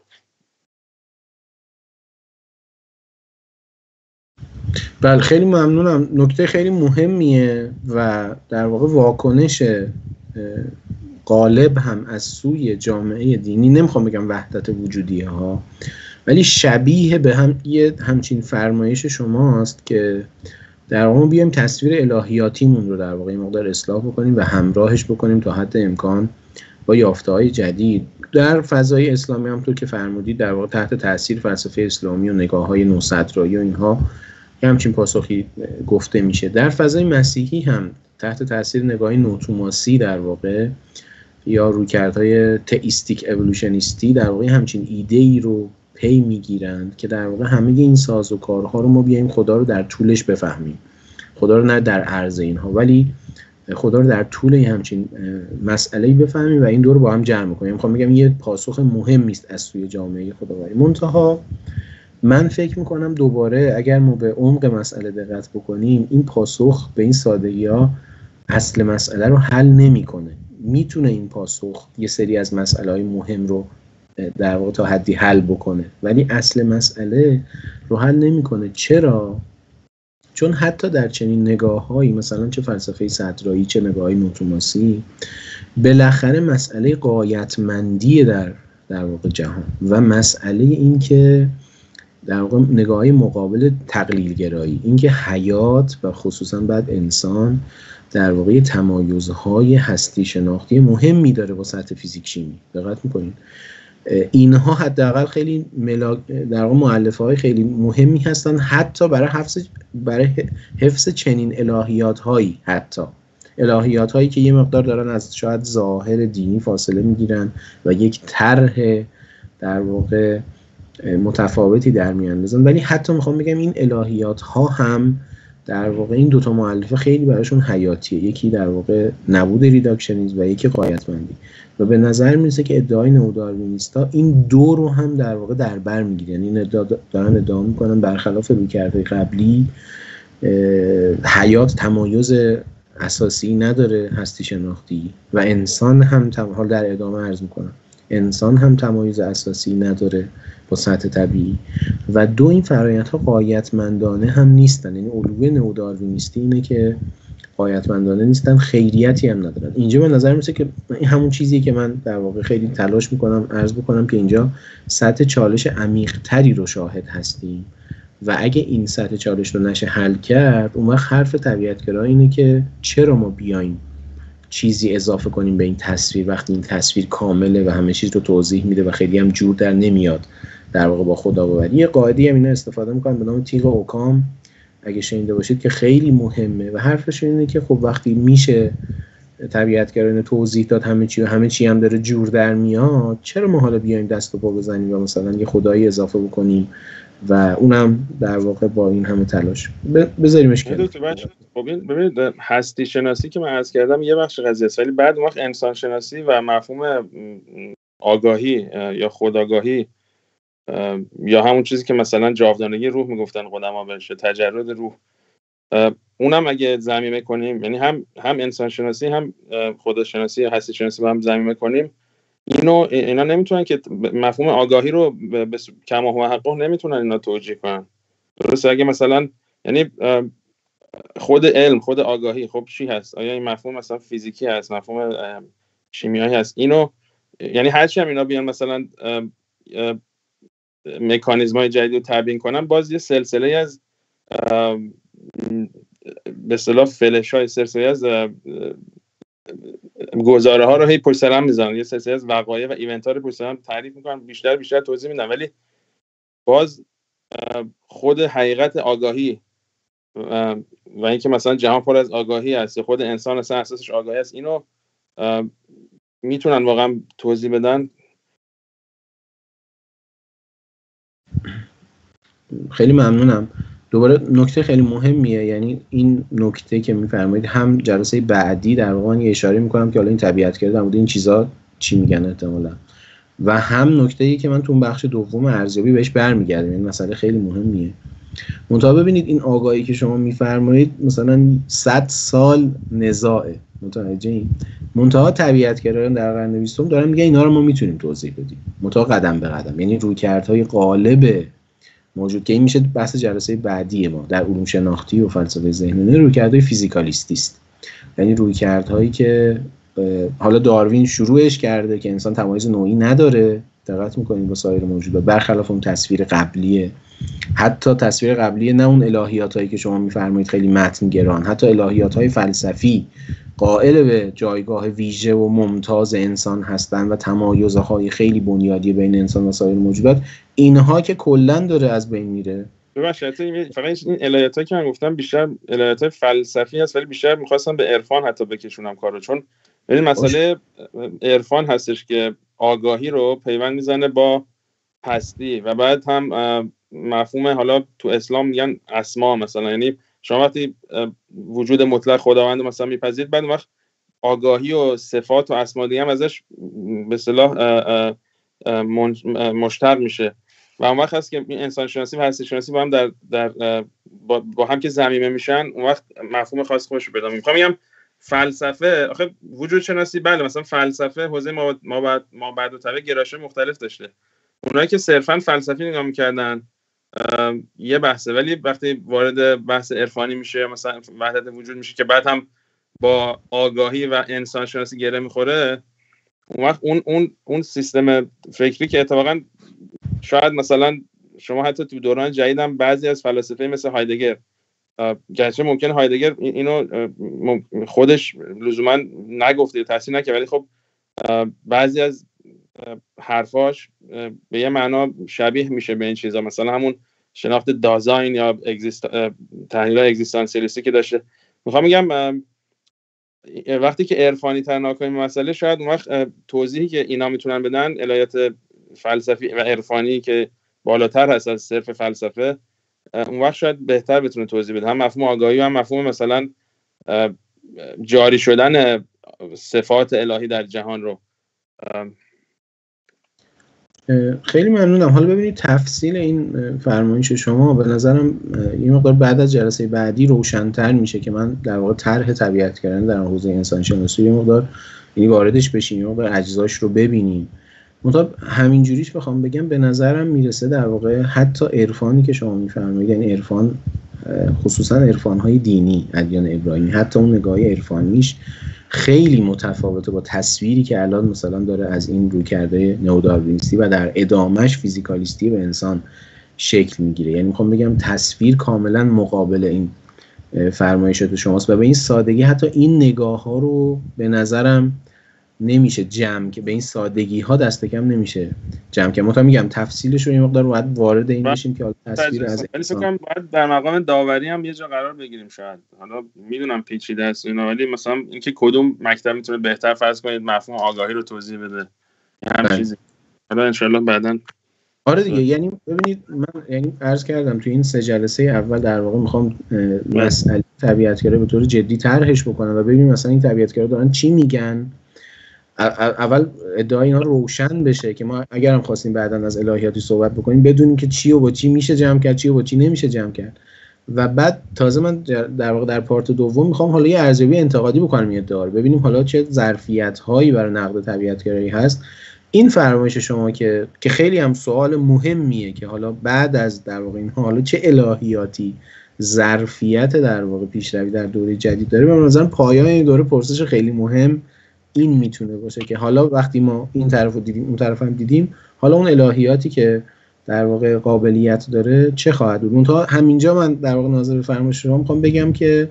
بله خیلی ممنونم. نکته خیلی مهمیه و در واقع واکنش غالب هم از سوی جامعه دینی، نمیخوام بگم وحدت وجودیه ها، ولی شبیه به همچین فرمایش شماست که در واقع بیایم تصویر الهیاتیمون رو در واقع این مقدار اصلاح بکنیم و همراهش بکنیم تا حد امکان با یافته‌های جدید در فضای اسلامی. هم تو که فرمودید در واقع تحت تاثیر فلسفه اسلامی و نگاه‌های نوصدرایی و اینها همچین پاسخی گفته میشه. در فضای مسیحی هم تحت تاثیر نگاهی نوتوماسی در واقع یا رویکردهای تئیستیک اِوولوشنیستی در واقع همچین ایده‌ای رو پی میگیرند که در واقع همه این سازوکارها رو ما بیایم خدا رو در طولش بفهمیم، خدا رو نه در عرض اینها، ولی خدا رو در طول همچین مسئله‌ای بفهمیم و این دو رو با هم جمع کنیم. میخوام بگم یه پاسخ مهمی است از سوی جامعه خداوندی. منتها من فکر میکنم دوباره اگر ما به عمق مسئله دقت بکنیم، این پاسخ به این سادگی‌ها اصل مسئله رو حل نمیکنه. میتونه این پاسخ یه سری از مسائل مهم رو در واقع تا حدی حل بکنه، ولی اصل مسئله رو حل نمیکنه. چرا؟ چون حتی در چنین نگاه‌هایی مثلا چه فلسفه صدرایی چه نگاه‌های نوتوماسی، بالاخره مسئله غایتمندی در واقع جهان و مسئله این که در واقع نگاه‌های مقابل تقلیل گرایی، این که حیات و خصوصا بعد انسان در واقع تمایزهای هستی شناختی مهمی داره با سطح فیزیک شیمی. دقت می‌کنین اینها حداقل خیلی در واقع مؤلفه‌های خیلی مهمی هستن حتی برای حفظ چنین الهیات‌هایی، حتی الهیات‌هایی که یه مقدار دارن از شاید ظاهر دینی فاصله می‌گیرن و یک طرح در واقع متفاوتی در میان بزن، ولی حتی میخوام بگم این الهیات ها هم در واقع این دوتا مؤلفه خیلی براشون حیاتیه، یکی در واقع نبود ریداکشنیسم و یکی غایتمندی، و به نظر میرسه که ادعای نئوداروینیستا این دو رو هم در واقع در بر میگیره. یعنی این دارن ادعا میکنن برخلاف رویکردهای قبلی حیات تمایز اساسی نداره هستی شناختی و انسان هم حال در ادامه عرض میکنم انسان هم تمایز اساسی نداره با سطح طبیعی، و دو این فرآیندها غایتمندانه هم نیستن. یعنی الگوی نئوداروینیستی اینه که غایتمندانه نیستن، خیریتی هم ندارن. اینجا به نظر میسه که این همون چیزیه که من در واقع خیلی تلاش میکنم عرض بکنم که اینجا سطح چالش عمیق تری رو شاهد هستیم و اگه این سطح چالش رو نشه حل کرد، اون وقت حرف طبیعتگرا اینه که چرا ما بیایم چیزی اضافه کنیم به این تصویر وقتی این تصویر کامله و همه چیز رو توضیح میده و خیلی هم جور در نمیاد در واقع با خدا باوری. یه قاعده هم اینا استفاده میکنن به نام تیغ اوکام، اگه شنیده باشید، که خیلی مهمه و حرفش اینه که خب وقتی میشه طبیعتگرایانه توضیح داد همه چی هم داره جور در میاد، چرا ما حالا بیایم دست و پا بزنیم و مثلا یه خدایی اضافه بکنیم و اونم در واقع با این همه تلاش بذاریمش کنار. خب این ببینید هستی شناسی که من عرض کردم یه بخش قضیه است، ولی بعد وقت انسان شناسی و مفهوم آگاهی یا خودآگاهی یا همون چیزی که مثلا جاودانگی روح میگفتن قدما بهش، تجرد روح، اونم اگه ضمیمه کنیم، یعنی هم انسان شناسی هم خودشناسی یا هستی شناسی با هم ضمیمه کنیم، اینا نمیتونن که مفهوم آگاهی رو به کما هو حقه نمیتونن اینا توجیه کنن. درسته؟ اگه مثلا یعنی خود علم، خود آگاهی، خب چی هست؟ آیا این مفهوم مثلا فیزیکی هست، مفهوم شیمیایی هست؟ اینو یعنی هرچی هم اینا بیان مثلا مکانیزم‌های جدید رو تبیین کنن، باز یه سلسله از به اصطلاح فلش‌های، سلسله از گزاره‌ها رو هی پشت سر هم می‌ذارن، یه سلسله از وقایع و ایونت‌ها رو پشت سر هم تعریف می‌کنن، بیشتر توضیح میدن، ولی باز خود حقیقت آگاهی و اینکه مثلا جهان پر از آگاهی است، خود انسان اصلا اساسش آگاهی است، اینو میتونن واقعا توضیح بدن. خیلی ممنونم. دوباره نکته خیلی مهمیه، یعنی این نکته که میفرمایید هم جلسه بعدی در واقع یه اشاره میکنم که حالا این طبیعتگرا در مورد این چیزا چی میگن احتمالاً، و هم نکته‌ای که من تو اون بخش دوم ارزیابی بهش برمیگردم. این مسئله خیلی مهمیه. منتها ببینید این آگاهی که شما میفرمایید مثلا 100 سال نزاعه، متوجه این؟ منتها طبیعتگرایان در قرن 20 دارن میگن اینا رو ما میتونیم توضیح بدیم، منتها قدم به قدم، یعنی رویکردهای غالب موجود که این میشه بحث جلسه بعدی ما در علوم شناختی و فلسفه ذهنی، رویکردهای فیزیکالیستی است، یعنی رویکردهایی که حالا داروین شروعش کرده که انسان تمایز نوعی نداره، دقت میکنید با سایر موجودات، برخلاف اون تصویر قبلیه، حتی تصویر قبلیه نه اون الهیاتایی که شما میفرمایید خیلی متن گران، حتی الهیات‌های فلسفی قائل به جایگاه ویژه و ممتاز انسان هستن و تمایزهای خیلی بنیادی بین انسان و سایر موجودات، اینها که کلا داره از بین میره. فقط این الهیاتایی که من گفتم بیشتر الهیاتای فلسفی هست، ولی بیشتر می‌خواستم به عرفان حتی بکشونم کارو، چون این مسئله عرفان هستش که آگاهی رو پیوند میزنه با هستی و بعد هم مفهوم، حالا تو اسلام میگن اسما، مثلا یعنی شما وقتی وجود مطلق خداوند مثلا میپذیرید، بعد وقت آگاهی و صفات و اسما دیگه هم ازش به اصطلاح مشتق میشه و اون وقت هست که این انسان شناسی و هستی شناسی با هم با هم که ضمیمه میشن، اون وقت مفهوم خاص خودش رو پیدا میکنه. میگم فلسفه آخه وجود شناسی بله، مثلا فلسفه حوزه ما بعد و طبع گرایش مختلف داشته، اونایی که صرفا فلسفی نگاه میکردن یه بحثه، ولی وقتی وارد بحث عرفانی میشه، مثلا وحدت وجود میشه که بعد هم با آگاهی و انسان شناسی گره میخوره، اون وقت اون سیستم فکری که اتفاقا شاید مثلا شما حتی تو دوران جدید هم بعضی از فلاسفه مثل هایدگر، گرچه ممکن هایدگر اینو خودش لزوما نگفته تاثیر نکنه، ولی خب بعضی از حرفاش به یه معنا شبیه میشه به این چیزا، مثلا همون شناخت دازاین یا تحلیل اگزیستانسیالیستی که داشته. میخوام میگم وقتی که عرفانی تر ناکنیم مسئله، شاید اون وقت توضیحی که اینا میتونن بدن، الهیات فلسفی و عرفانی که بالاتر هست از صرف فلسفه، اون وقت شاید بهتر بتونه توضیح بده هم مفهوم آگاهی و هم مفهوم مثلا جاری شدن صفات الهی در جهان رو. خیلی ممنونم. حالا ببینید تفصیل این فرمایش شما به نظرم یه مقدار بعد از جلسه بعدی روشن‌تر میشه که من در واقع طرح طبیعتگرایانه در حوزه انسان شناسی یه مقدار یعنی واردش بشیم، یه مقدار اجزاش رو ببینیم. منتها همینجوریش بخوام بگم به نظرم میرسه در واقع حتی عرفانی که شما میفرمایید، یعنی عرفان خصوصا عرفان‌های دینی ادیان ابراهیمی، حتی اون نگاه عرفانیش خیلی متفاوته با تصویری که الان مثلا داره از این رویکرده نئوداروینیستی و در ادامهش فیزیکالیستی به انسان شکل میگیره. یعنی میخوام بگم تصویر کاملا مقابل این فرمایشات شماست و به این سادگی حتی این نگاه ها رو به نظرم نمیشه جمع که به این سادگی ها دست کم نمیشه جمع که مثلا میگم تفصیلش رو یه مقدار باید وارد این بشیم که تصویر از انسان باید در مقام داوری هم یه جا قرار بگیریم. شاید حالا میدونم پیچیده است اینا، ولی مثلا اینکه کدوم مکتب میتونه بهتر فرض کنید مفهوم آگاهی رو توضیح بده هر چیزی، حالا ان شاء الله بعداً. آره دیگه، یعنی ببینید من یعنی عرض کردم توی این 3 جلسه اول در واقع میخوام مسئله طبیعتگرا به طور جدی طرحش بکنم و ببینیم مثلا این طبیعتگرا دارن چی میگن. اول ادعای اینا روشن بشه که ما اگرم خواستیم بعداً از الهیاتی صحبت بکنیم بدونیم که چی و با چی میشه جمع کرد، چی و با چی نمیشه جمع کرد، و بعد تازه من در واقع در پارت دوم میخوام حالا یه ارزیابی انتقادی بکنم این ادعا رو، ببینیم حالا چه ظرفیت‌هایی برای نقد طبیعتگرایی هست. این فرمایش شما که خیلی هم سوال مهمیه که حالا بعد از در واقع این حالا چه الهیاتی ظرفیت در واقع پیشروی در دوره جدید داره، به نظر پایان این دوره پرسش خیلی مهم این میتونه باشه که حالا وقتی ما این طرفو دیدیم اون طرف هم دیدیم، حالا اون الهیاتی که در واقع قابلیت داره چه خواهد بود. تا همینجا من در واقع ناظر فرمایش شما میخوام بگم که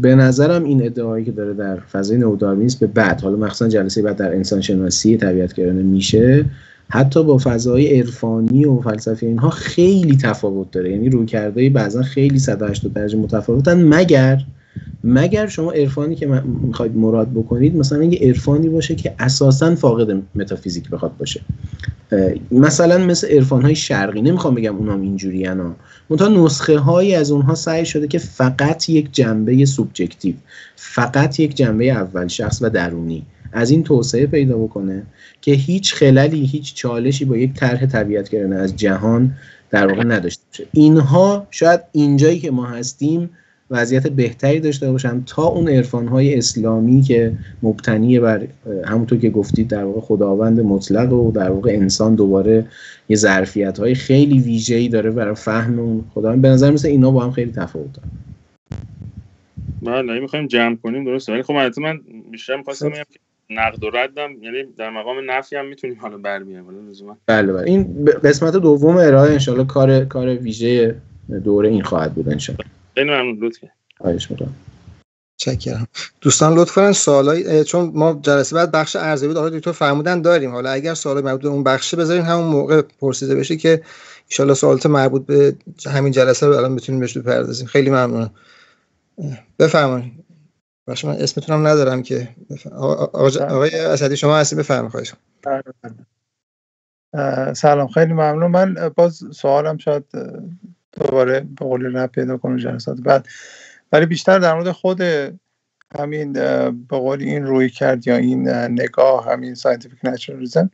به نظرم این ادعایی که داره در فضای نئوداروینیسم به بعد، حالا مخصوصا جلسه بعد در انسان شناسی طبیعتگرایانه میشه، حتی با فضای عرفانی و فلسفی اینها خیلی تفاوت داره. یعنی رویکردهای بعضا خیلی 180 درجه متفاوتن، مگر مگر شما عرفانی که میخواید مراد بکنید مثلا یه عرفانی باشه که اساساً فاقد متافیزیک بخواد باشه، مثلا مثل عرفان‌های شرقی. نمیخوام بگم اونام اینجوریانا، منتها نسخه هایی از اونها سعی شده که فقط یک جنبه سوبجکتیو، فقط یک جنبه اول شخص و درونی از این توسعه پیدا بکنه که هیچ خللی، هیچ چالشی با یک طرح طبیعتگرانه از جهان در واقع نداشته باشه. اینها شاید اینجایی که ما هستیم وضعیت بهتری داشته باشن تا اون عرفان‌های اسلامی که مبتنی بر همونطور که گفتید در واقع خداوند مطلق و در واقع انسان دوباره یه ظرفیت‌های خیلی ویژه‌ای داره برای فهم اون خداوند. به نظر مثل اینا با هم خیلی تفاوت دارن. بله می‌خوایم جمع کنیم درسته، ولی خب البته من بیشتر می‌خواستم بگم که نقد و ردم یعنی در مقام نفی هم میتونیم حالا بر بیاریم لزوما. بله این قسمت دوم ارائه ان شاءالله کار ویژه دوره این خواهد بود ان شاءالله. خیلی ممنون، لطفاً. خواهش می‌کنم. چکرم. دوستان لطف کنن سوالای، چون ما جلسه بعد بخش ارزیابی آقای دکتر فرمودن داریم، حالا اگر سوال مربوط به اون بخشه بذارین همون موقع پرسیده بشه که ان شاءالله سوالات مربوط به همین جلسه رو الان بتونیم بهش بپردازیم. خیلی ممنونم. بفرمایید. باشه من اسمتون هم ندارم که آقای اسدی شما هستید، بفرمایید. خواهش می‌کنم. سلام، خیلی ممنون. من باز سوالم شاید دوباره به قول نه پیدا کنم جلسات بعد، ولی بیشتر در مورد خود همین به قول این روی کرد یا این نگاه، همین ساینتیفیک نچرالیسم،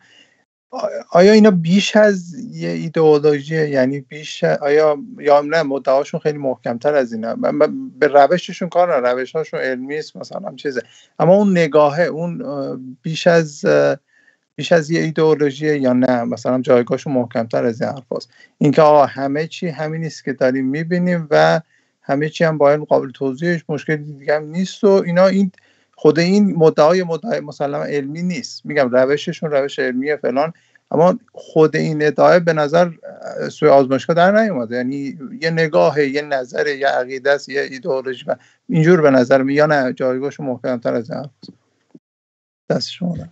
آیا اینا بیش از یه ایدئولوژی، یعنی بیش آیا یا نه مدعاشون خیلی محکم‌تر از اینا؟ من به روششون کار ندارم، روش‌هاشون علمی است مثلا هم چیزه، اما اون نگاهه اون بیش از یه ایدئولوژی یا نه مثلا جایگاهشون محکم‌تر از این حرفاست؟ اینکه آقا همه چی همین است که داریم می‌بینیم و همه چی هم باید قابل توضیحش، مشکلی دیگه هم نیست و اینا، این خود این مدعای مسلما علمی نیست. میگم روششون روش علمیه فلان، اما خود این ادعای به نظر سوی آزمایشگاه در نیومده، یعنی یه نگاه، یه نظر، یه عقیده است، یه ایدئولوژی و اینجور به نظر میاد، یا نه جایگاهش محکم‌تر از این حرفاست؟ دست شما دارم.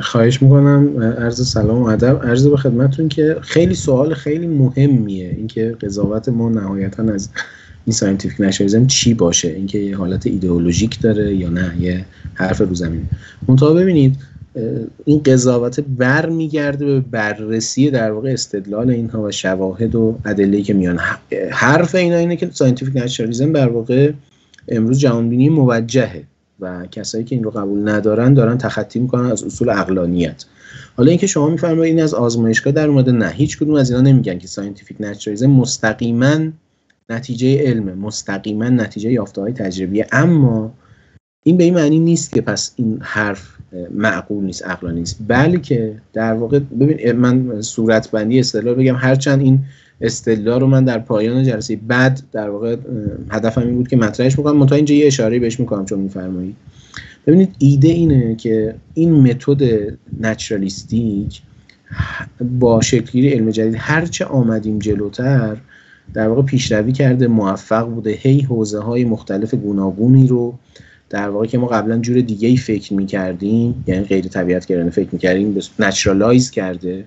خواهش میکنم. عرض سلام و ادب عرض به خدمتتون که خیلی سوال خیلی مهمیه، اینکه قضاوت ما نهایتا از این ساینتیفیک نچرالیسم چی باشه، اینکه یه حالت ایدئولوژیک داره یا نه یه حرف رو زمینه. منتها ببینید این قضاوت برمیگرده به بررسی در واقع استدلال اینها و شواهد و ادله‌ای که میان. حرف اینا اینه که ساینتیفیک نچرالیسم در واقع امروز جهانبینی موجهه و کسایی که این رو قبول ندارن دارن تخطی میکنن از اصول عقلانیت. حالا اینکه شما میفرمایید این از آزمایشگاه در اومده، نه، هیچ کدوم از اینا نمیگن که ساینتیفیک نچرالیسم مستقیما نتیجه علمه، مستقیما نتیجه یافته‌های تجربیه، اما این به این معنی نیست که پس این حرف معقول نیست، عقلانی نیست، بلکه در واقع ببین من صورتبندی استدلال بگم، هرچند این استدلال رو من در پایان جلسه بعد در واقع هدفم این بود که مطرحش بکنم، منتها اینجا یه اشاره‌ای بهش میکنم چون میفرمایید. ببینید ایده اینه که این متد نچرالیستیک با شکل‌گیری علم جدید هرچه آمدیم جلوتر در واقع پیشروی کرده، موفق بوده، هی حوزه‌های مختلف گوناگونی رو در واقع که ما قبلا جور دیگه‌ای فکر می‌کردیم، یعنی غیر طبیعت‌گرایانه فکر می‌کردیم، نچرالایز کرده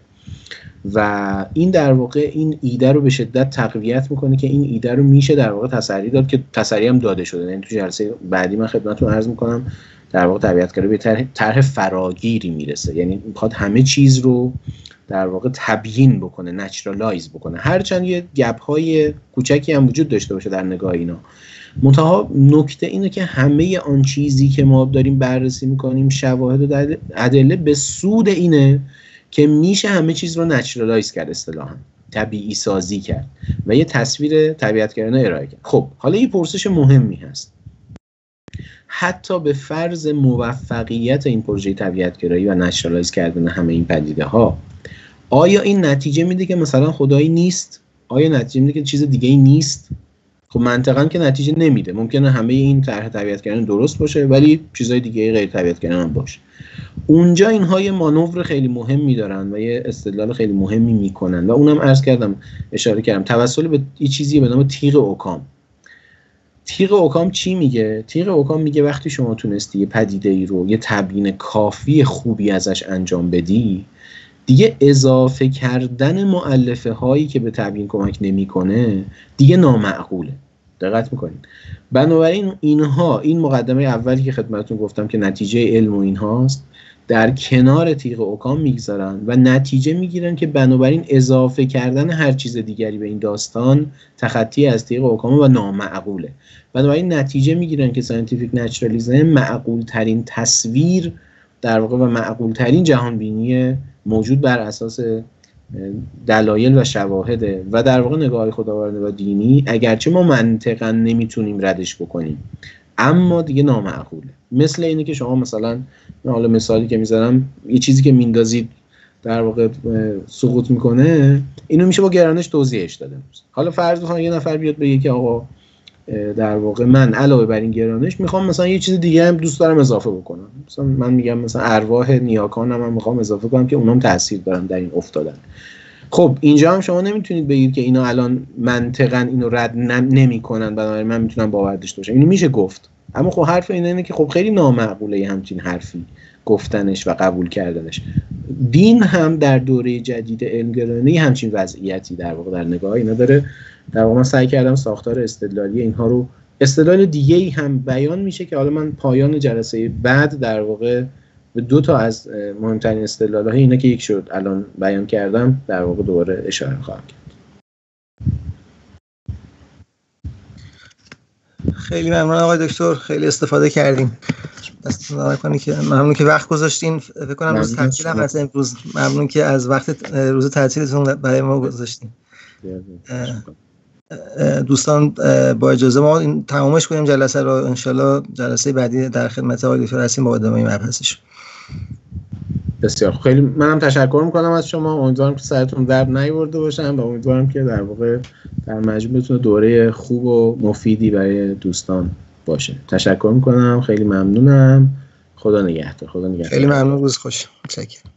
و این در واقع این ایده رو به شدت تقویت میکنه که این ایده رو میشه در واقع تسری داد که تسری هم داده شده. یعنی تو جلسه بعدی من خدمتتون عرض میکنم در واقع طبیعت‌گرایی به طرح فراگیری میرسه، یعنی میخواد همه چیز رو در واقع تبیین بکنه، نچرالایز بکنه، هرچند یه گپ‌های کوچکی هم وجود داشته باشه در نگاه اینا. منتها نکته اینه که همه آن چیزی که ما داریم بررسی میکنیم، شواهد و ادله، به سود اینه که میشه همه چیز رو نچرالایز کرد، اصطلاحاً طبیعی سازی کرد و یه تصویر طبیعت‌گرایانه ارائه کرد. خب حالا یه پرسش مهمی هست، حتی به فرض موفقیت این پروژه طبیعت‌گرایی و نچرالایز کردن همه این پدیده ها، آیا این نتیجه میده که مثلا خدایی نیست؟ آیا نتیجه میده که چیز دیگه‌ای نیست؟ خب منطقاً که نتیجه نمیده. ممکنه همه این طرح طبیعت‌گرایانه درست باشه ولی چیزای دیگه غیر طبیعت‌گرایانه هم باشه. اونجا اینها یه مانور خیلی مهمی دارن و یه استدلال خیلی مهمی میکنن و اونم عرض کردم، اشاره کردم، توسل به یه چیزی به نام تیغ اوکام. تیغ اوکام چی میگه؟ تیغ اوکام میگه وقتی شما تونستی یه پدیده ای رو یه تبیین کافی خوبی ازش انجام بدی، دیگه اضافه کردن مؤلفه هایی که به تبیین کمک نمیکنه دیگه نامعقوله. دقت میکنین. بنابراین اینها، این مقدمه اولی که خدمتتون گفتم که نتیجه علم و اینهاست، در کنار تیغ اوکام میگذارن و نتیجه میگیرن که بنابراین اضافه کردن هر چیز دیگری به این داستان تخطی از تیغ اوکام و نامعقوله. بنابراین نتیجه میگیرن که ساینتیفیک نچرالیسم معقول ترین تصویر در واقع و معقول ترین جهان بینی موجود بر اساس دلایل و شواهده و در واقع نگاه خداوندی و دینی، اگرچه ما منطقاً نمیتونیم ردش بکنیم اما دیگه نامعقوله. مثل اینه که شما مثلا، حالا مثالی که میزنم، یه چیزی که میندازید در واقع سقوط میکنه، اینو میشه با گرانش توضیحش داده. حالا فرض بکنید یه نفر بیاد بگه که آقا در واقع من علاوه بر این گرانش میخوام مثلا یه چیز دیگه هم دوست دارم اضافه بکنم، مثلا من میگم مثلا ارواح نیاکانم هم میخوام اضافه کنم که اونام تاثیر دارن در این افتادن. خب اینجا هم شما نمیتونید بگید که اینا الان منطقاً اینو رد نمیکنن بنابراین من میتونم باور داشته باشم. اینو میشه گفت، اما خب حرف اینه که خب خیلی نامعقوله همچین حرفی گفتنش و قبول کردنش. دین هم در دوره جدید علمگرایی همچین وضعیتی در واقع در نگاه اینا داره. در واقع من سعی کردم ساختار استدلالی اینها رو، استدلال دیگه‌ای هم بیان میشه که حالا من پایان جلسه بعد در واقع به دو تا از مهمترین استدلال‌ها اینا که یک شد الان بیان کردم در واقع دوباره اشاره خواهم کرد. خیلی ممنون آقای دکتر، خیلی استفاده کردیم. دستتون درد کنه که ممنون که وقت گذاشتین. فکر کنم روز تعطیل هم هست امروز. ممنون که از وقت روز تعطیلتون برای ما گذاشتین. دوستان با اجازه ما این تمامش کنیم جلسه رو، انشالله جلسه بعدی در خدمت آقای دکتر هستیم با ادامه مبحثش. بسیار خیلی منم تشکر میکنم از شما. امیدوارم که سرتون درد نیورده باشم و امیدوارم که در واقع در مجموع بتونه دوره خوب و مفیدی برای دوستان باشه. تشکر میکنم، خیلی ممنونم. خدا نگهدار. خیلی ممنون، روز خوش. متشکرم.